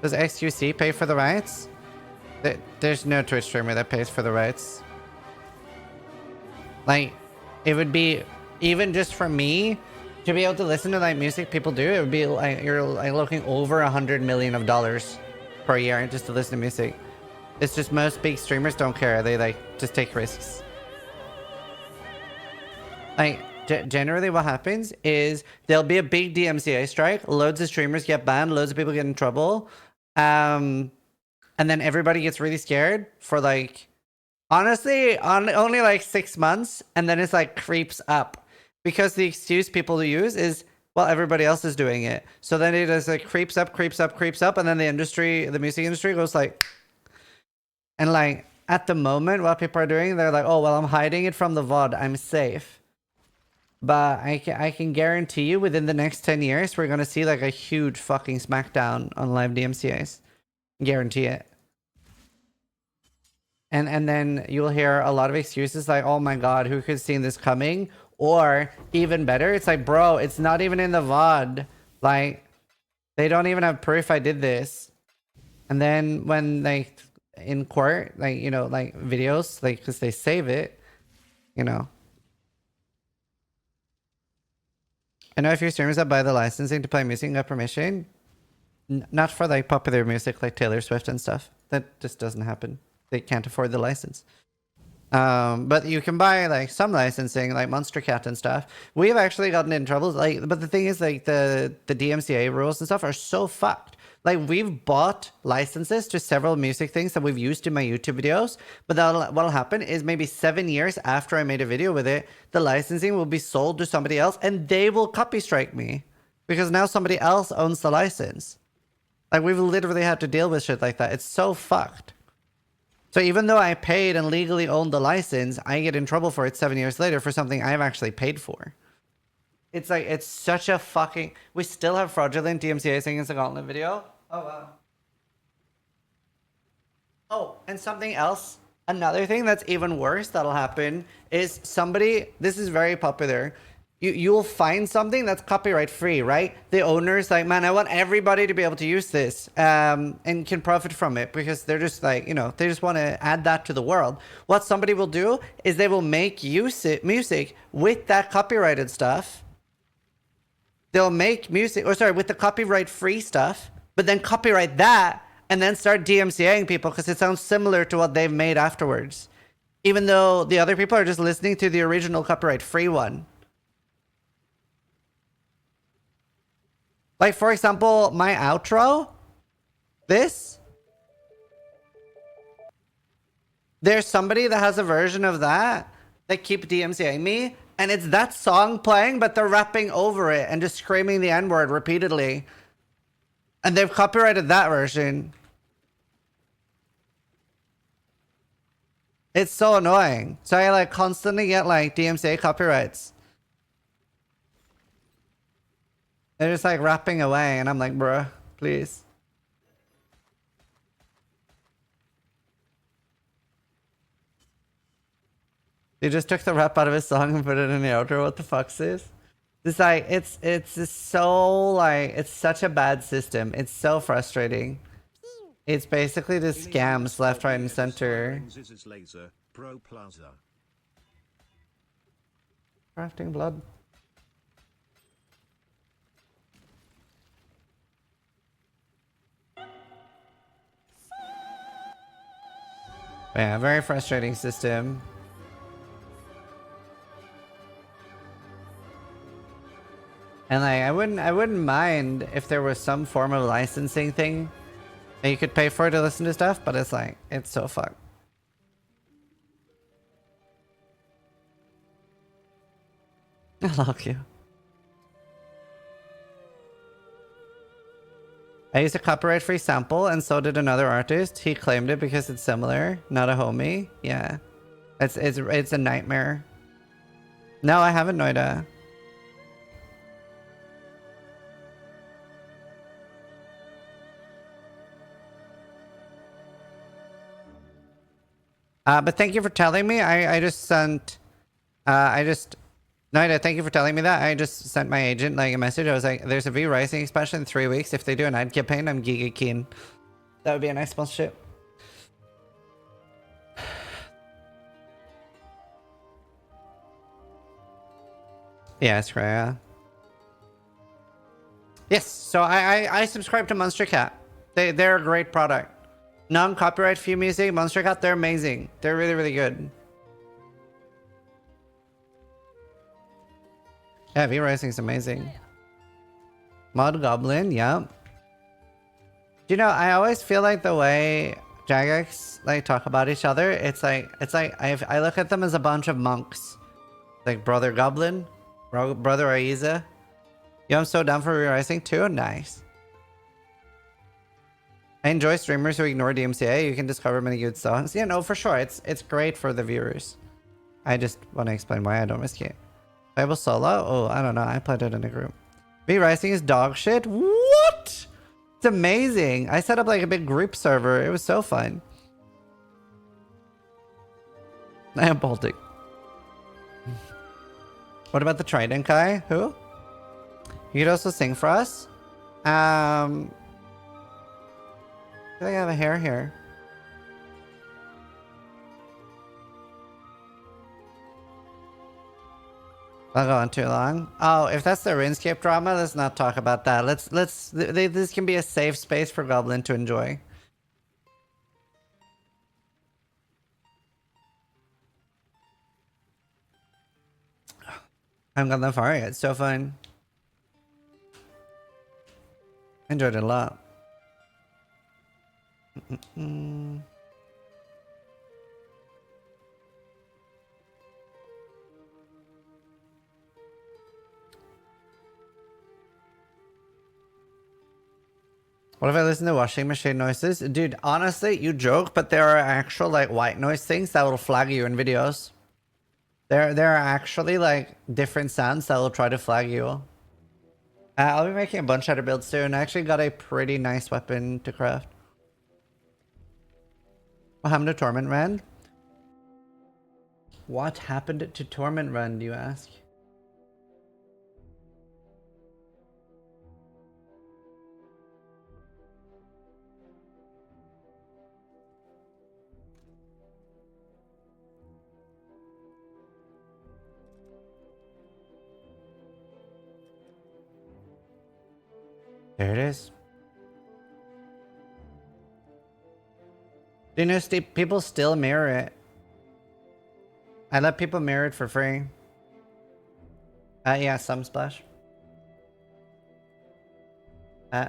Does XQC pay for the rights? There's no Twitch streamer that pays for the rights. Like, it would be, even just for me, to be able to listen to like music people do, it would be like you're like looking over $100 million per year just to listen to music. It's just most big streamers don't care. They like just take risks. Like generally what happens is there'll be a big DMCA strike. Loads of streamers get banned. Loads of people get in trouble. And then everybody gets really scared for like Honestly, on only like 6 months, and then it's like creeps up. Because the excuse people use is, well, everybody else is doing it. So then it just like creeps up, and then the music industry goes like, and like at the moment, what people are doing, they're like, oh, well, I'm hiding it from the VOD. I'm safe. But I can guarantee you within the next 10 years, we're going to see like a huge fucking smackdown on live DMCAs. Guarantee it. And then you'll hear a lot of excuses like, oh my God, who could have seen this coming? Or even better, it's like, bro, it's not even in the VOD. Like, they don't even have proof I did this. And then when like in court, like, you know, like videos, like, because they save it, you know. I know if your streamers that buy the licensing to play music got permission. Not for like popular music like Taylor Swift and stuff. That just doesn't happen. They can't afford the license. But you can buy like some licensing like Monster Cat and stuff. We've actually gotten in trouble. Like, but the thing is like the DMCA rules and stuff are so fucked. Like we've bought licenses to several music things that we've used in my YouTube videos. But what'll happen is maybe 7 years after I made a video with it, the licensing will be sold to somebody else and they will copy strike me. Because now somebody else owns the license. Like we've literally had to deal with shit like that. It's so fucked. So even though I paid and legally owned the license, I get in trouble for it 7 years later for something I've actually paid for. It's like, it's such a fucking... We still have fraudulent DMCA singing the Gauntlet video. Oh, wow. Oh, and something else. Another thing that's even worse that'll happen is somebody... This is very popular. You'll find something that's copyright free, right? The owner's like, man, I want everybody to be able to use this and can profit from it because they're just like, you know, they just want to add that to the world. What somebody will do is they will make music with that copyrighted stuff. They'll make music, or sorry, with the copyright free stuff, but then copyright that and then start DMCAing people because it sounds similar to what they've made afterwards. Even though the other people are just listening to the original copyright free one. Like, for example, my outro, this, there's somebody that has a version of that keep DMCAing me, and it's that song playing, but they're rapping over it and just screaming the N-word repeatedly. And they've copyrighted that version. It's so annoying. So I like constantly get like DMCA copyrights. They're just like rapping away and I'm like, bruh, please. They just took the rap out of his song and put it in the outro. What the fuck, sis? It's like, it's just so like, it's such a bad system. It's so frustrating. It's basically just scams left, right, and center. Crafting blood. Yeah, very frustrating system. And like, I wouldn't mind if there was some form of licensing thing that you could pay for to listen to stuff, but it's like, it's so fucked. I love you. I used a copyright-free sample, and so did another artist. He claimed it because it's similar, not a homie. Yeah, it's a nightmare. No, I haven't, Noida. But thank you for telling me. I just sent, Noida, thank you for telling me that. I just sent my agent like a message. I was like, there's a V Rising expansion in 3 weeks. If they do an ad campaign, I'm giga keen. That would be a nice sponsorship. Yeah, it's right. Yes, so I subscribe to Monster Cat. They're a great product. Non-copyright free music, Monster Cat, they're amazing. They're really, really good. Yeah, V Rising is amazing. Mod Goblin, yeah. You know, I always feel like the way Jagex like talk about each other, it's like I look at them as a bunch of monks. Like Brother Goblin, Brother Aiza. Yo, I'm so down for re-rising too. Nice. I enjoy streamers who ignore DMCA. You can discover many good songs. Yeah, no, for sure. It's great for the viewers. I just want to explain why I don't risk it. Bible solo? Oh, I don't know. I played it in a group. Re-rising is dog shit? What? It's amazing. I set up like a big group server. It was so fun. I am Baltic. What about the Trident guy? Who? You could also sing for us. I feel like I have a hair here. I'll go on too long. Oh, if that's the RuneScape drama, let's not talk about that. This can be a safe space for Goblin to enjoy. I haven't gone that far yet. It's so fun. Enjoyed it a lot. What if I listen to washing machine noises? Dude, honestly, you joke, but there are actual like white noise things that will flag you in videos. There are actually like different sounds that will try to flag you. I'll be making a bunch of other builds soon. I actually got a pretty nice weapon to craft. What happened to Torment Rend? What happened to Torment Rend, you ask? There it is. Do you know, Steve, people still mirror it. I let people mirror it for free. Yeah, some splash.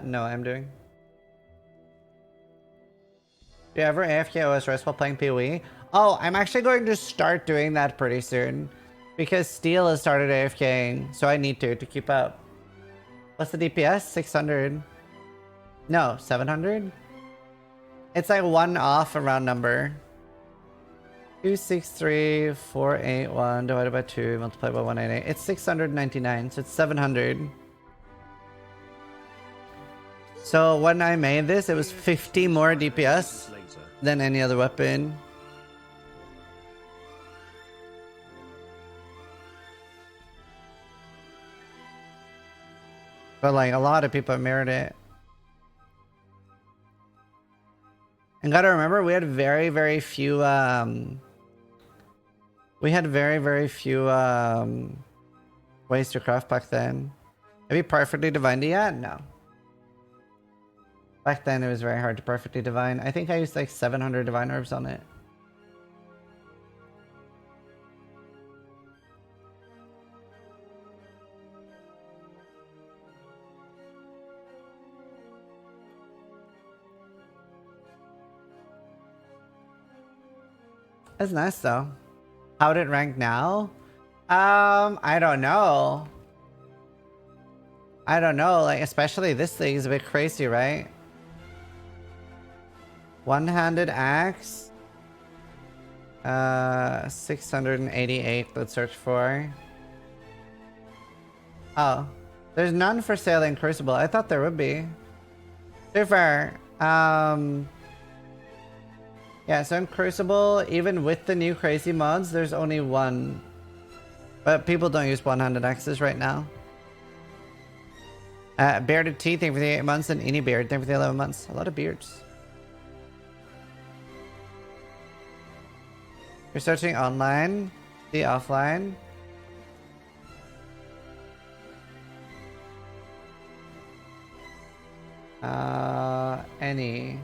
No, I'm doing. Do you ever AFK OS rest while playing PoE? Oh, I'm actually going to start doing that pretty soon. Because Steel has started AFKing, so I need to keep up. What's the DPS? 600. No, 700? It's like one off a round number. 263,481 divided by 2 multiplied by 188. It's 699, so it's 700. So when I made this, it was 50 more DPS than any other weapon. But like a lot of people mirrored it. And gotta remember, we had very few ways to craft back then. Have you perfectly divined it yet? No. Back then it was very hard to perfectly divine. I think I used like 700 divine orbs on it. That's nice though. How did it rank now? I don't know. I don't know, like especially this league is a bit crazy, right? One-handed axe. 688, let's search for. Oh. There's none for sale in Crucible. I thought there would be. To be fair, yeah, so in Crucible, even with the new crazy mods, there's only one. But people don't use one-handed axes right now. Bearded Tea, thank you for the 8 months, and Any Beard, thank you for the 11 months. A lot of beards. You're searching online, the offline. Any.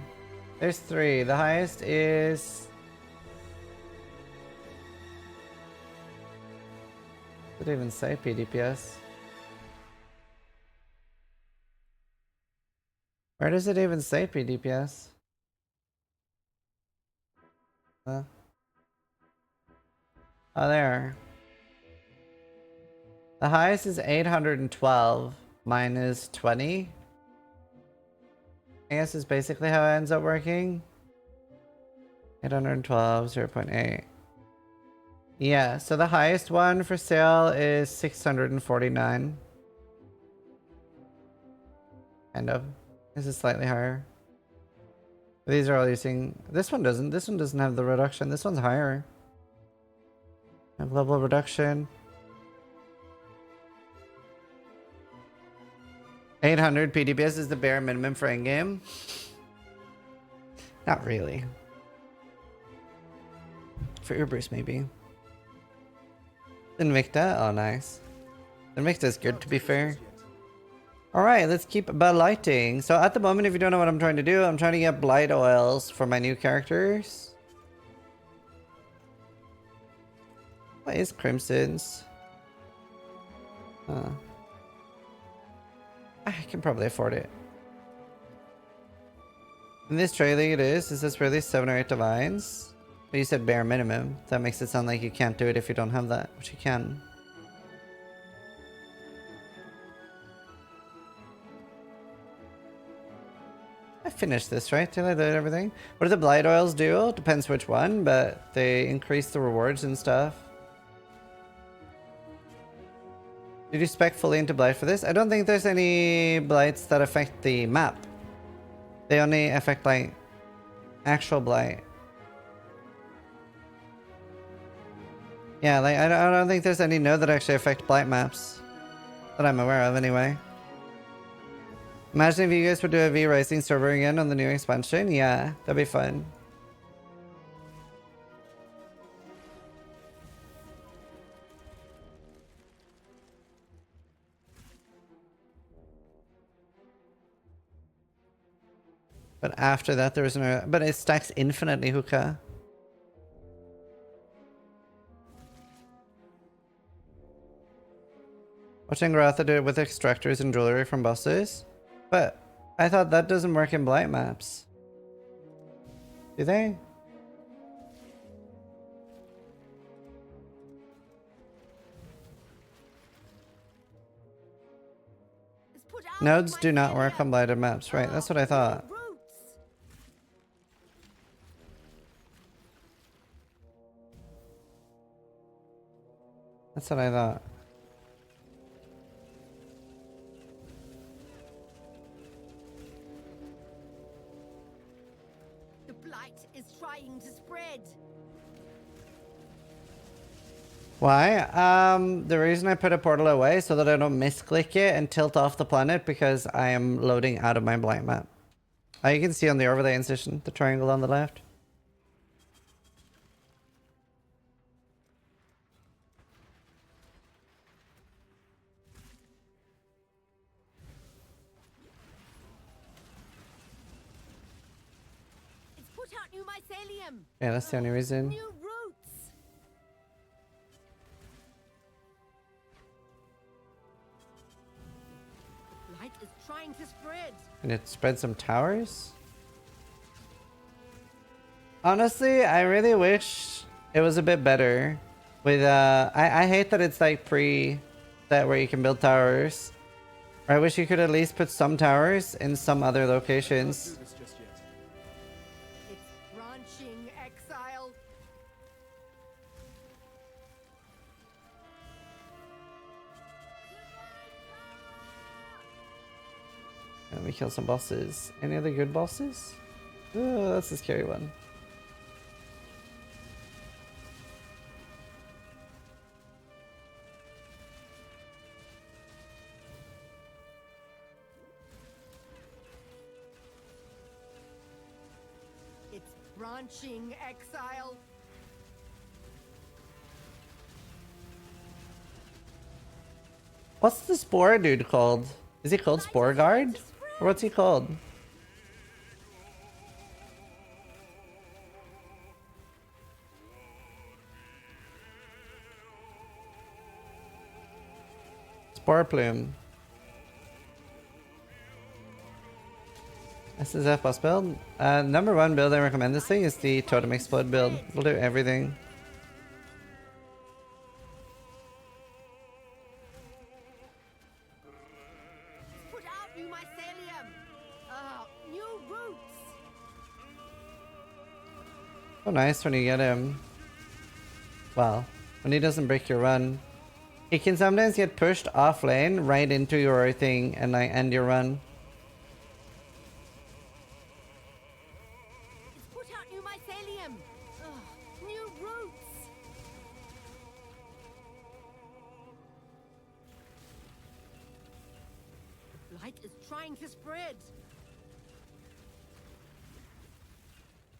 There's 3. The highest is... Does it even say PDPS? Where does it even say PDPS? Oh, there. The highest is 812. Mine is 20. I guess is basically how it ends up working. 812, 0.8. Yeah, so the highest one for sale is 649. Kind of. This is slightly higher. These are all using... This one doesn't. This one doesn't have the reduction. This one's higher. Have level reduction. 800 PDPS is the bare minimum for endgame. Not really. For Ubers, maybe. Invicta? Oh, nice. Invicta's good, to be fair. Alright, let's keep lighting. So at the moment, if you don't know what I'm trying to do, I'm trying to get blight oils for my new characters. What is Crimson's? I can probably afford it. In this trailing it is this really 7 or 8 divines? But you said bare minimum. That makes it sound like you can't do it if you don't have that, which you can. I finished this, right? Did I do everything? What do the blight oils do? Depends which one, but they increase the rewards and stuff. Did you spec fully into blight for this? I don't think there's any blights that affect the map. They only affect like actual blight. Yeah, like I don't think there's any node that actually affect blight maps that I'm aware of anyway. Imagine if you guys would do a V Rising server again on the new expansion. Yeah, that'd be fun. But after that, there was no... But it stacks infinitely, Hookah. Watching Grotha do it with extractors and jewelry from bosses. But I thought that doesn't work in blight maps. Do they? Nodes do not work on blighted maps, right? That's what I thought. That's what I thought. The blight is trying to spread. Why? The reason I put a portal away so that I don't misclick it and tilt off the planet because I am loading out of my blight map. You can see on the overlay incision, the triangle on the left. It's put out new mycelium. Yeah, that's the only reason. New roots. Light is trying to spread. And it spread some towers? Honestly, I really wish it was a bit better. With I hate that it's like pre-set where you can build towers. I wish you could at least put some towers in some other locations. It's branching exile. Let me kill some bosses. Any other good bosses? Oh, that's the scary one. It's branching exile. What's the Spore dude called? Is he called Spore Guard? Or what's he called? Spore Plume. this is F-Boss build. Number one build I recommend this thing is the Totem Explode build. It'll do everything. Put out new mycelium. New roots. So nice when you get him. Well, when he doesn't break your run. He can sometimes get pushed off lane right into your thing and like end your run. It's put out new mycelium. New roots. Blight is trying to spread.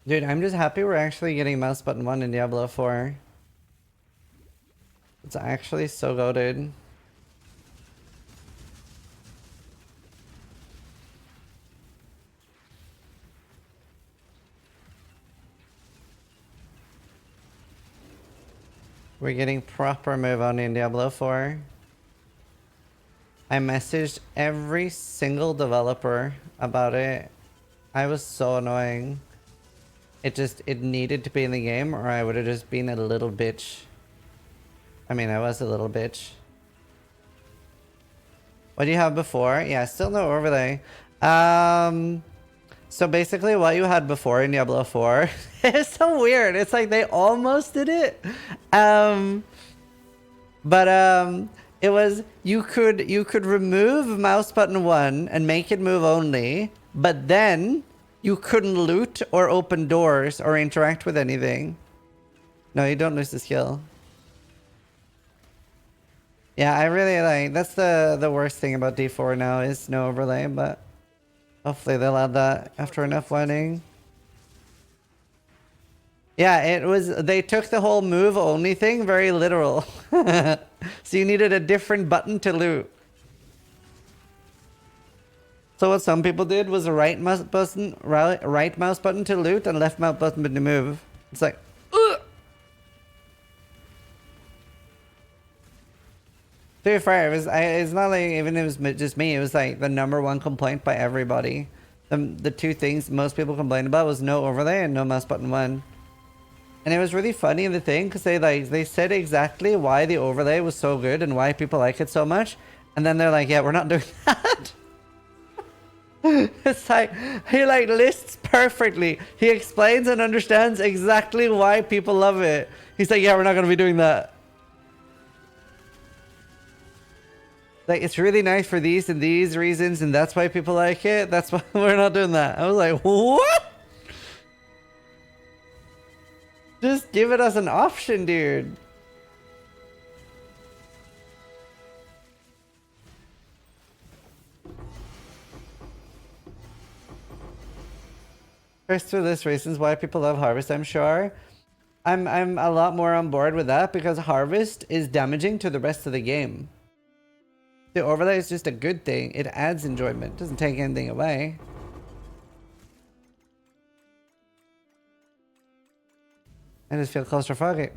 Dude, I'm just happy we're actually getting mouse button 1 in Diablo 4. It's actually so goated. We're getting proper move on in Diablo 4. I messaged every single developer about it. I was so annoying. It needed to be in the game or I would have just been a little bitch. I mean, I was a little bitch. What do you have before? Yeah, still no overlay. So basically what you had before in Diablo 4 is so weird. It's like they almost did it. It was you could remove mouse button 1 and make it move only, but then you couldn't loot or open doors or interact with anything. No, you don't lose the skill. Yeah, I really like that's the worst thing about D4 now is no overlay, but hopefully they'll add that after enough whining. Yeah, they took the whole move only thing very literal. So you needed a different button to loot. So what some people did was a right mouse button to loot and left mouse button to move. It's like, ugh! To be fair, it's not like even it was just me. It was like the #1 complaint by everybody. The two things most people complained about was no overlay and no mouse button 1. And it was really funny in the thing because they said exactly why the overlay was so good and why people like it so much. And then they're like, yeah, we're not doing that. It's like he like lists perfectly. He explains and understands exactly why people love it. He's like, yeah, we're not going to be doing that. Like, it's really nice for these and these reasons, and that's why people like it. That's why we're not doing that. I was like, what? Just give it as an option, dude. First for this reasons why people love Harvest, I'm sure. I'm a lot more on board with that because Harvest is damaging to the rest of the game. The overlay is just a good thing. It adds enjoyment. It doesn't take anything away. I just feel claustrophobic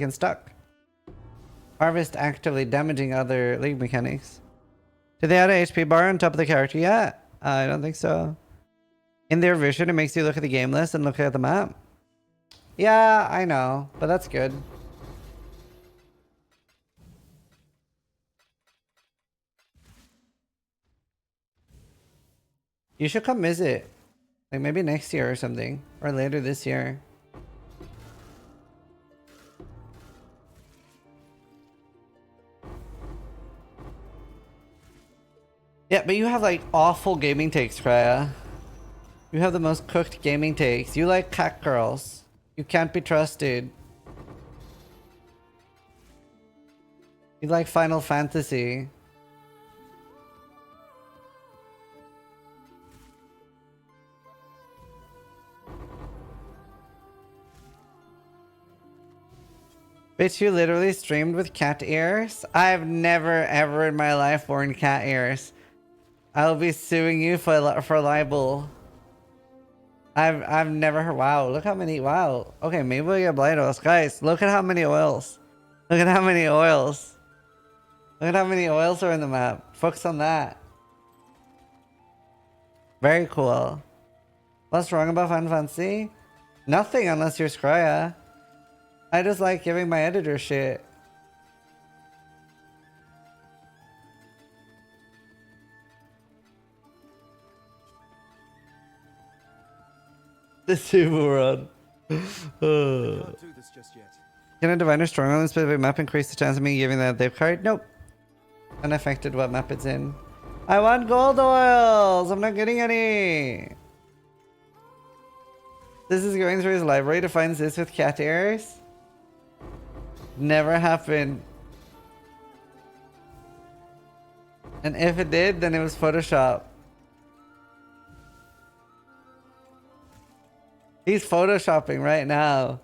and stuck. Harvest actively damaging other league mechanics. Did they add a HP bar on top of the character yet? I don't think so. In their vision, it makes you look at the game list and look at the map. Yeah, I know, but that's good. You should come visit. Like maybe next year or something. Or later this year. Yeah, but you have like awful gaming takes, Kraya. You have the most cooked gaming takes. You like cat girls. You can't be trusted. You like Final Fantasy. Bitch, you literally streamed with cat ears? I've never ever in my life worn cat ears. I'll be suing you for libel. I've never heard. Wow, look how many. Wow. Okay, maybe we'll get blind oils. Guys, look at how many oils. Look at how many oils. Look at how many oils are in the map. Focus on that. Very cool. What's wrong about Final Fantasy? Nothing unless you're Scrya. I just like giving my editor shit. The super run. Can't do this just yet. Can a diviner strong on a specific map increase the chance of me giving that they've card? Nope. Unaffected what map it's in. I want gold oils! I'm not getting any! This is going through his library to find this with cat ears? Never happened. And if it did, then it was Photoshop. He's photoshopping right now.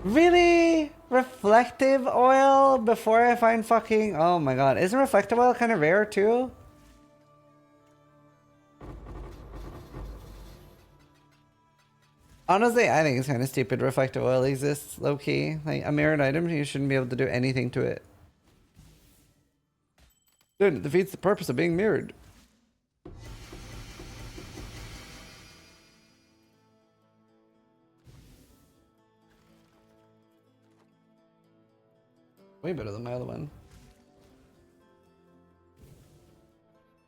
Really? Reflective oil before I find fucking... Oh my god. Isn't reflective oil kind of rare too? Honestly, I think it's kind of stupid reflective oil exists low-key. Like, a mirrored item, you shouldn't be able to do anything to it. Dude, it defeats the purpose of being mirrored. Way better than my other one.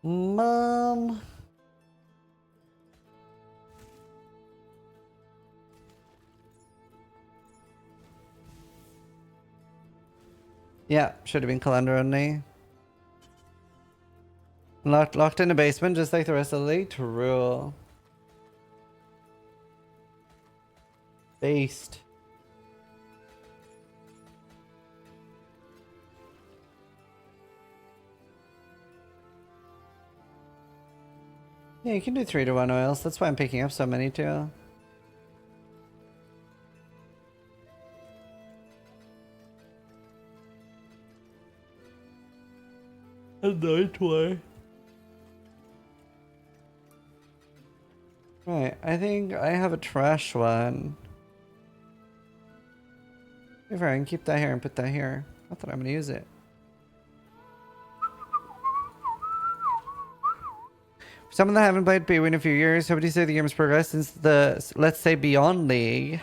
Mom. Yeah, should have been calendar only. Locked in the basement just like the rest of the league. True. Based. Yeah, you can do 3-to-1 oils. That's why I'm picking up so many too. A night way. Right, I think I have a trash one. If I can keep that here and put that here. Not that I'm gonna use it. For someone that haven't played PoE in a few years, how would you say the game has progressed since the, let's say, Beyond League?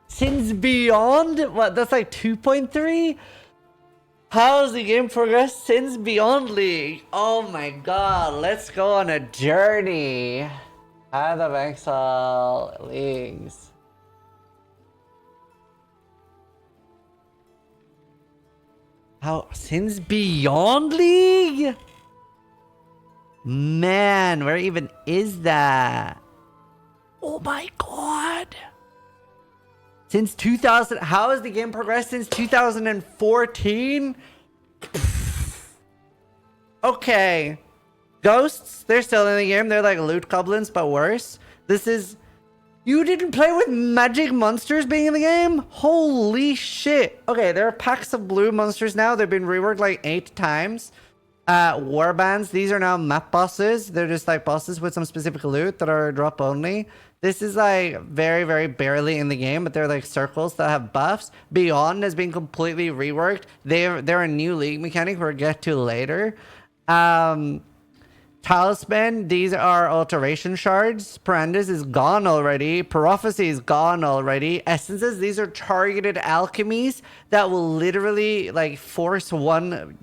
Since Beyond? What, that's like 2.3? How has the game progressed since Beyond League? Oh my god, let's go on a journey. Path of Exile Leagues. How, since Beyond League? Man, where even is that? Oh my god. Since 2000, how has the game progressed since 2014? Okay. Ghosts, they're still in the game. They're like loot goblins, but worse. This is... You didn't play with magic monsters being in the game? Holy shit. Okay, there are packs of blue monsters now. They've been reworked like 8 times. Warbands, these are now map bosses. They're just like bosses with some specific loot that are drop only. This is like very, very barely in the game, but they're like circles that have buffs. Beyond has been completely reworked. They're a new league mechanic we'll get to later. Talisman, these are alteration shards. Parandis is gone already. Prophecy is gone already. Essences, these are targeted alchemies that will literally like force one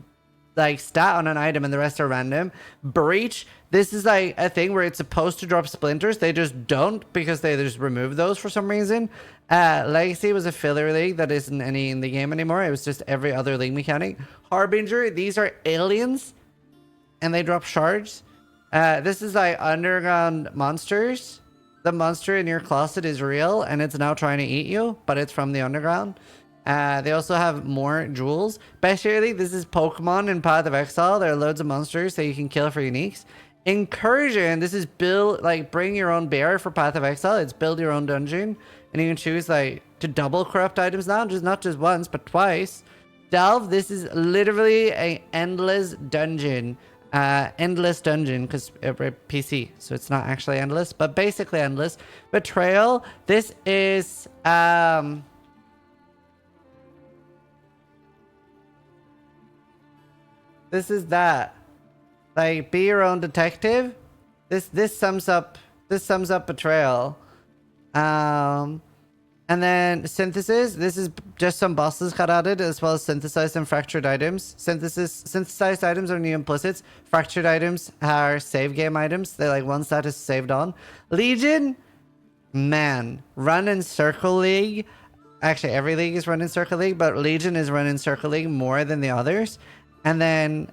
like stat on an item and the rest are random. Breach, this is like a thing where it's supposed to drop splinters. They just don't because they just remove those for some reason. Legacy was a filler league that isn't any in the game anymore. It was just every other league mechanic. Harbinger, these are aliens and they drop shards. This is like underground monsters. The monster in your closet is real and it's now trying to eat you, but it's from the underground. They also have more jewels. Basically, this is Pokemon in Path of Exile. There are loads of monsters that you can kill for uniques. Incursion, this is build, like, bring your own bear for Path of Exile. It's build your own dungeon. And you can choose, like, to double corrupt items now. Just not just once, but twice. Delve, this is literally an endless dungeon. Endless dungeon, because PC, so it's not actually endless, but basically endless. Betrayal, this is, This is that. Like, be your own detective. This sums up betrayal. And then synthesis. This is just some bosses got added, as well as synthesized and fractured items. Synthesized items are new implicits. Fractured items are save game items. They're like one status saved on. Legion, man, run in Circle League. Actually, every league is run in Circle League, but Legion is run in Circle League more than the others. And then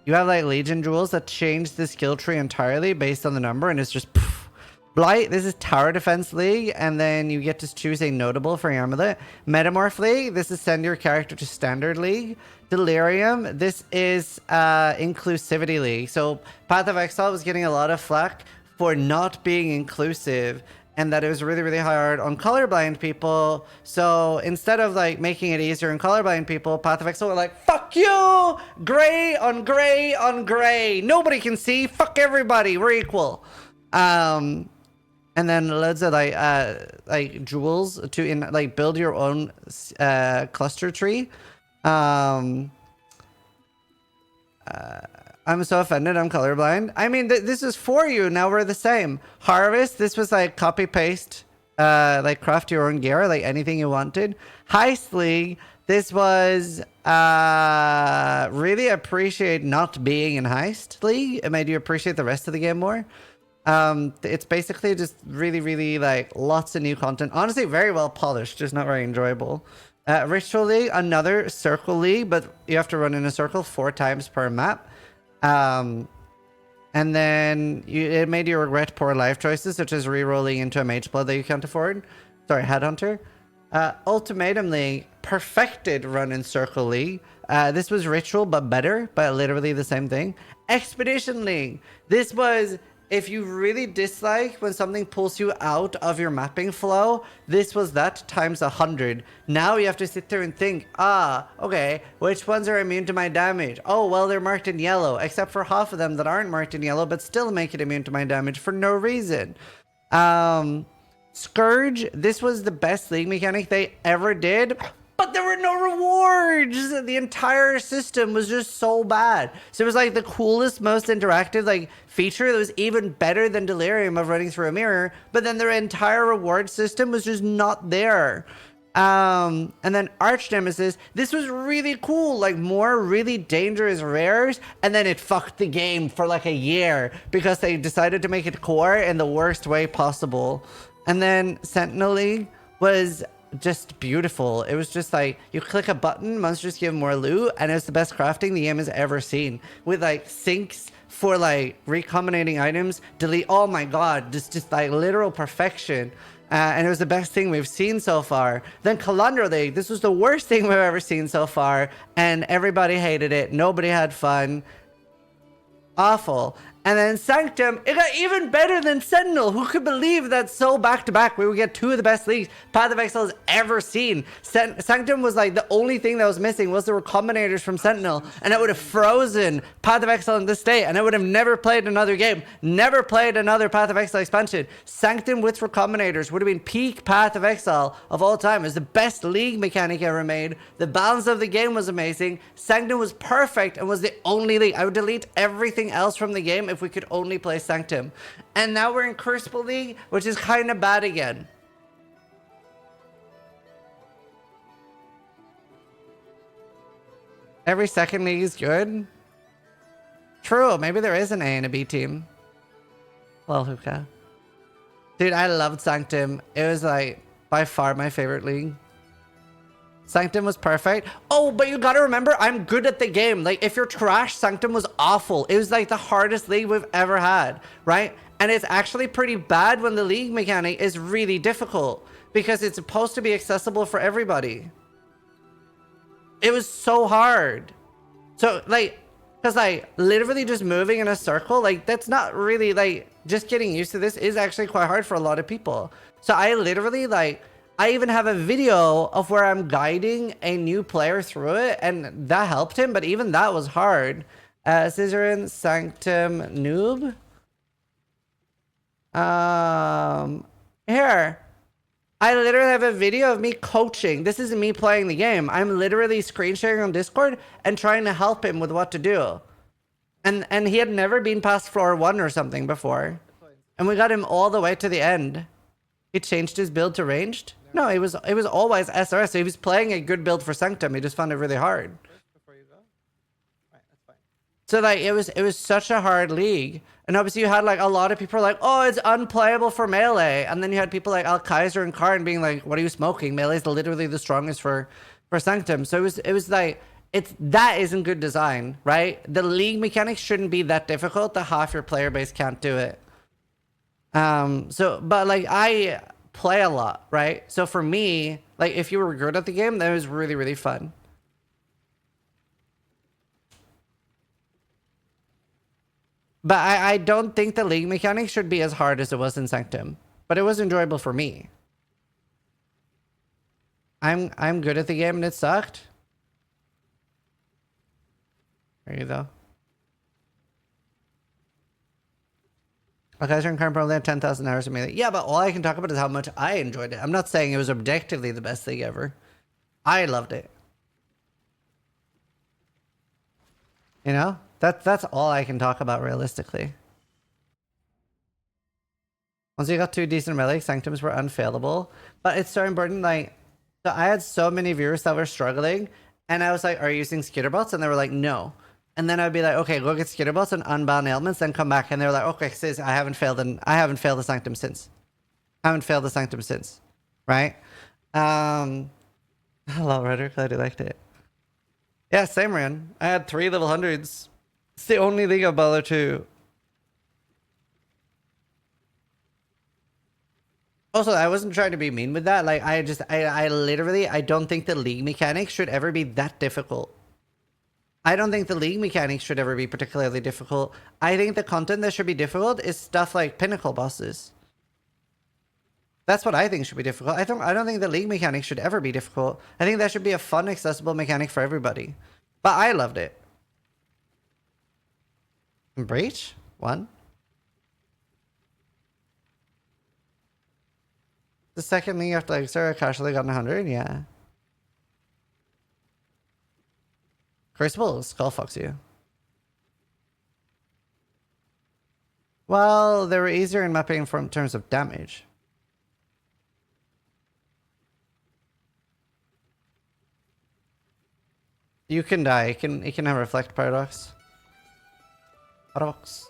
you have like Legion jewels that change the skill tree entirely based on the number, and it's just poof. Blight, this is Tower Defense League, and then you get to choose a notable for your amulet. Metamorph League, this is send your character to Standard League. Delirium, this is Inclusivity League. So Path of Exile was getting a lot of flack for not being inclusive, and that it was really, really hard on colorblind people. So instead of like making it easier on colorblind people, Path of Exile were like, fuck you! Gray on gray on gray. Nobody can see. Fuck everybody. We're equal. And then loads of like jewels to build your own cluster tree. I'm so offended. I'm colorblind. I mean, this is for you. Now we're the same. Harvest. This was like copy paste, like craft your own gear, like anything you wanted. Heist League. This was really appreciate not being in Heist League. It made you appreciate the rest of the game more. It's basically just really, really like lots of new content. Honestly, very well polished, just not very enjoyable. Ritual League, another circle league, but you have to run in a circle 4 times per map. And then it made you regret poor life choices, such as re-rolling into a mage blood that you can't afford. Sorry, Headhunter. Ultimatum League, perfected run in circle league. This was Ritual, but better, but literally the same thing. Expedition League. This was... if you really dislike when something pulls you out of your mapping flow, this was that times 100. Now you have to sit there and think, okay, which ones are immune to my damage? Oh, well, they're marked in yellow, except for half of them that aren't marked in yellow, but still make it immune to my damage for no reason. Scourge, this was the best league mechanic they ever did. But there were no rewards. The entire system was just so bad. So it was like the coolest, most interactive like feature that was even better than Delirium of running through a mirror. But then their entire reward system was just not there. And then Arch Nemesis, this was really cool, like more really dangerous rares, and then it fucked the game for like a year because they decided to make it core in the worst way possible. And then Sentinel League was just beautiful. It was just like you click a button, monsters give more loot, and it's the best crafting the game has ever seen, with like sinks for like recombinating items, delete. Oh my god, just like literal perfection. And it was the best thing we've seen so far. Then Calandra League, this was the worst thing we've ever seen so far, and everybody hated it. Nobody had fun. Awful. And then Sanctum, it got even better than Sentinel. Who could believe that so back-to-back we would get 2 of the best leagues Path of Exile has ever seen? Sanctum was like the only thing that was missing was the recombinators from Sentinel, and it would have frozen Path of Exile in this state, and I would have never played another game, never played another Path of Exile expansion. Sanctum with recombinators would have been peak Path of Exile of all time. It was the best league mechanic ever made. The balance of the game was amazing. Sanctum was perfect and was the only league. I would delete everything else from the game if we could only play Sanctum. And now we're in Crucible League, which is kind of bad again. Every second league is good. True, maybe there is an A and a B team. Well, hookah. Dude, I loved Sanctum. It was like by far my favorite league. Sanctum was perfect. Oh, but you gotta remember, I'm good at the game. Like, if you're trash, Sanctum was awful. It was like the hardest league we've ever had, right? And it's actually pretty bad when the league mechanic is really difficult because it's supposed to be accessible for everybody. It was so hard. So, like, because, like, literally just moving in a circle, like, that's not really, like, just getting used to this is actually quite hard for a lot of people. So I literally, like, I even have a video of where I'm guiding a new player through it, and that helped him, but even that was hard. Zizaran, Sanctum, Noob. Here. I literally have a video of me coaching. This isn't me playing the game. I'm literally screen sharing on Discord and trying to help him with what to do. And he had never been past floor 1 or something before. And we got him all the way to the end. He changed his build to ranged? No, it was always SRS. So he was playing a good build for Sanctum. He just found it really hard. So like it was such a hard league. And obviously you had like a lot of people like, oh, it's unplayable for melee. And then you had people like Al Kaiser and Karn being like, what are you smoking? Melee is literally the strongest for Sanctum. So it was like that isn't good design, right? The league mechanics shouldn't be that difficult that half your player base can't do it. But like I play a lot, right? So for me, like if you were good at the game, that was really, really fun. But I don't think the league mechanics should be as hard as it was in Sanctum. But it was enjoyable for me. I'm good at the game and it sucked. There you go. Okay, so Karn probably had 10,000 hours of melee. Yeah, but all I can talk about is how much I enjoyed it. I'm not saying it was objectively the best thing ever. I loved it. You know? That's all I can talk about realistically. Once you got 2 decent relics, Sanctums were unfailable. But it's so important, like, so I had so many viewers that were struggling, and I was like, are you using skitterbots? And they were like, no. And then I'd be like, okay, go get skitterbots and unban ailments, then come back, and they were like, okay, sis, I haven't failed the Sanctum since. Right? Hello, Rhetoric, glad you liked it. Yeah, same Ryan. I had 3 level 100s. It's the only league of Baller 2. Also, I wasn't trying to be mean with that. Like, I literally, I don't think the league mechanics should ever be that difficult. I don't think the league mechanics should ever be particularly difficult. I think the content that should be difficult is stuff like pinnacle bosses. That's what I think should be difficult. I don't think the league mechanics should ever be difficult. I think that should be a fun, accessible mechanic for everybody. But I loved it. Breach? 1? The second league after like Sarah casually got 100? Yeah. Crucible skull fucks you. Well, they were easier in mapping in terms of damage. You can die. It can have reflect paradox. Paradox.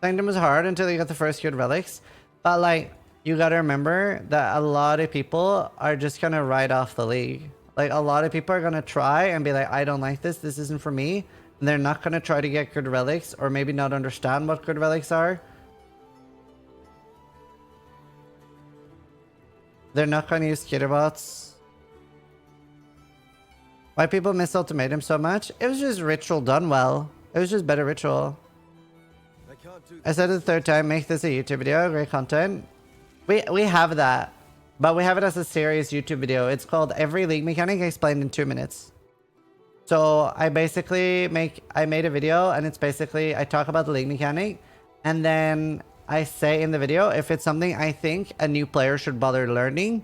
Sanctum was hard until you got the first good relics. But like, you gotta remember that a lot of people are just gonna write off the league. Like, a lot of people are gonna try and be like, I don't like this. This isn't for me. And they're not gonna try to get good relics, or maybe not understand what good relics are. They're not gonna use skitterbots. Why people miss Ultimatum so much? It was just ritual done well. It was just better ritual. I said it the 3rd time, make this a YouTube video, great content. We have that, but we have it as a serious YouTube video. It's called Every League Mechanic Explained in 2 minutes. So I basically I made a video, and it's basically, I talk about the league mechanic, and then I say in the video if it's something I think a new player should bother learning.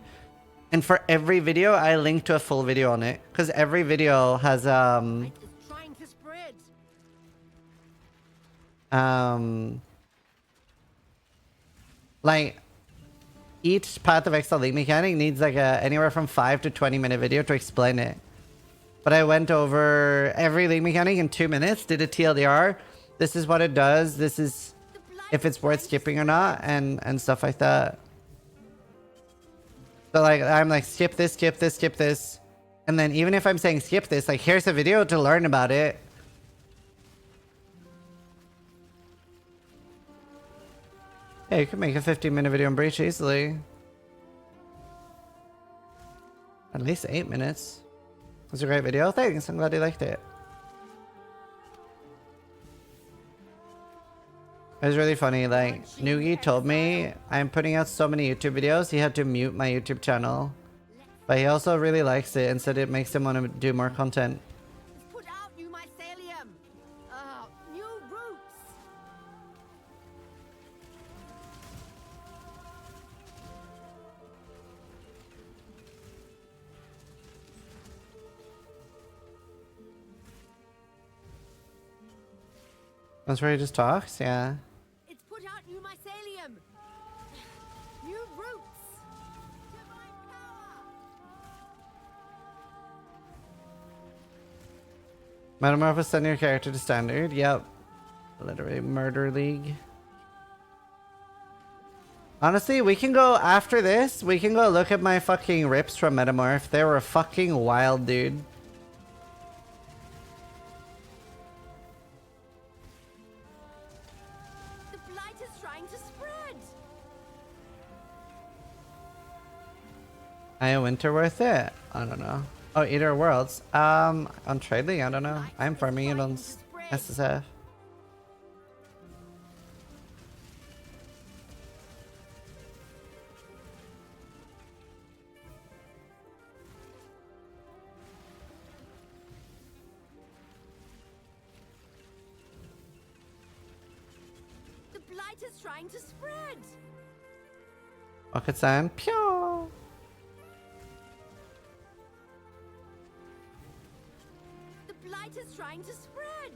And for every video, I link to a full video on it, because every video has like each Path of Exile league mechanic needs like a anywhere from 5 to 20-minute video to explain it. But I went over every league mechanic in 2 minutes, did a TLDR. This is what it does. This is if it's worth skipping or not, and stuff like that. So like, I'm like, skip this, skip this, skip this. And then even if I'm saying skip this, like, here's a video to learn about it. Yeah, you could make a 15-minute video on Breach easily. At least 8 minutes. It was a great video. Thanks, I'm glad you liked it. It was really funny, like, Noogie told me I'm putting out so many YouTube videos, he had to mute my YouTube channel. But he also really likes it and said it makes him want to do more content. Put out new mycelium. New roots. That's where he just talks? Yeah. It's put out new mycelium. New roots. Divine power. Metamorphosis, send your character to standard. Yep. Literally murder league. Honestly, we can go after this. We can go look at my fucking rips from Metamorph. They were fucking wild, dude. The blight is trying to spread. I winter worth it? I don't know. Oh, Eater of Worlds. On Trade League, I don't know. I'm farming it on SSF. The blight is trying to spread. Rocket Sand. Pew! The blight is trying to spread.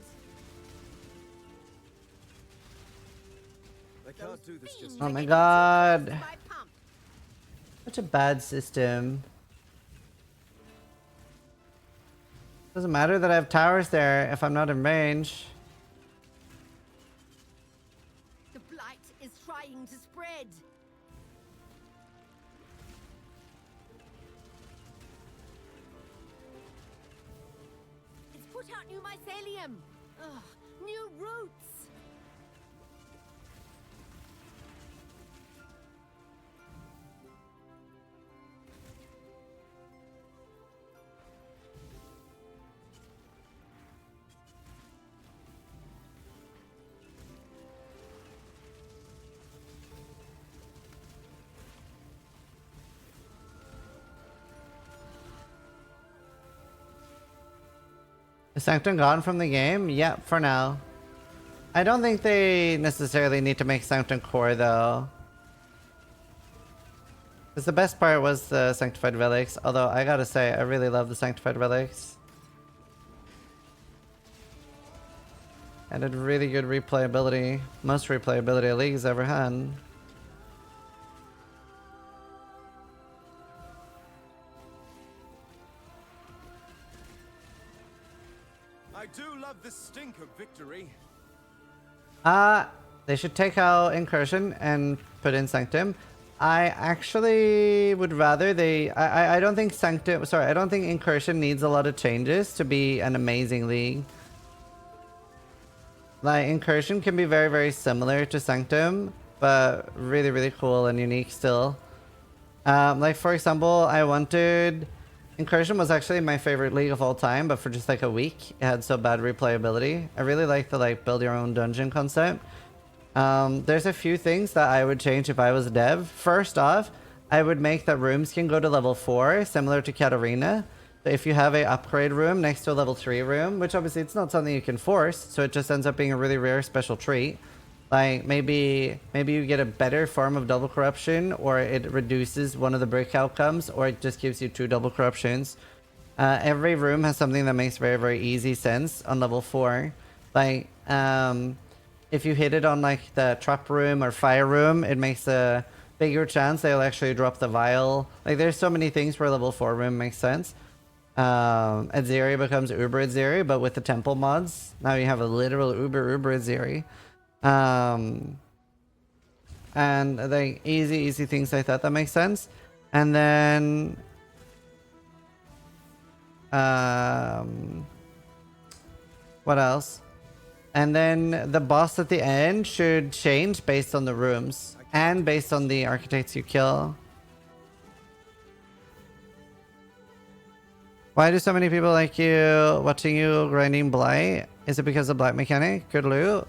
I can't do this just Oh my god. Such a bad system. Doesn't matter that I have towers there if I'm not in range. The blight is trying to spread. It's put out new mycelium. Ugh, new roots. Is Sanctum gone from the game? Yep, for now. I don't think they necessarily need to make Sanctum core though. Because the best part was the Sanctified Relics, although I gotta say, I really love the Sanctified Relics. And had really good replayability. Most replayability a league's ever had. I do love the stink of victory. They should take out Incursion and put in Sanctum. I actually would rather they... I don't think Sanctum... Sorry, I don't think Incursion needs a lot of changes to be an amazing league. Like, Incursion can be very, very similar to Sanctum, but really, really cool and unique still. Like, for example, I wanted... Incursion was actually my favorite league of all time, but for just like a week, it had so bad replayability. I really like the like build your own dungeon concept. There's a few things that I would change if I was a dev. First off, I would make that rooms can go to level 4, similar to Katarina. If you have a upgrade room next to a level 3 room, which obviously it's not something you can force, so it just ends up being a really rare special treat. Like maybe you get a better form of double corruption, or it reduces one of the brick outcomes, or it just gives you 2 double corruptions. Every room has something that makes very, very easy sense on level 4. Like if you hit it on like the trap room or fire room, it makes a bigger chance they'll actually drop the vial. Like there's so many things where level 4 room makes sense. Azeri becomes Uber Azeri, but with the temple mods, now you have a literal Uber Azeri. And like easy things like that make sense. And then what else? And then the boss at the end should change based on the rooms and based on the architects you kill. Why do so many people like you watching you grinding Blight? Is it because of Blight mechanic? Good loot?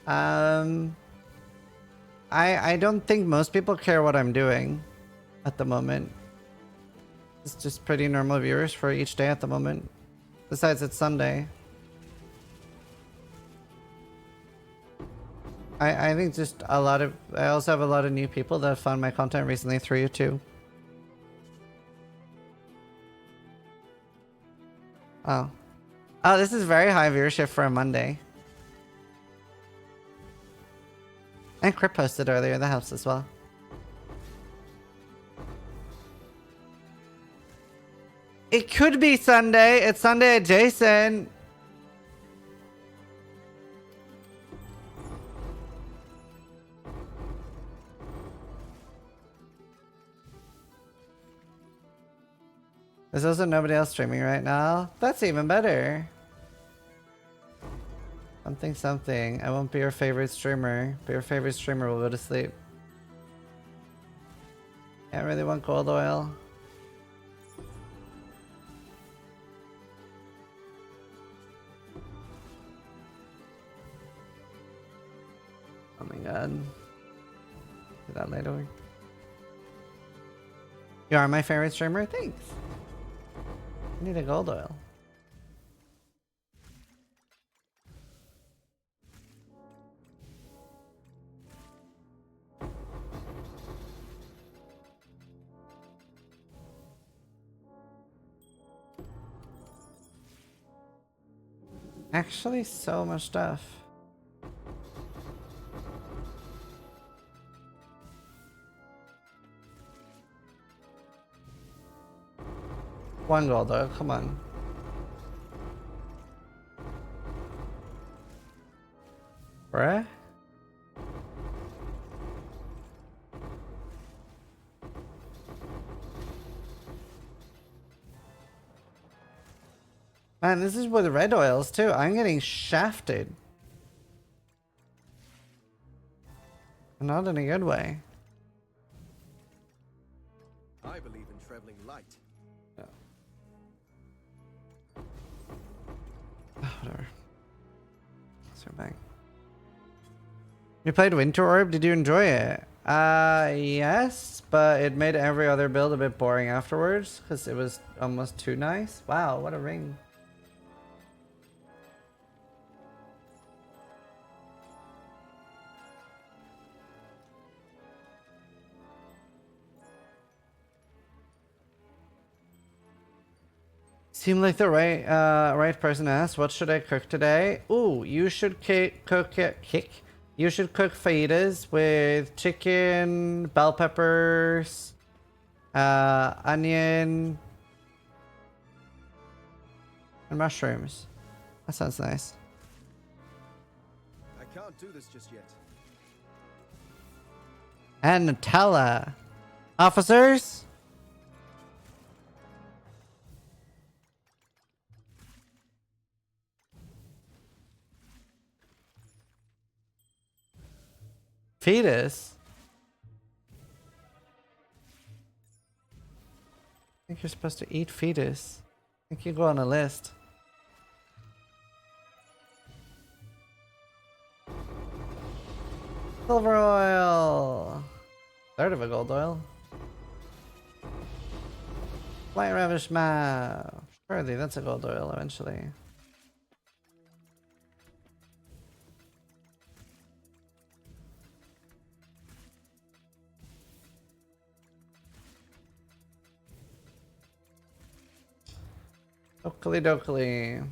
I don't think most people care what I'm doing at the moment. It's just pretty normal viewers for each day at the moment. Besides, it's Sunday. I think just a lot of... I also have a lot of new people that have found my content recently through YouTube. Oh. Oh, this is very high viewership for a Monday. And Crypt posted earlier, that helps as well. It could be Sunday. It's Sunday adjacent. There's also nobody else streaming right now. That's even better. Something, something. I won't be your favorite streamer, but your favorite streamer will go to sleep. I really want gold oil. Oh my god. Do that later. You are my favorite streamer? Thanks. I need a gold oil. Actually, so much stuff. One gold oil, come on. Bruh? Man, this is with red oils too. I'm getting shafted. Not in a good way. I believe in traveling light. Whatever. Let's go back. You played Winter Orb? Did you enjoy it? Yes, but it made every other build a bit boring afterwards because it was almost too nice. Wow, what a ring. Seem like the right person asked, what should I cook today? Ooh, you should cook fajitas with chicken, bell peppers, onion, and mushrooms. That sounds nice. I can't do this just yet. And Nutella. Officers? Fetus? I think you're supposed to eat fetus. I think you go on a list. Silver oil. Third of a gold oil. White ravish map. Surely that's a gold oil eventually. Oakley dokley.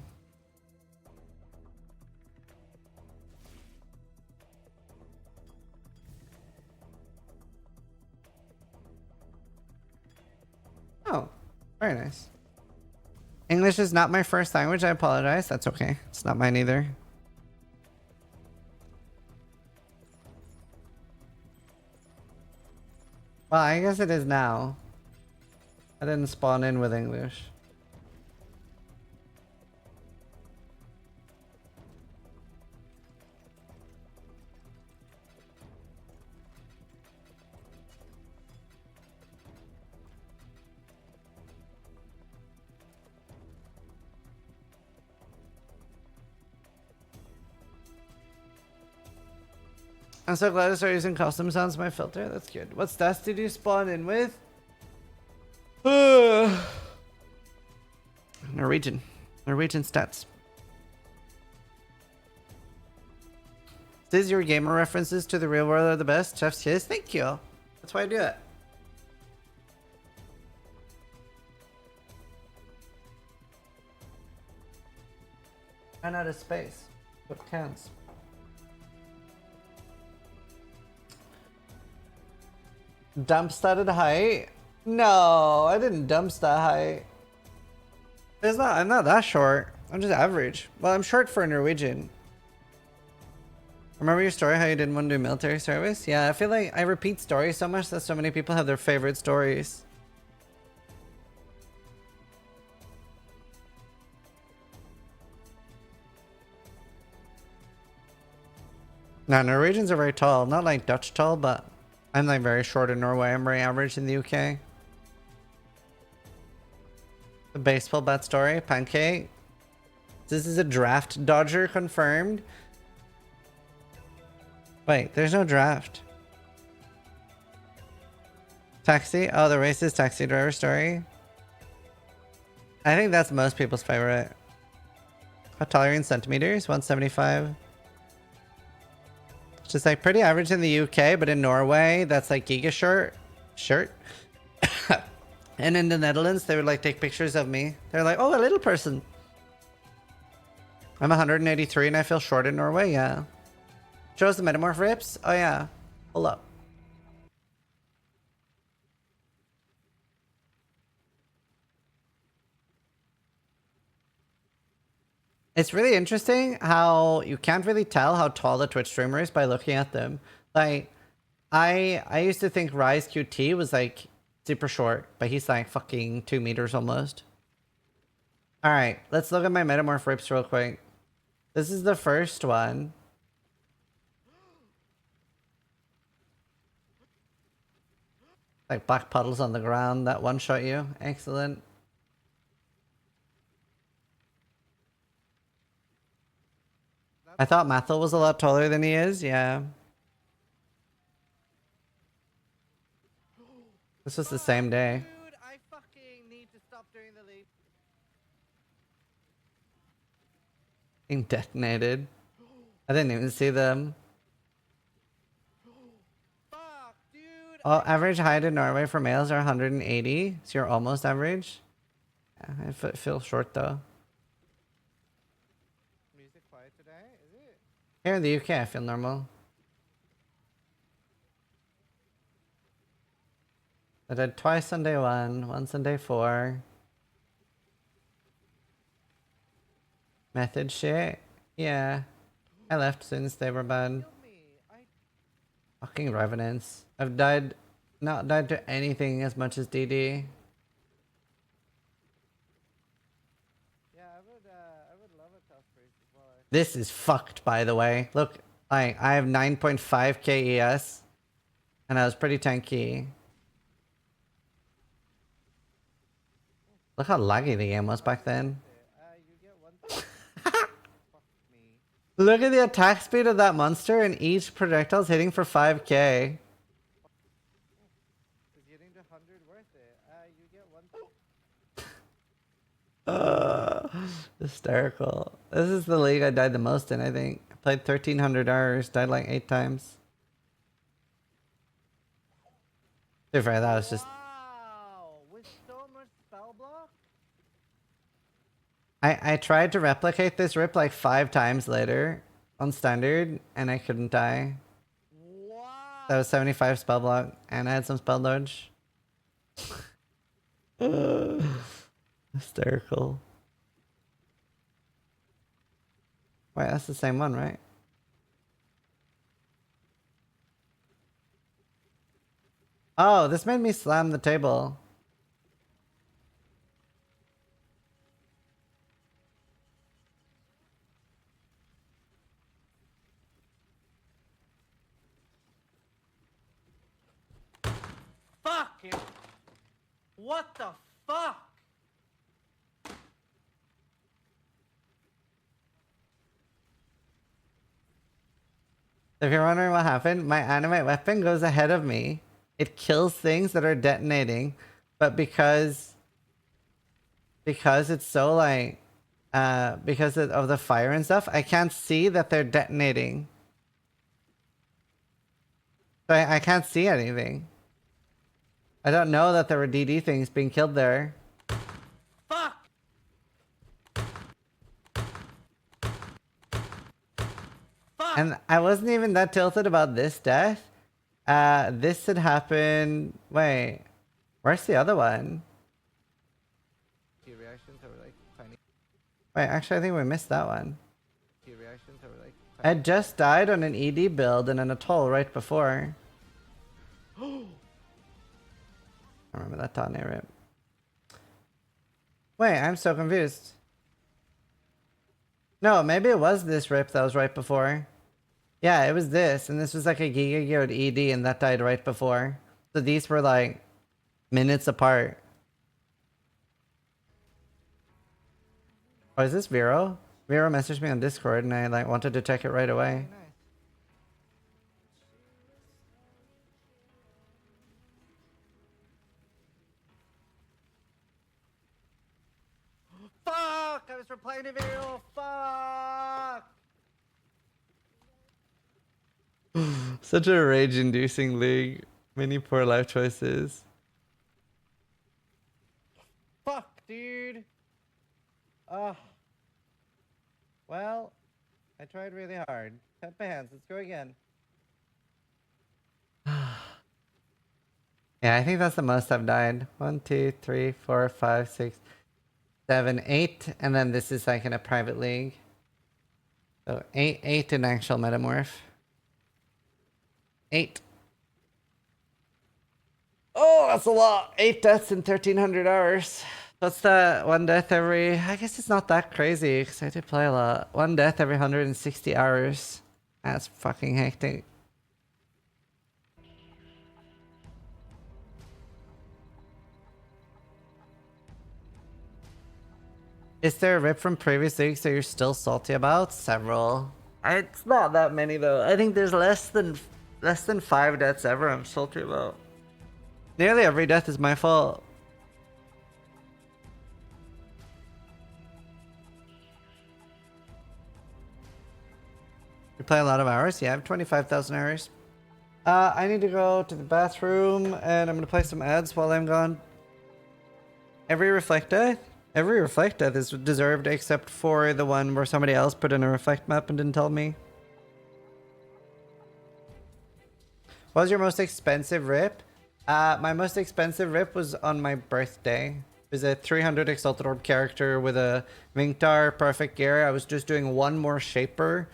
Oh, very nice. English is not my first language. I apologize. That's okay. It's not mine either. Well, I guess it is now. I didn't spawn in with English. I'm so glad I started using custom sounds my filter. That's good. What stats did you spawn in with? Norwegian. Norwegian stats. Says your gamer references to the real world are the best. Chef's kiss. Thank you. That's why I do it. Ran out of space. What counts? Dump studded height? No, I didn't dump stud height. I'm not that short. I'm just average. Well, I'm short for a Norwegian. Remember your story how you didn't want to do military service? Yeah, I feel like I repeat stories so much that so many people have their favorite stories. No, Norwegians are very tall. Not like Dutch tall, but I'm like very short in Norway. I'm very average in the UK. The baseball bat story, pancake. This is a draft dodger confirmed. Wait, there's no draft. Taxi? Oh, the racist taxi driver story. I think that's most people's favorite. How tall are you in centimeters? 175. It's just like pretty average in the UK, but in Norway, that's like giga shirt. And in the Netherlands, they would like take pictures of me. They're like, oh, a little person. I'm 183 and I feel short in Norway, yeah. Shows the metamorph rips? Oh yeah. Hold up. It's really interesting how you can't really tell how tall the Twitch streamer is by looking at them. Like, I used to think Rise QT was like super short, but he's like fucking 2 meters almost. Alright, let's look at my metamorph rips real quick. This is the first one. Like black puddles on the ground that one shot you. Excellent. I thought Mathel was a lot taller than he is, yeah. This was the same day. Dude, I fucking need to stop doing the leap. Being detonated. I didn't even see them. Fuck, dude. Oh, average height in Norway for males are 180. So you're almost average. Yeah, I feel short though. Music quiet today, is it? Here in the UK, I feel normal. I did twice on day 1, once on day 4. Method shit? Yeah. I left since they were bad. Fucking revenants. I've not died to anything as much as DD. Yeah, I would love a tough priest as well. This is fucked, by the way. Look, I have 9.5 KES, and I was pretty tanky. Look how laggy the game was back then. Look at the attack speed of that monster, and each projectile's hitting for 5k. Hysterical. This is the league I died the most in, I think. I played 1300 hours, died like 8 times. To be fair, that was just... With so much spell block? I tried to replicate this rip like 5 times later on standard, and I couldn't die. Wow. That was 75 spell block, and I had some spell dodge. Hysterical. Wait, that's the same one, right? Oh, this made me slam the table. Fuck! What the fuck? If you're wondering what happened, my animate weapon goes ahead of me. It kills things that are detonating, but because it's so like, because of the fire and stuff, I can't see that they're detonating. So I can't see anything. I don't know that there were DD things being killed there. Fuck! And I wasn't even that tilted about this death. This had happened. Wait, where's the other one? Wait, actually, I think we missed that one. I just died on an ED build in an atoll right before. I remember that Tane rip. Wait, I'm so confused. No, maybe it was this rip that was right before. Yeah, it was this, and this was like a Giga Geared ED, and that died right before. So these were like minutes apart. Oh, is this Vero? Vero messaged me on Discord, and I like wanted to check it right away. Fuck! I was replying to Vero. Fuck! Such a rage-inducing league. Many poor life choices. Fuck, dude. Well, I tried really hard. Pet my hands. Let's go again. Yeah, I think that's the most I've died. 1, 2, 3, 4, 5, 6, 7, 8, and then this is like in a private league. So 8 in actual metamorph. 8. Oh, that's a lot. 8 deaths in 1,300 hours. What's that? 1 death every... I guess it's not that crazy, because I did play a lot. 1 death every 160 hours. That's fucking hectic. Is there a rip from previous leagues that you're still salty about? Several. It's not that many, though. I think there's less than 5 deaths ever I'm salty about. Nearly every death is my fault. You play a lot of hours? Yeah, I have 25,000 hours. I need to go to the bathroom, and I'm going to play some ads while I'm gone. Every reflect death is deserved except for the one where somebody else put in a reflect map and didn't tell me. What was your most expensive rip? My most expensive rip was on my birthday. It was a 300 Exalted Orb character with a Vinktar perfect gear. I was just doing one more Shaper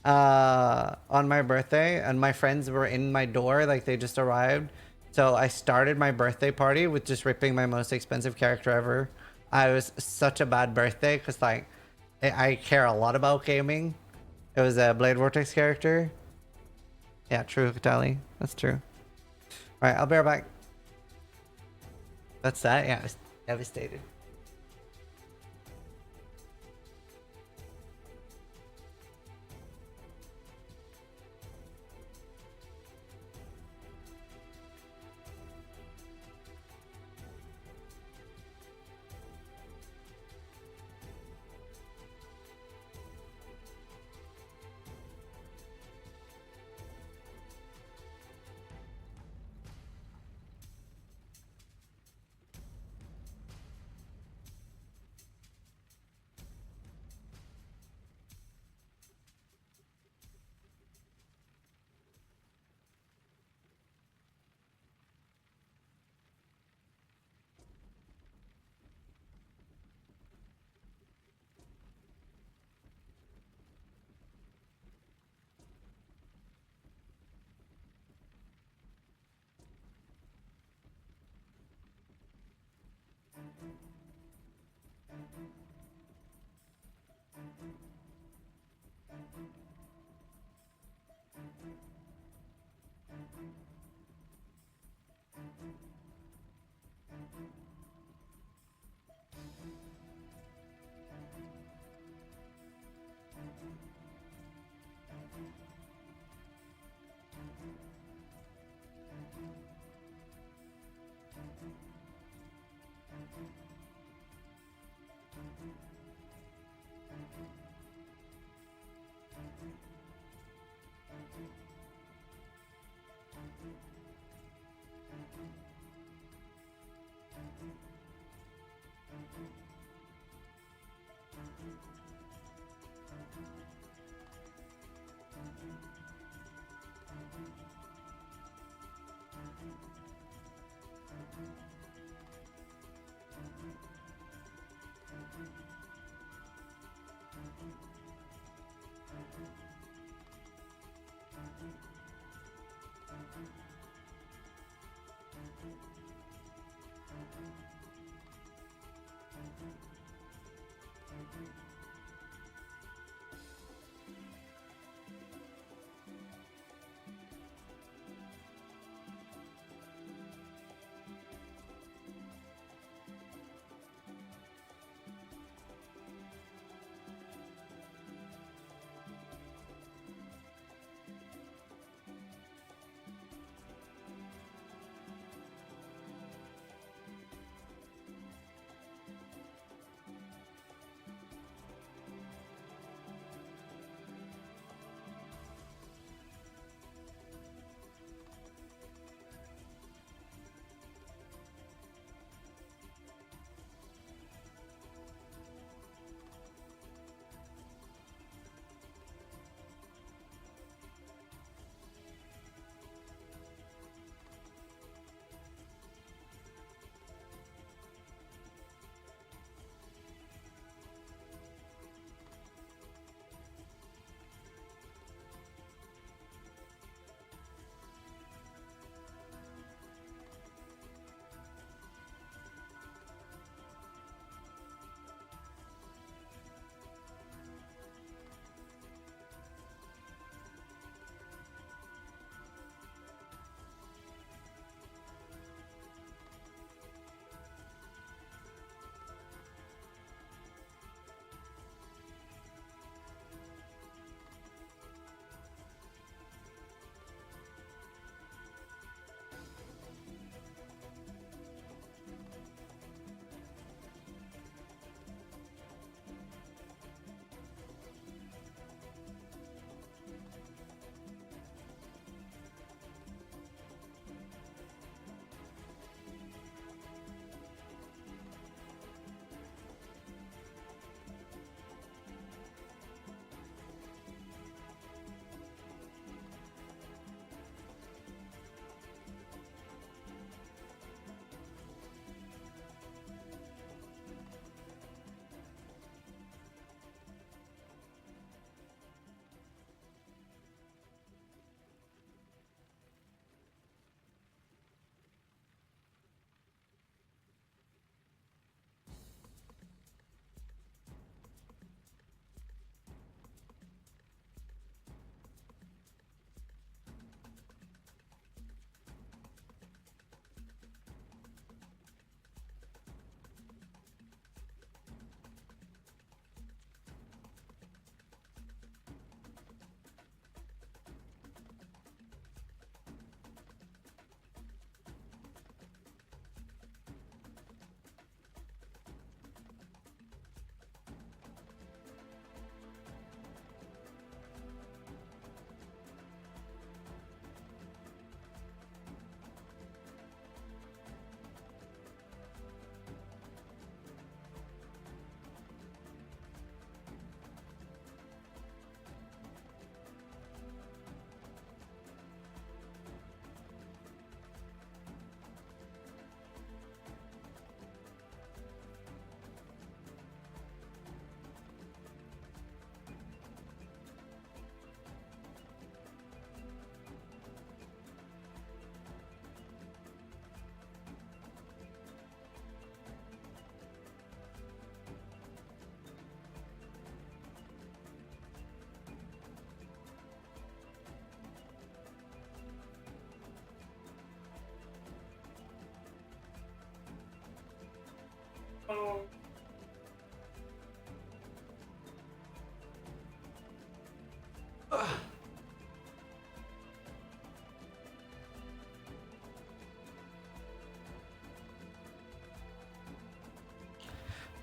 on my birthday, and my friends were in my door, like they just arrived. So I started my birthday party with just ripping my most expensive character ever. I was such a bad birthday because like I care a lot about gaming. It was a Blade Vortex character. Yeah, true, Katali. That's true. Alright, I'll be right back. That's that? Yeah, I was devastated.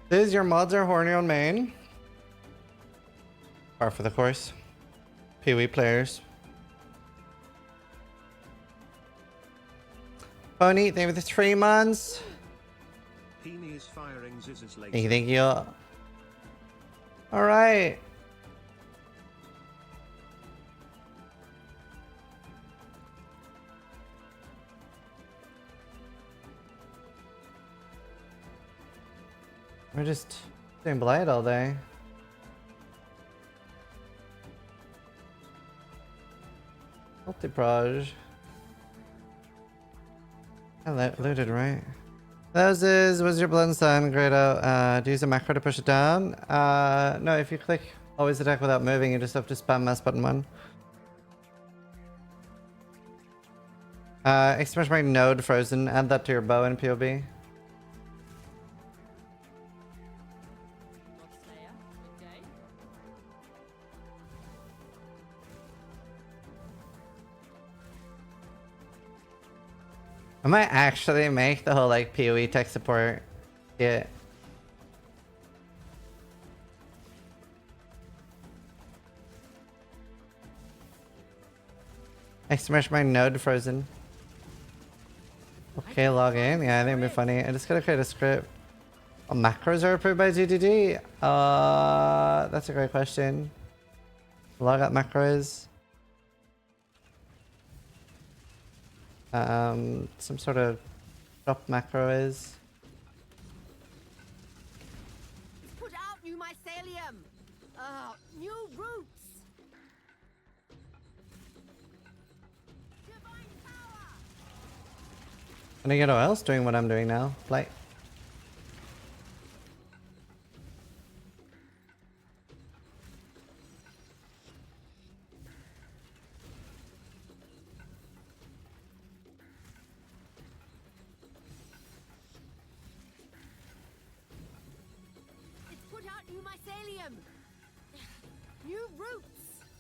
Liz, your mods are horny on main. Par for the course. Pee-wee players. Pony, thank you for the 3 months. Heaney is firing Ziz's laser. Thank you, thank you. Alright. We're just doing Blighted all day. Multi-proj. I looted, right? Was your blood and sun great out? Do you use a macro to push it down? No, if you click always attack without moving, you just have to spam mouse button 1. Exclamation mark node frozen. Add that to your bow in POB. I might actually make the whole like PoE tech support kit. Exclamation mark node frozen. Okay, log in. Yeah, I think it'd be funny. I just gotta create a script. Oh, macros are approved by GDD? That's a great question. Log up macros. Some sort of drop macro is. Put out new mycelium. New roots. Divine power. Can I get else doing what I'm doing now? Like.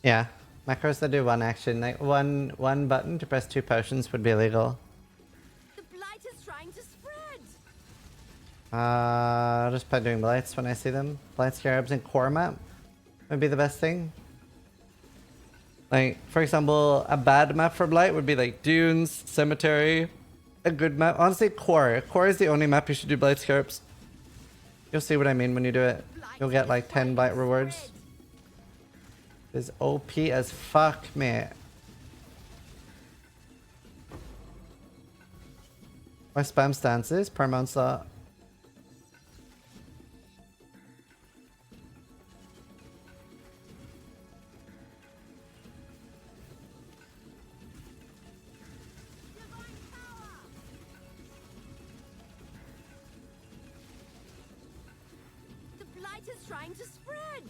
Yeah, macros that do one action, like one button to press 2 potions would be illegal. The blight is trying to spread. I'll just play doing blights when I see them. Blight scarabs and core map would be the best thing. Like, for example, a bad map for blight would be like dunes, cemetery. A good map, honestly, core. Core is the only map you should do blight scarabs. You'll see what I mean when you do it. You'll get like 10 blight rewards. Is OP as fuck, mate. My spam stances per mount slot. The blight is trying to spread.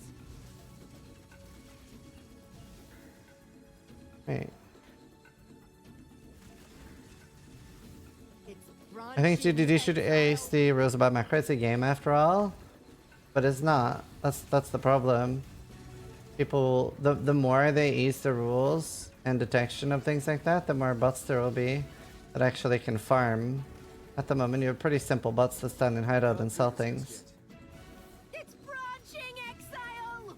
Wait. I think GDD should ace the rules about macro. It's a game after all, but it's not. That's the problem. People, the more they ease the rules and detection of things like that, the more bots there will be that actually can farm. At the moment, you have pretty simple bots that stand in hideout and sell things. It's branching exile.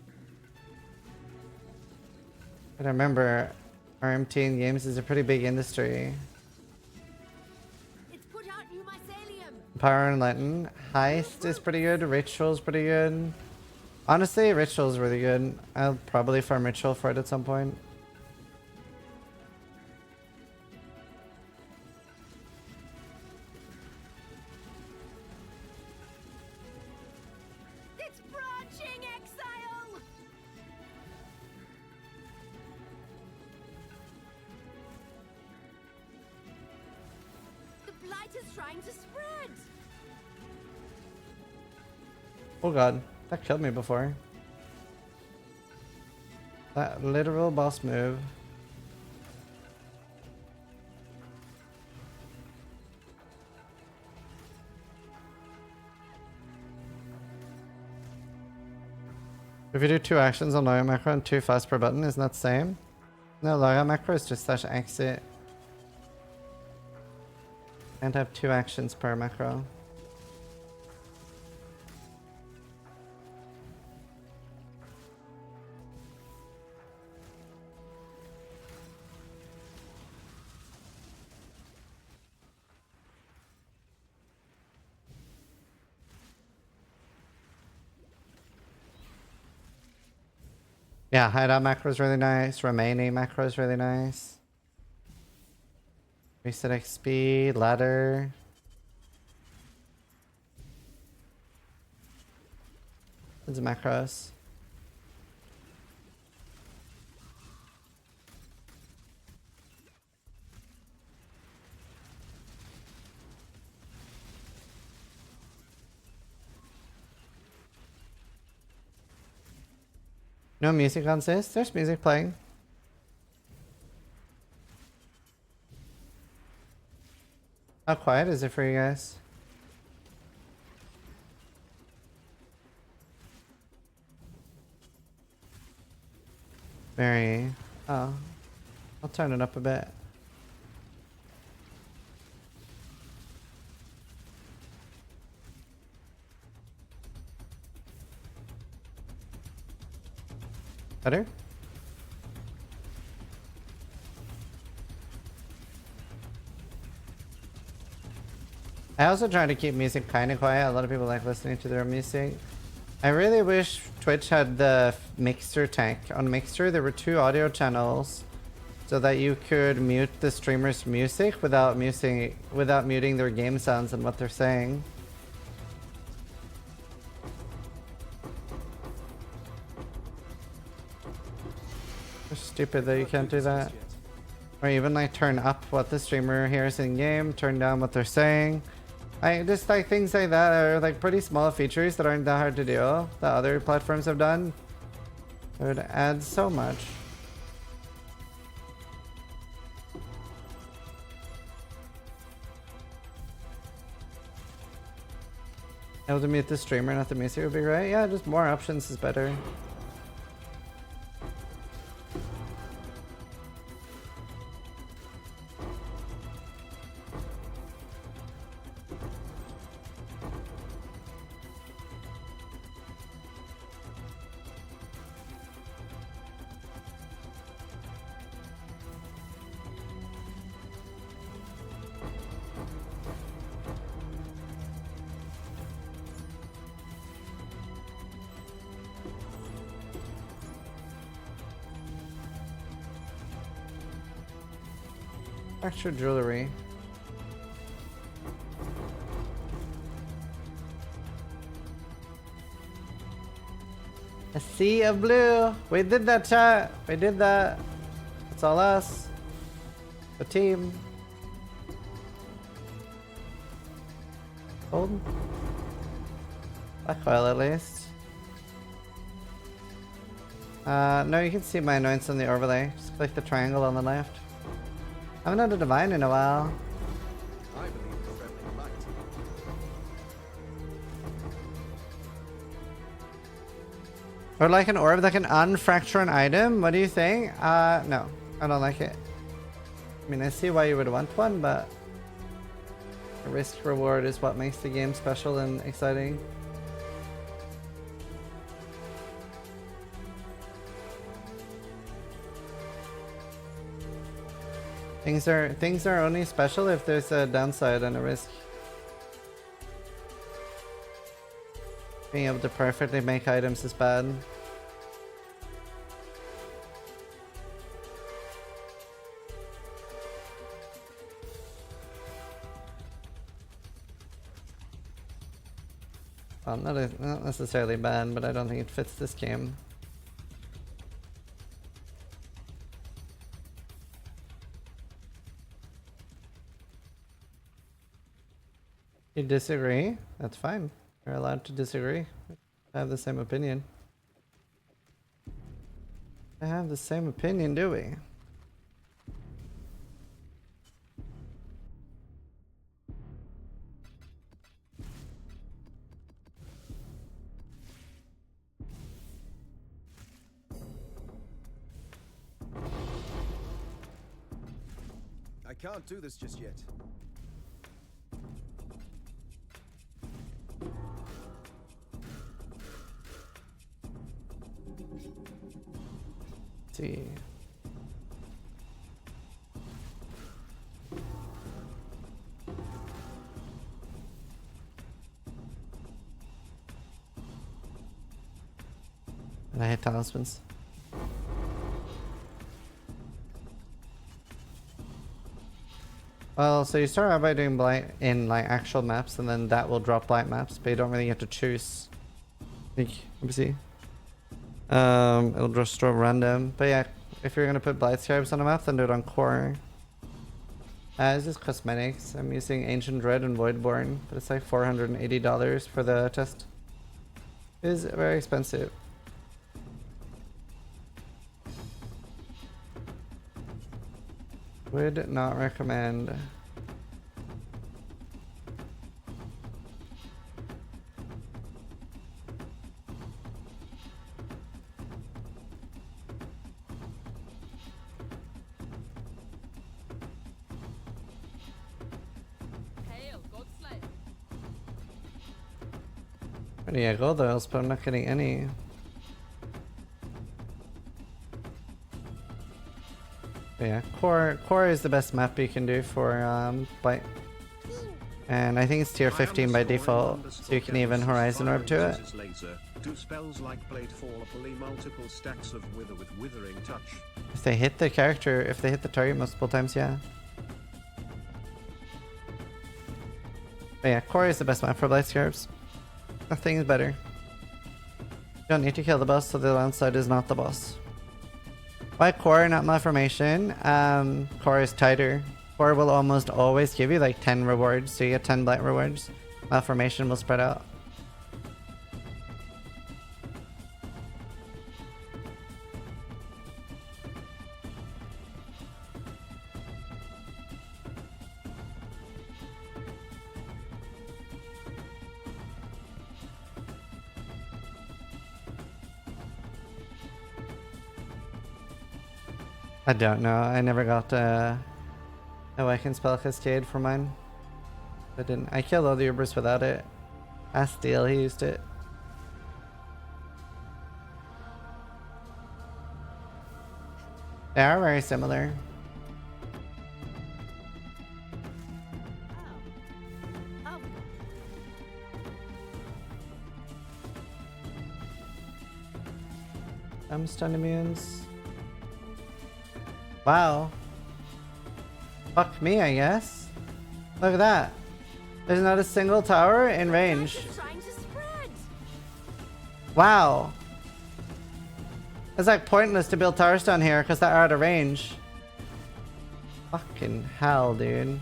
But I remember, RMT in games is a pretty big industry. It's put out new mycelium. Power and Enlighten. Heist is pretty good. Ritual's pretty good. Honestly, Ritual's really good. I'll probably farm Ritual for it at some point. It's branching exile. The blight is trying to spread. Oh god, that killed me before. That literal boss move. If you do 2 actions on logout macro and 2 fast per button, isn't that the same? No, logout macro is just /exit. Can't have 2 actions per macro. Yeah, hideout macro is really nice. Remaining macro is really nice. Reset XP, ladder. Tons of macros. No music on this? There's music playing. How quiet is it for you guys? Very... Oh. I'll turn it up a bit. Better? I also try to keep music kind of quiet. A lot of people like listening to their music. I really wish Twitch had the mixer tank. On Mixer, there were 2 audio channels so that you could mute the streamer's music without muting their game sounds and what they're saying. It's stupid that you can't do that. Or even like turn up what the streamer hears in game, turn down what they're saying. I just like things like that are like pretty small features that aren't that hard to do that other platforms have done. It would add so much. Able to mute the streamer, not the music would be great. Yeah, just more options is better. Extra jewelry. A sea of blue. We did that, chat. We did that. It's all us. The team. Hold. Black oil at least. No, you can see my annoyance on the overlay. Just click the triangle on the left. I haven't had a divine in a while. I believe in trembling light. Or like an orb that can unfracture an item? What do you think? No. I don't like it. I mean, I see why you would want one, but the risk reward is what makes the game special and exciting. Things are only special if there's a downside and a risk. Being able to perfectly make items is bad. Well, not necessarily bad, but I don't think it fits this game. You disagree? That's fine. You're allowed to disagree. I have the same opinion. I have the same opinion, do we? can't do this just yet. See. And I hit talismans. Well, so you start out by doing blight in like actual maps, and then that will drop blight maps, but you don't really get to choose. Let me see. It'll just drop random. But yeah, if you're gonna put blight scarabs on a map, then do it on core. This is cosmetics. I'm using Ancient Dread and Voidborn, but it's like $480 for the test. It is very expensive. Would not recommend. I need gold oils, but I'm not getting any. But yeah, core is the best map you can do for blight, and I think it's tier 15 by default, so you can even Horizon Orb to it. Do spells like Blade Fall pull multiple stacks of wither with withering touch? If they hit the character, if they hit the target multiple times, yeah. But yeah, core is the best map for blight scarabs. Nothing is better. You don't need to kill the boss, so the landslide is not the boss. Why core, not malformation? Core is tighter. Core will almost always give you like 10 rewards, so you get 10 blight rewards. Malformation will spread out. I don't know. I never got Awakened Spell Cascade for mine. I didn't. I killed all the Ubers without it. Astiel, he used it. They are very similar. Some stun immunes. Wow. Fuck me, I guess. Look at that. There's not a single tower in range. Wow. It's like pointless to build towers down here because they're out of range. Fucking hell, dude.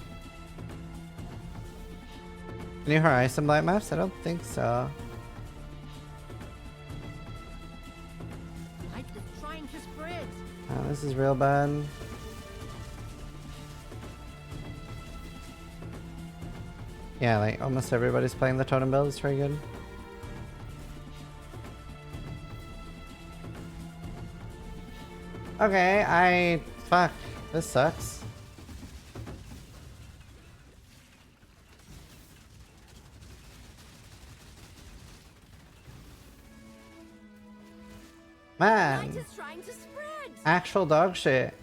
Can you Horizon blight maps? I don't think so. Oh, this is real bad. Yeah, like almost everybody's playing the totem build. It's very good. Okay, fuck. This sucks. Man. Actual dog shit.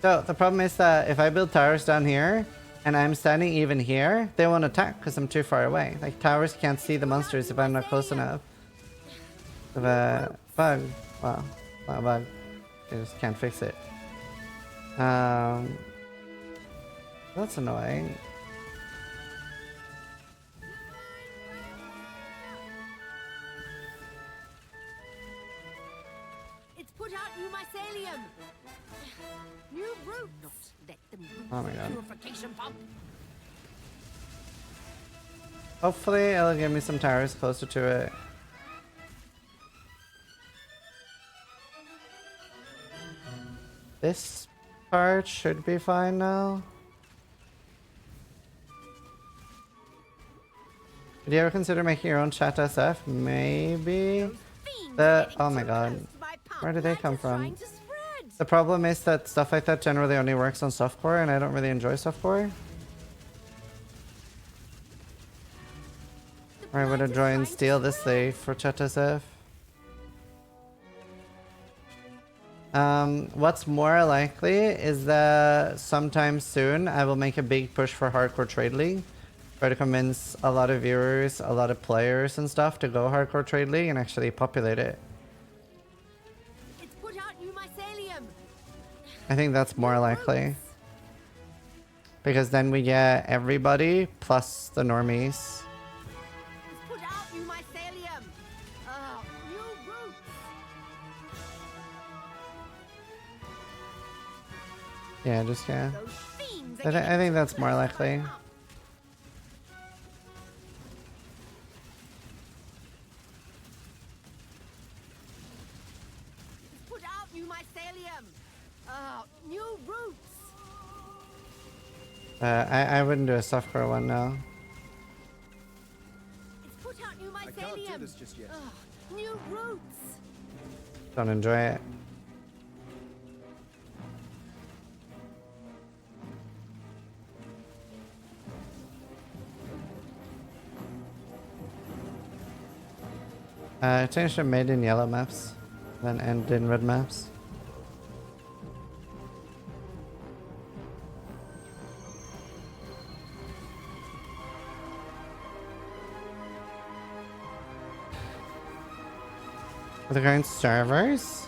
So the problem is that if I build towers down here and I'm standing even here, they won't attack because I'm too far away. Like towers can't see the monsters if I'm not close enough. If a bug, well, not a bug. I just can't fix it. That's annoying. Put out new mycelium. New roots. Let them Oh my god. purification pump. Hopefully it'll give me some towers closer to it. This part should be fine now. Would you ever consider making your own chat SF? Maybe. Oh my god. Where did they come from? The problem is that stuff like that generally only works on softcore, and I don't really enjoy softcore. Or I would have joined Steal this day for ChatSF. What's more likely is that sometime soon I will make a big push for Hardcore Trade League. Try to convince a lot of viewers, a lot of players and stuff to go Hardcore Trade League and actually populate it. It's put out new mycelium. I think that's more likely. Because then we get everybody plus the normies. It's put out new mycelium. New roots. Yeah, just yeah. Those fiends I think that's more likely. It's put out new mycelium. New roots. I wouldn't do a softcore one now. It's put out new mycelium. I can't do this just yet. New roots. Don't enjoy it. I changed the made in yellow maps, then end in red maps. With the current servers?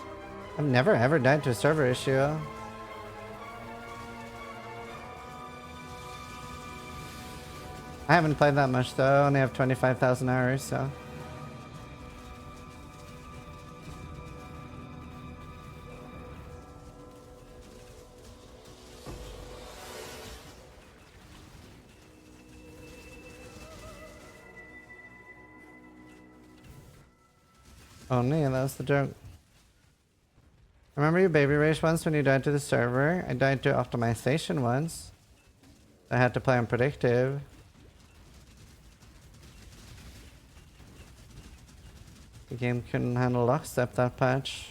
I've never ever died to a server issue. I haven't played that much though, I only have 25,000 hours, so. Oh no, that was the joke. Remember you baby rage once when you died to the server? I died to optimization once. I had to play on predictive. The game couldn't handle lockstep that patch.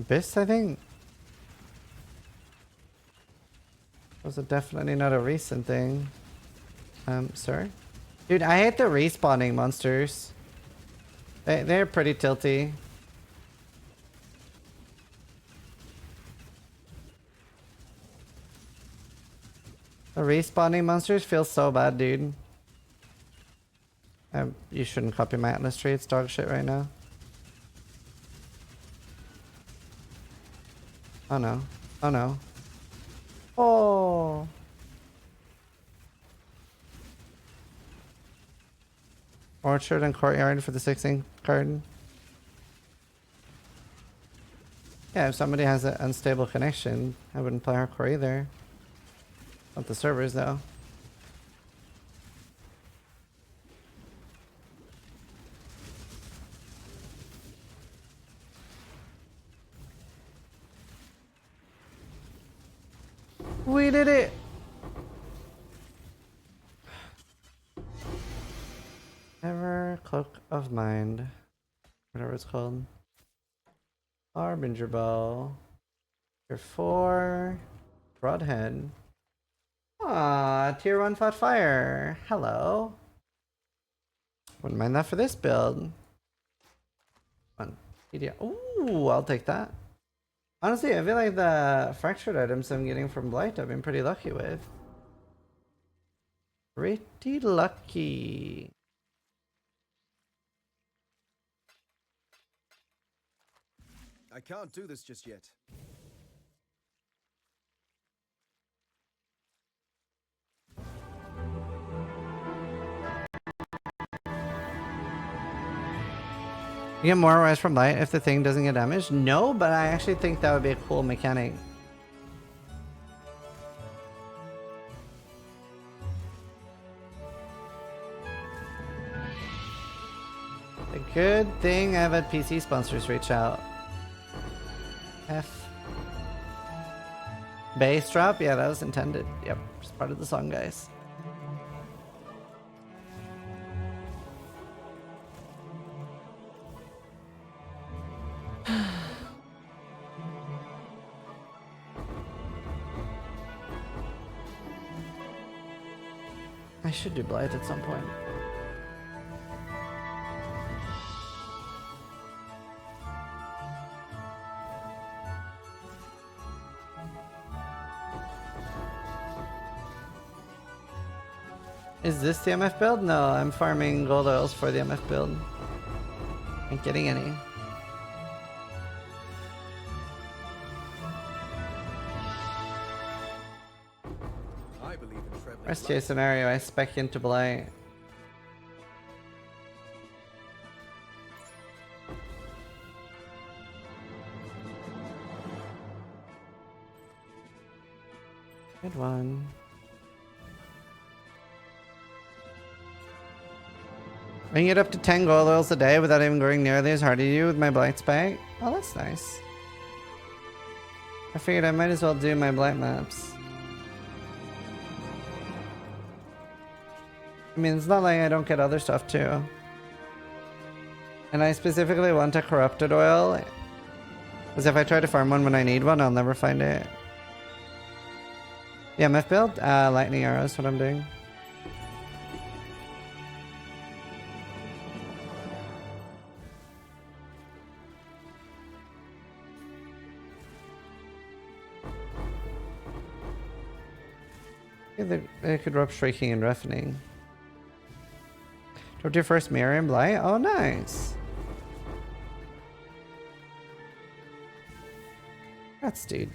Abyss, I think? Was it definitely not a recent thing? Sorry? Dude, I hate the respawning monsters. They're pretty tilty. The respawning monsters feel so bad, dude. You shouldn't copy my Atlas tree, it's dog shit right now. Oh no. Oh no. Oh! Orchard and Courtyard for the 16 card. Yeah, if somebody has an unstable connection, I wouldn't play hardcore either. Not the servers though. We did it! Ever Cloak of Mind. Whatever it's called. Harbinger Bow. Tier 4. Broadhead. Ah, tier 1 fought fire. Hello. Wouldn't mind that for this build. One. Ooh, I'll take that. Honestly, I feel like the fractured items I'm getting from Blight I've been pretty lucky with. Pretty lucky. I can't do this just yet. You get more rise from light if the thing doesn't get damaged? No, but I actually think that would be a cool mechanic. A good thing I've had PC sponsors reach out. F. Bass drop? Yeah, that was intended. Yep, just part of the song, guys. I should do Blight at some point. Is this the MF build? No, I'm farming gold oils for the MF build. Ain't getting any. I believe in traveling Worst case scenario, I spec into Blight. Good one. I can get up to 10 gold oils a day without even going nearly as hard as you with my Blight spec. Oh, that's nice. I figured I might as well do my Blight maps. I mean, it's not like I don't get other stuff too. And I specifically want a corrupted oil, because if I try to farm one when I need one, I'll never find it. The MF build? Lightning arrows, what I'm doing. They could drop Shrieking and Roughening. Dropped your first mirror in Blight? Oh, nice. That's dude.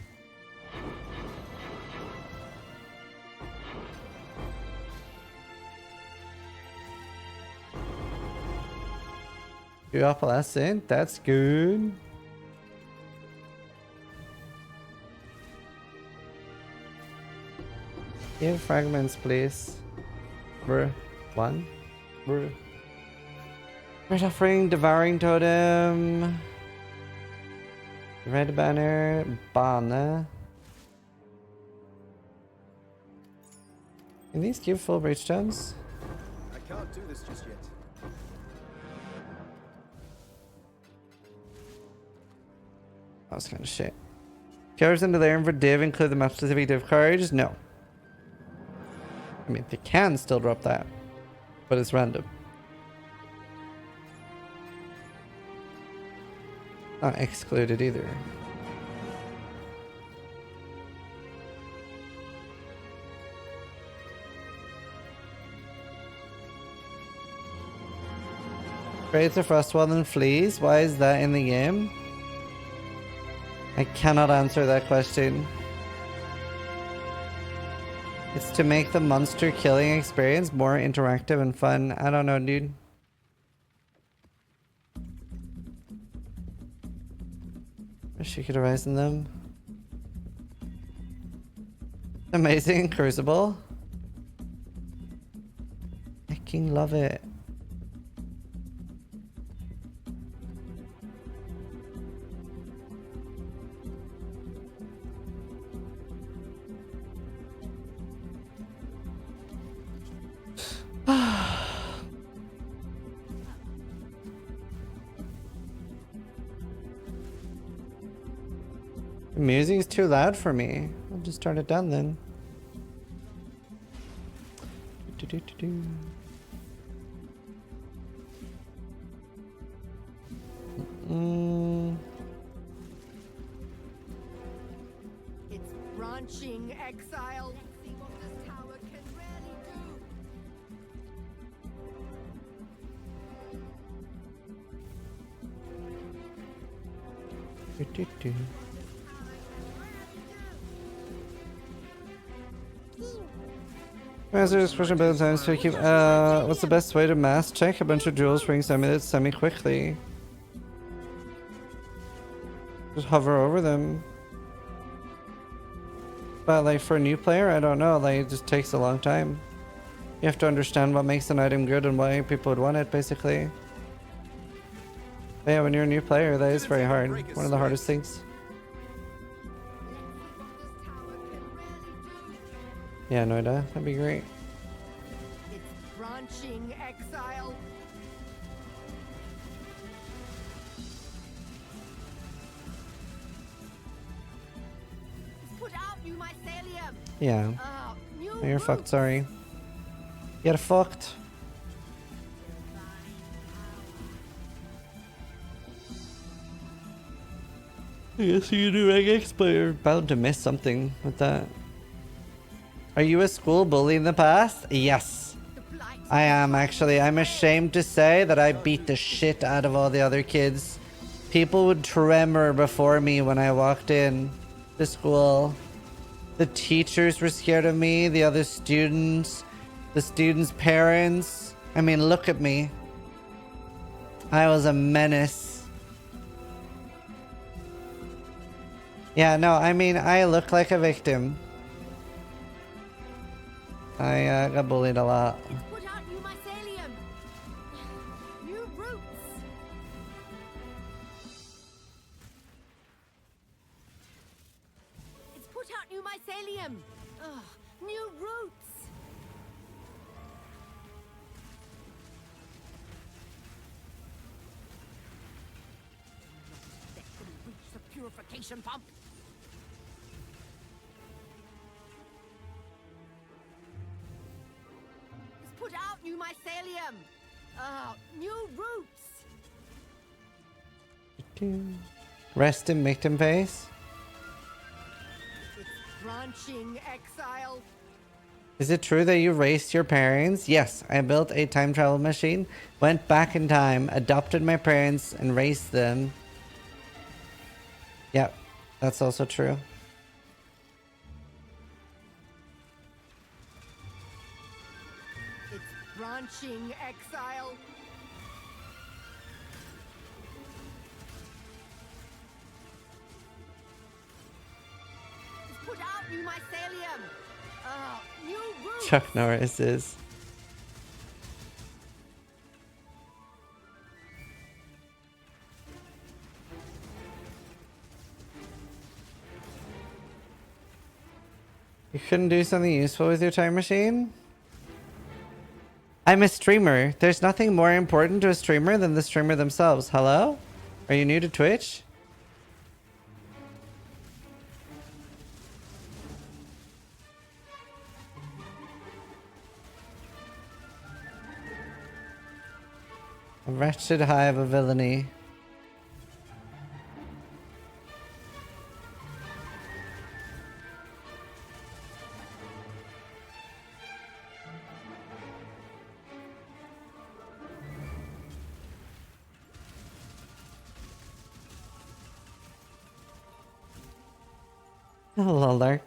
You opalescent? That's good. Give fragments, please. Bruh. One. Bruh. Red offering, devouring totem. Red banner, banner. Can these give full breach stones? I can't do this just yet. That was kind of shit. Killers into there for div include the map specific div cards? No. I mean, they can still drop that, but it's random. Not excluded either. Trades are Frostwall and Fleas? Why is that in the game? I cannot answer that question. It's to make the monster killing experience more interactive and fun. I don't know, dude. Wish you could arise in them. Amazing Crucible. Fucking love it. The music is too loud for me. I'll just turn it down then. It's branching exile. Let's see what this tower can really do. Answer this question about times to keep. What's the best way to mass check a bunch of jewels for semi quickly? Just hover over them. But like for a new player, I don't know. Like it just takes a long time. You have to understand what makes an item good and why people would want it, basically. But yeah, when you're a new player, that is very hard. One of the hardest things. Yeah, Noida, that'd be great. It's branching exile. Put out you mycelium. Yeah. New You're fucked, sorry. Get fucked. Yes, you do regex, but you're bound to miss something with that. Are you a school bully in the past? Yes. I am actually. I'm ashamed to say that I beat the shit out of all the other kids. People would tremor before me when I walked in to school. The teachers were scared of me, the other students, the students' parents. I mean, look at me. I was a menace. Yeah, no, I mean, I look like a victim. I got bullied a lot. Put out new mycelium. New roots. It's put out new mycelium. Ugh, new roots. That couldn't reach the purification pump. Put out new mycelium. New roots. Rest in victim face. It's branching exile. Is it true that you raced your parents? Yes, I built a time travel machine, went back in time, adopted my parents, and raced them. Yep, that's also true. Branching exile. It's put out new mycelium. New roots. Chuck Norris is. You couldn't do something useful with your time machine? I'm a streamer. There's nothing more important to a streamer than the streamer themselves. Hello? Are you new to Twitch? A wretched hive of villainy. Hello there.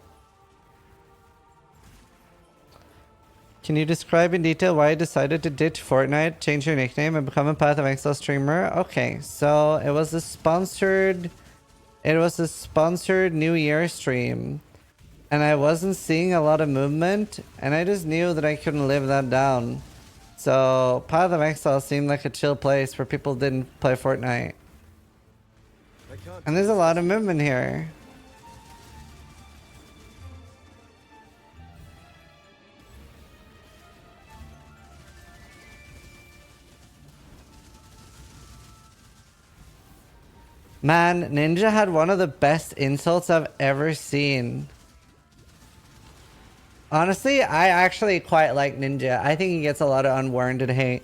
Can you describe in detail why you decided to ditch Fortnite, change your nickname, and become a Path of Exile streamer? Okay, so it was a sponsored New Year stream, and I wasn't seeing a lot of movement, and I just knew that I couldn't live that down. So Path of Exile seemed like a chill place where people didn't play Fortnite, and there's a lot of movement here. Man, Ninja had one of the best insults I've ever seen. Honestly, I actually quite like Ninja. I think he gets a lot of unwarranted hate.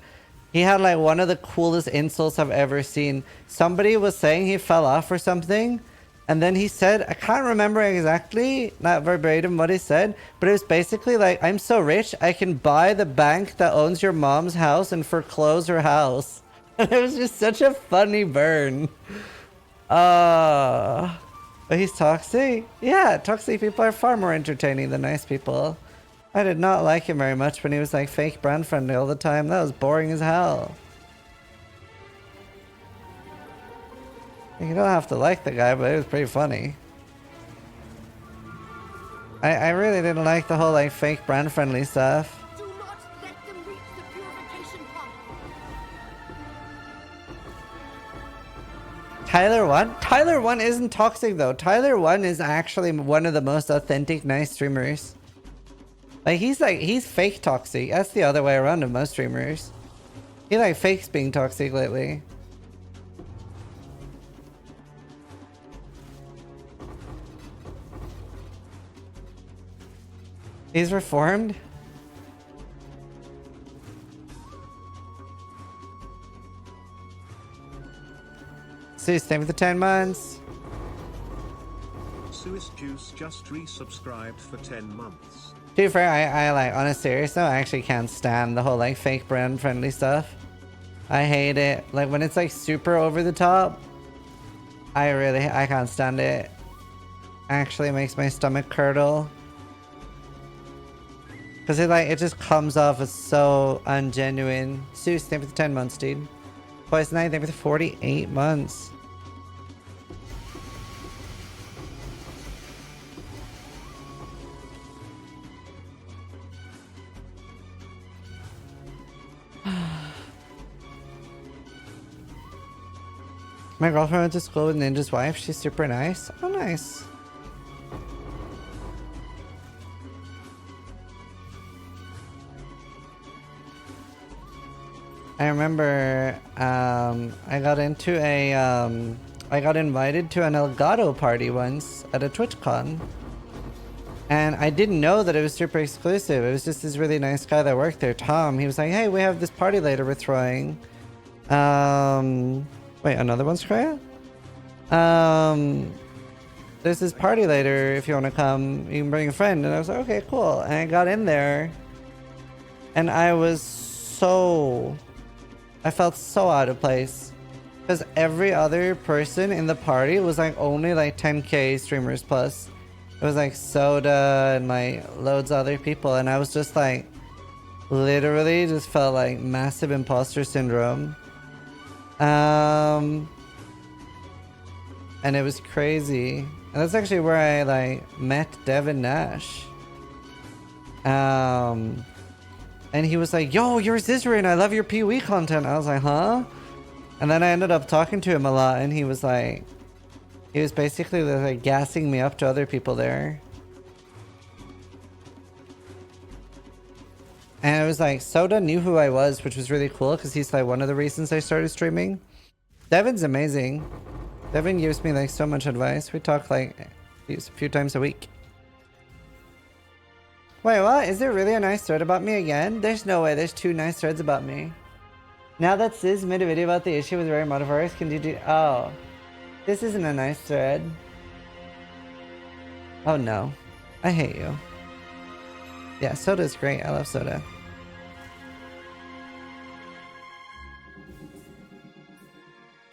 He had like one of the coolest insults I've ever seen. Somebody was saying he fell off or something, and then he said, I can't remember exactly, not verbatim what he said, but it was basically like, I'm so rich, I can buy the bank that owns your mom's house and foreclose her house. And it was just such a funny burn. But he's toxic? Yeah, toxic people are far more entertaining than nice people. I did not like him very much when he was like fake brand friendly all the time. That was boring as hell. You don't have to like the guy, but it was pretty funny. I really didn't like the whole like fake brand friendly stuff. Do not let them reach the purification pump. Tyler 1? Tyler 1 isn't toxic though. Tyler 1 is actually one of the most authentic, nice streamers. Like he's fake toxic. That's the other way around of most streamers. He like fakes being toxic lately. He's reformed? See, stay for the 10 months. Suis Juice just resubscribed for 10 months. To be fair, I like, on a serious note, I actually can't stand the whole like fake brand friendly stuff. I hate it. Like when it's like super over the top, I can't stand it. Actually makes my stomach curdle. Cause it just comes off as so ungenuine. Sue, stay for the 10 months, dude. Poison Knight, stay for the 48 months. My girlfriend went to school with Ninja's wife. She's super nice. Oh, nice. I remember I got invited to an Elgato party once at a TwitchCon. And I didn't know that it was super exclusive. It was just this really nice guy that worked there, Tom. He was like, hey, we have this party later we're throwing. Wait, another one's Korea? There's this party later. If you want to come, you can bring a friend. And I was like, okay, cool. And I got in there. And I felt so out of place. Because every other person in the party was like only like 10k streamers plus. It was like Soda and like loads of other people. And I was just like, literally just felt like massive imposter syndrome. And it was crazy. And that's actually where I like met Devin Nash. And he was like, yo, you're Zizaran, I love your PoE content. I was like, huh? And then I ended up talking to him a lot, and he was basically like gassing me up to other people there. And it was like, Soda knew who I was, which was really cool, because he's like one of the reasons I started streaming. Devin's amazing. Devin gives me like so much advice. We talk like a few times a week. Wait, what? Is there really a nice thread about me again? There's no way there's 2 nice threads about me. Now that Sis made a video about the issue with rare modifiers, can you do... Oh. This isn't a nice thread. Oh no. I hate you. Yeah, Soda's great. I love Soda.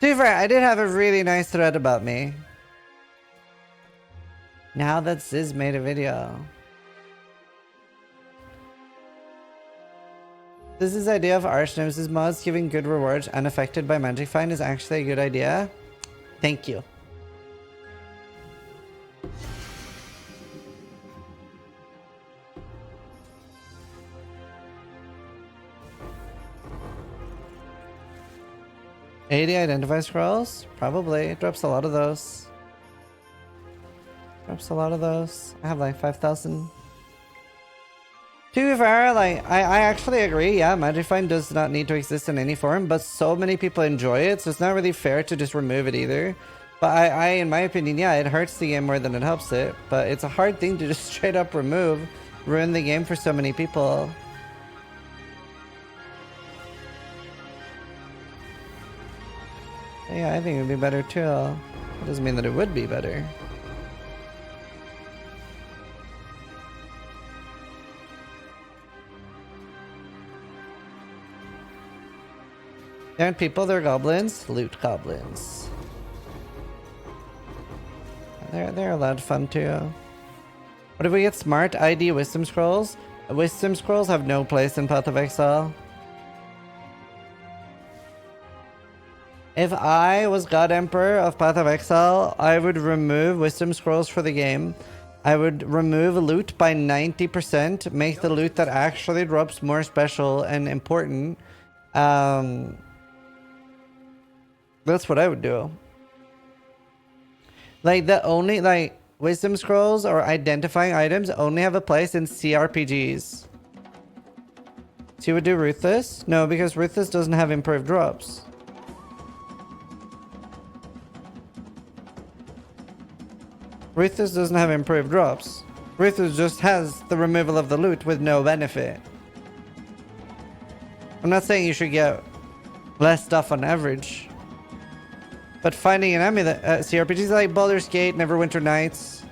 To be fair, I did have a really nice thread about me. Now that Sis made a video. This idea of Arch Nemesis mods giving good rewards unaffected by Magic Find is actually a good idea. Thank you. $80 identify scrolls? Probably. It drops a lot of those. I have like 5,000. To be fair, like, I actually agree, yeah, Magic Find does not need to exist in any form, but so many people enjoy it, so it's not really fair to just remove it either. But I in my opinion, yeah, it hurts the game more than it helps it, but it's a hard thing to just straight up remove, ruin the game for so many people. Yeah, I think it would be better too. That doesn't mean that it would be better. They aren't people, they're goblins. Loot goblins. They're a lot of fun too. What if we get smart ID wisdom scrolls? Wisdom scrolls have no place in Path of Exile. If I was God Emperor of Path of Exile, I would remove wisdom scrolls for the game. I would remove loot by 90%, make the loot that actually drops more special and important. That's what I would do. Like, the only, like, wisdom scrolls or identifying items only have a place in CRPGs. So you would do Ruthless? No, because Ruthless doesn't have improved drops. Ruthless doesn't have improved drops. Ruthless just has the removal of the loot with no benefit. I'm not saying you should get less stuff on average. But finding an enemy that CRPGs like Baldur's Gate, Neverwinter Nights.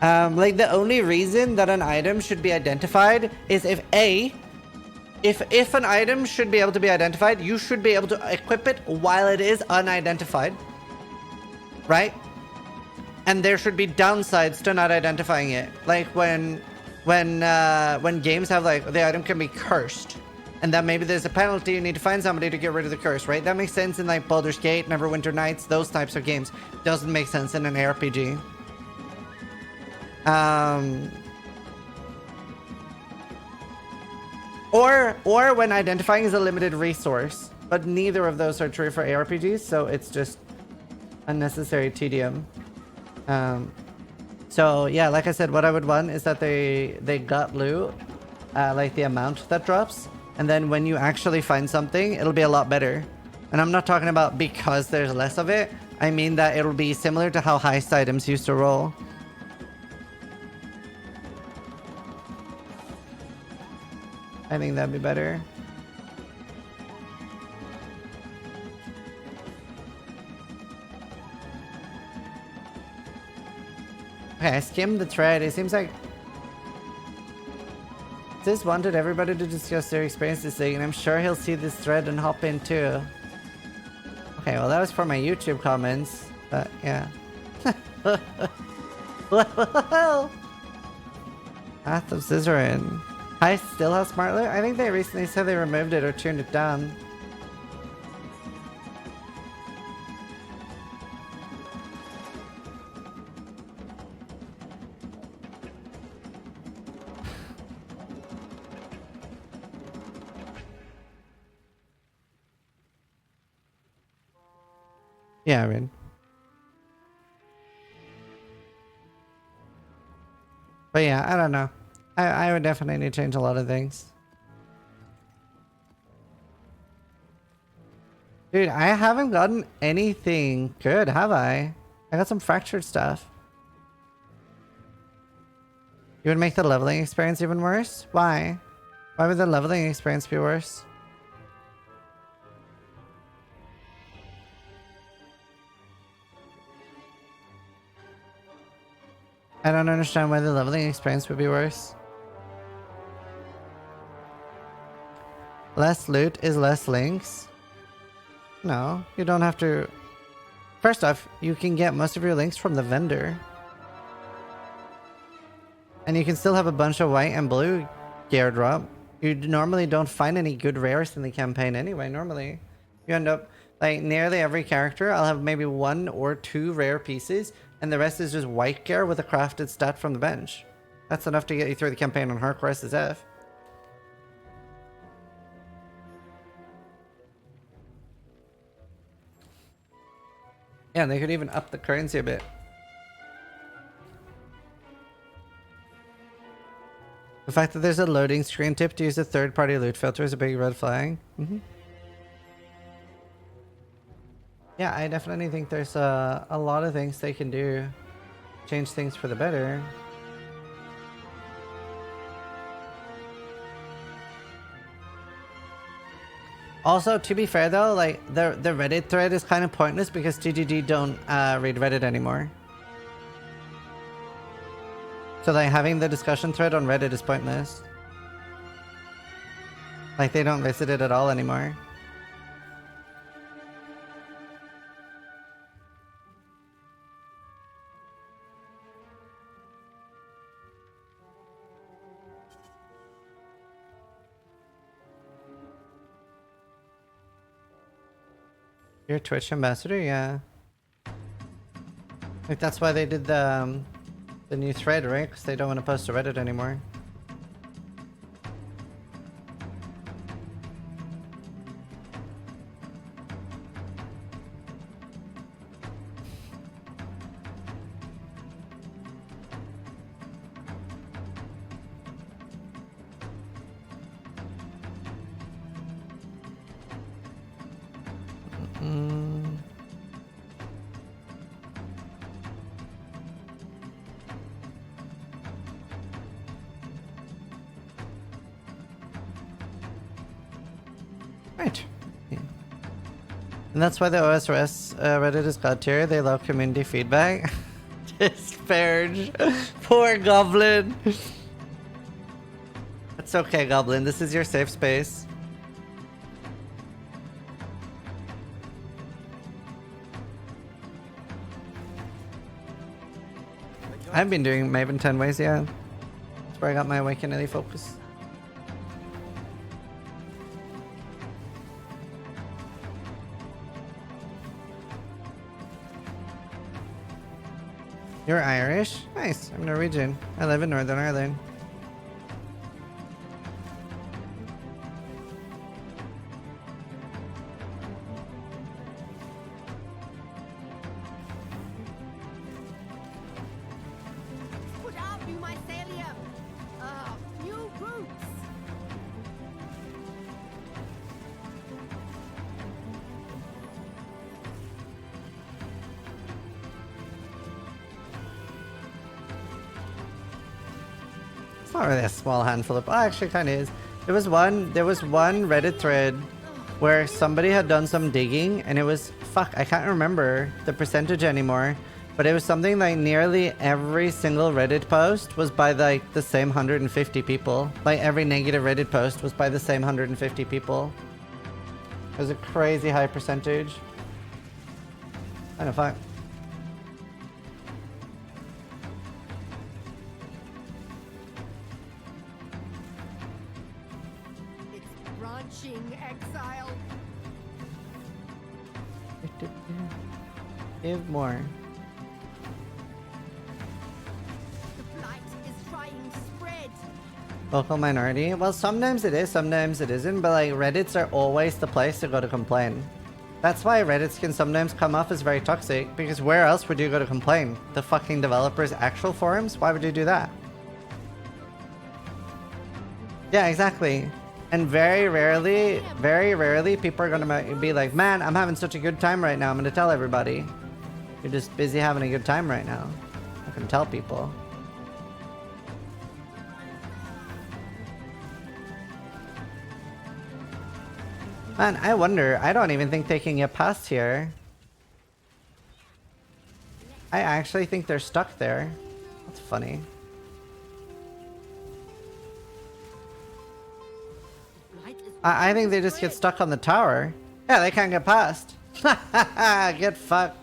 Like the only reason that an item should be identified is if if an item should be able to be identified, you should be able to equip it while it is unidentified, right? And there should be downsides to not identifying it, like when games have like the item can be cursed, and that maybe there's a penalty. You need to find somebody to get rid of the curse, right? That makes sense in like Baldur's Gate, Neverwinter Nights, those types of games. Doesn't make sense in an ARPG. Or when identifying is a limited resource, but neither of those are true for ARPGs, so it's just unnecessary tedium. So yeah, like I said, what I would want is that they got loot, like the amount that drops, and then when you actually find something, it'll be a lot better. And I'm not talking about because there's less of it. I mean that it'll be similar to how heist items used to roll. I think that'd be better. Okay, I skimmed the thread. It seems like this wanted everybody to discuss their experience this thing, and I'm sure he'll see this thread and hop in too. Okay, well that was for my YouTube comments, but yeah. Path of Zizaran. I still have smart loot? I think they recently said they removed it or tuned it down. Yeah, I mean. But yeah, I don't know. I would definitely change a lot of things. Dude, I haven't gotten anything good, have I? I got some fractured stuff. You would make the leveling experience even worse? Why? Why would the leveling experience be worse? I don't understand why the leveling experience would be worse. Less loot is less links. No, you don't have to. First off, you can get most of your links from the vendor. And you can still have a bunch of white and blue gear drop. You normally don't find any good rares in the campaign anyway, normally. You end up, like, nearly every character, I'll have maybe 1 or 2 rare pieces, and the rest is just white gear with a crafted stat from the bench. That's enough to get you through the campaign on hardcore SSF. Yeah, they could even up the currency a bit. The fact that there's a loading screen tip to use a third-party loot filter is a big red flag. Yeah, I definitely think there's a lot of things they can do. Change things for the better. Also, to be fair though, like the Reddit thread is kind of pointless because GGG don't read Reddit anymore. So like having the discussion thread on Reddit is pointless. Like they don't visit it at all anymore. You're a Twitch ambassador? Yeah. Like that's why they did the new thread, right? Because they don't want to post to Reddit anymore. And that's why the OSRS Reddit is god tier. They love community feedback. Disparage. Poor Goblin. It's okay, Goblin. This is your safe space. I've been doing Maven 10 ways, yeah. That's where I got my Awakening focus. You're Irish? Nice. I'm Norwegian. I live in Northern Ireland. Put out new mycelium. New roots. It's not really a small handful of. Oh, actually, kind of is. There was one Reddit thread where somebody had done some digging, and it was I can't remember the percentage anymore, but it was something like nearly every single Reddit post was by like the same 150 people. Like every negative Reddit post was by the same 150 people. It was a crazy high percentage. I don't know. Branching exile. Give more. The blight is trying to spread. Local minority? Well, sometimes it is, sometimes it isn't, but like Reddits are always the place to go to complain. That's why Reddits can sometimes come off as very toxic, because where else would you go to complain? The fucking developers' actual forums? Why would you do that? Yeah, exactly. And very rarely people are gonna be like, man, I'm having such a good time right now, I'm gonna tell everybody. You're just busy having a good time right now. I can tell people. Man, I wonder, I don't even think they can get past here. I actually think they're stuck there. That's funny. I think they just get stuck on the tower. Yeah, they can't get past. Get fucked.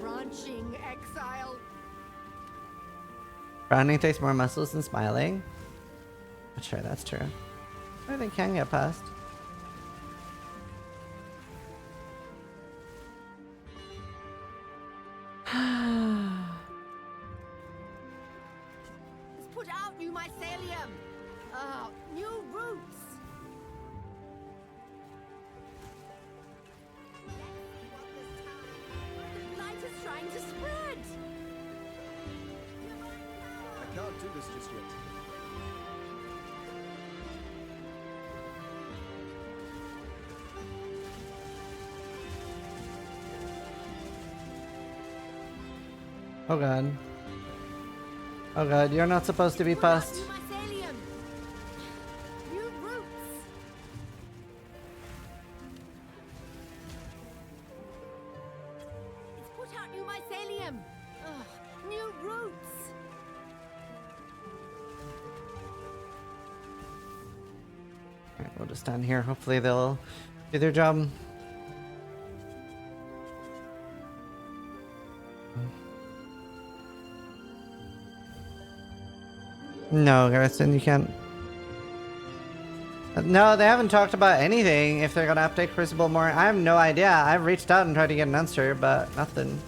Branching exile. Frowning takes more muscles than smiling. Not sure that's true. Or they can get past. Let's put out new mycelium. New roots. The blight is trying to spread. I can't do this just yet. Oh god. Oh god, you're not supposed to be past. Mycelium. New roots. It's put out new mycelium. New roots. Alright, we'll just stand here. Hopefully they'll do their job. No, Garrison, you can't. No, they haven't talked about anything if they're gonna update Crucible more. I have no idea. I've reached out and tried to get an answer, but nothing.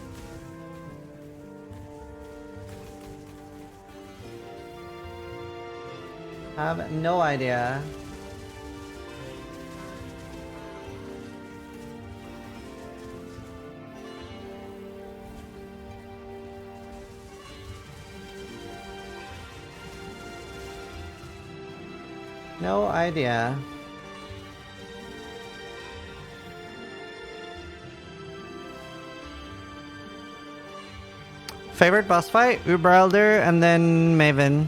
I have no idea. No idea. Favorite boss fight? Uber Elder and then Maven.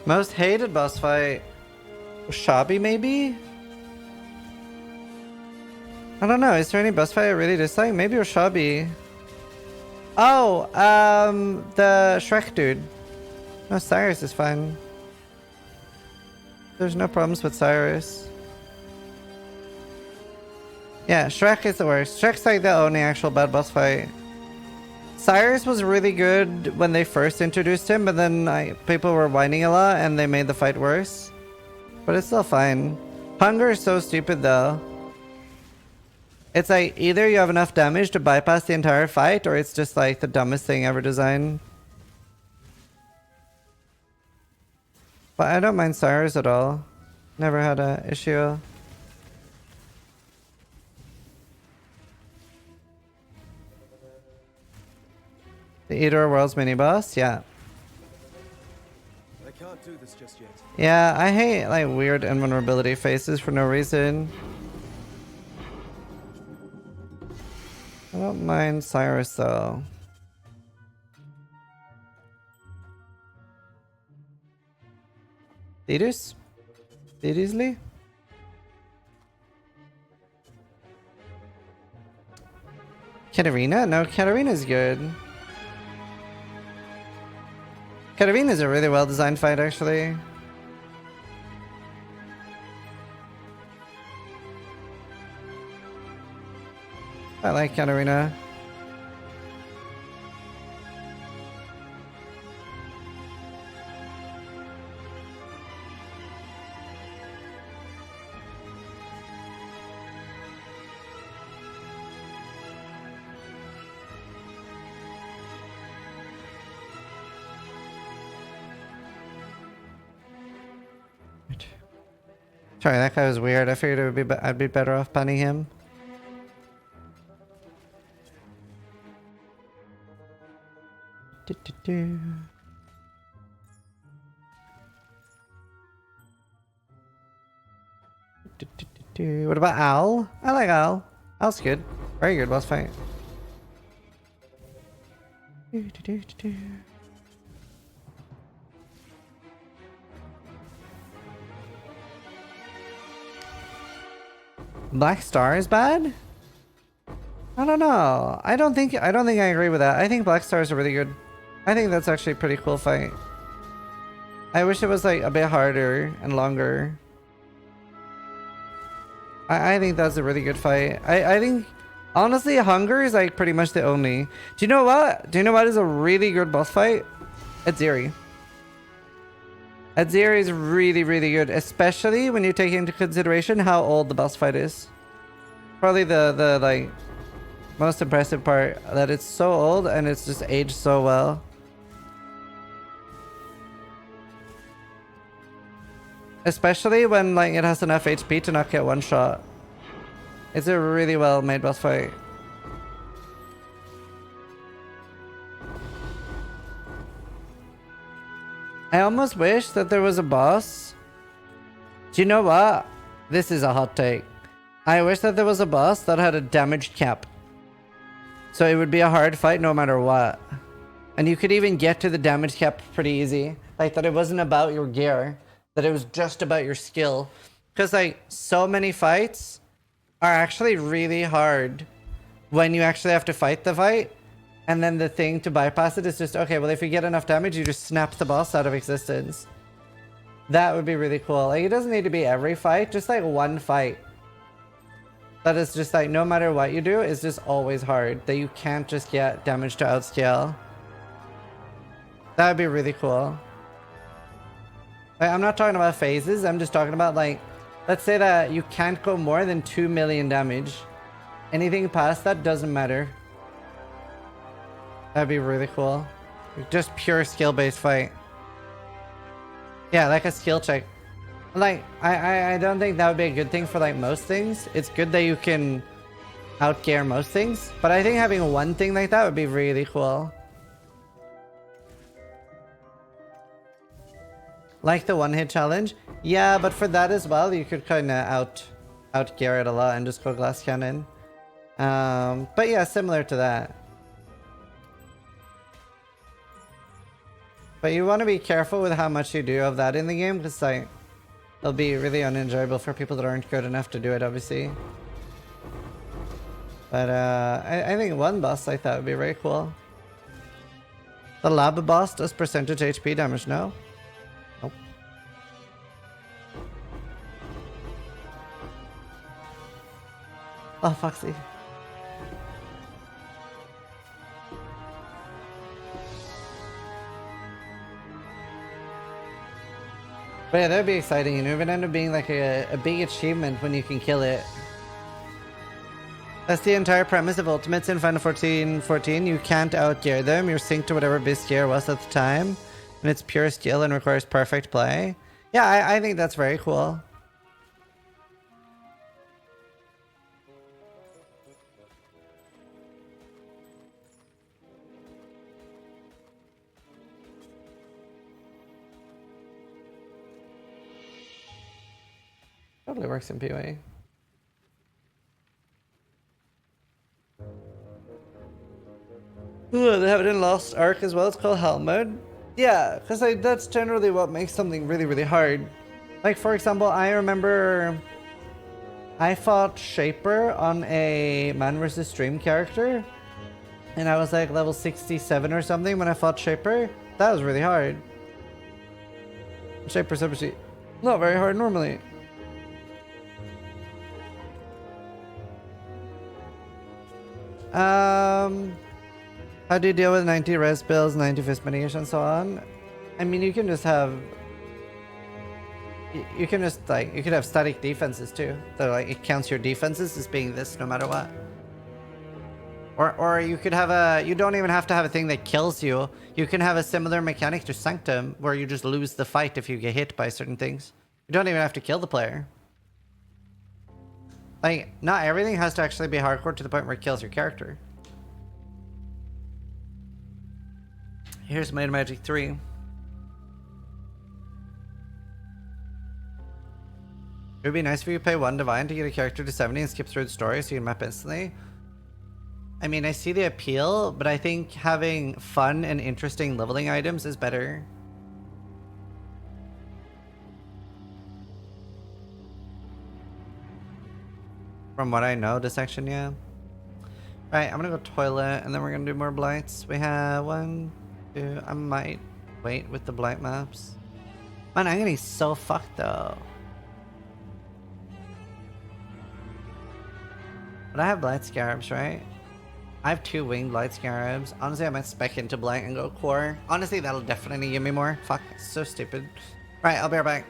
Most hated boss fight. Shabi maybe? I don't know. Is there any boss fight I really dislike? Maybe Shabi. Oh, the Shrek dude. No, Cyrus is fine. There's no problems with Cyrus. Yeah, Shrek is the worst. Shrek's like the only actual bad boss fight. Cyrus was really good when they first introduced him, but then people were whining a lot and they made the fight worse. But it's still fine. Hunger is so stupid though. It's like either you have enough damage to bypass the entire fight, or it's just like the dumbest thing ever designed. But I don't mind Cyrus at all. Never had an issue. The Eater World's mini boss, yeah. I can't do this just yet. Yeah, I hate like weird invulnerability faces for no reason. I don't mind Cyrus though. Thetis? Seriously? Katarina? No, Katarina's good. Katarina's a really well designed fight actually. I like Katarina. Sorry, that guy was weird. I figured it would be I'd be better off banning him. What about Owl? I like Owl. Owl's good. Very good boss fight. Black Star is bad? I don't know. I don't think I agree with that. I think Black Star is really good. I think that's actually a pretty cool fight. I wish it was like a bit harder and longer. I think that's a really good fight. I think honestly Hunger is like pretty much the only. Do you know what? Do you know what is a really good boss fight? Adziri. Adziri is really, really good, especially when you take into consideration how old the boss fight is. Probably the like most impressive part, that it's so old and it's just aged so well. Especially when like it has enough HP to not get one shot. It's a really well made boss fight. I almost wish that there was a boss. Do you know what? This is a hot take. I wish that there was a boss that had a damage cap. So it would be a hard fight no matter what. And you could even get to the damage cap pretty easy. Like that it wasn't about your gear. That it was just about your skill. Because like so many fights are actually really hard when you actually have to fight the fight. And then the thing to bypass it is just, okay, well, if you get enough damage, you just snap the boss out of existence. That would be really cool. Like, it doesn't need to be every fight, just like one fight. That is just like, no matter what you do, it's just always hard. That you can't just get damage to outscale. That would be really cool. Like, I'm not talking about phases, I'm just talking about like, let's say that you can't go more than 2 million damage. Anything past that doesn't matter. That'd be really cool. Just pure skill-based fight. Yeah, like a skill check. Like, I don't think that would be a good thing for like most things. It's good that you can outgear most things. But I think having one thing like that would be really cool. Like the one-hit challenge. Yeah, but for that as well, you could kind of outgear it a lot and just go glass cannon. But yeah, similar to that. But you want to be careful with how much you do of that in the game, because like, it'll be really unenjoyable for people that aren't good enough to do it, obviously. But I think one boss like that would be very cool. The lab boss does percentage HP damage, no? Nope. Oh, Foxy. But yeah, that would be exciting, you know, it would end up being like a big achievement when you can kill it. That's the entire premise of Ultimates in Final 14. You can't outgear them, you're synced to whatever base gear was at the time, and it's pure skill and requires perfect play. Yeah, I think that's very cool. Totally works in PoE. Ooh, they have it in Lost Ark as well. It's called Hell Mode. Yeah, because like, that's generally what makes something really, really hard. Like, for example, I remember I fought Shaper on a Man vs. Stream character, and I was like level 67 or something when I fought Shaper. That was really hard. Shaper's obviously not very hard normally. How do you deal with 90 res bills, 90 fist mitigation, and so on? I mean, you can just have... You can just, like, you could have static defenses too. So, like, it counts your defenses as being this no matter what. Or you could have a... You don't even have to have a thing that kills you. You can have a similar mechanic to Sanctum, where you just lose the fight if you get hit by certain things. You don't even have to kill the player. Like, not everything has to actually be hardcore to the point where it kills your character. Here's Might and Magic 3. It would be nice if you pay 1 Divine to get a character to 70 and skip through the story so you can map instantly. I mean, I see the appeal, but I think having fun and interesting leveling items is better. From what I know, this section, yeah. Right, I'm gonna go toilet, and then we're gonna do more blights. We have 1, 2, I might wait with the blight maps. Man, I'm getting so fucked though. But I have blight scarabs, right? I have 2 winged blight scarabs. Honestly, I might spec into blight and go core. Honestly, that'll definitely give me more. Fuck, it's so stupid. Right, I'll be right back.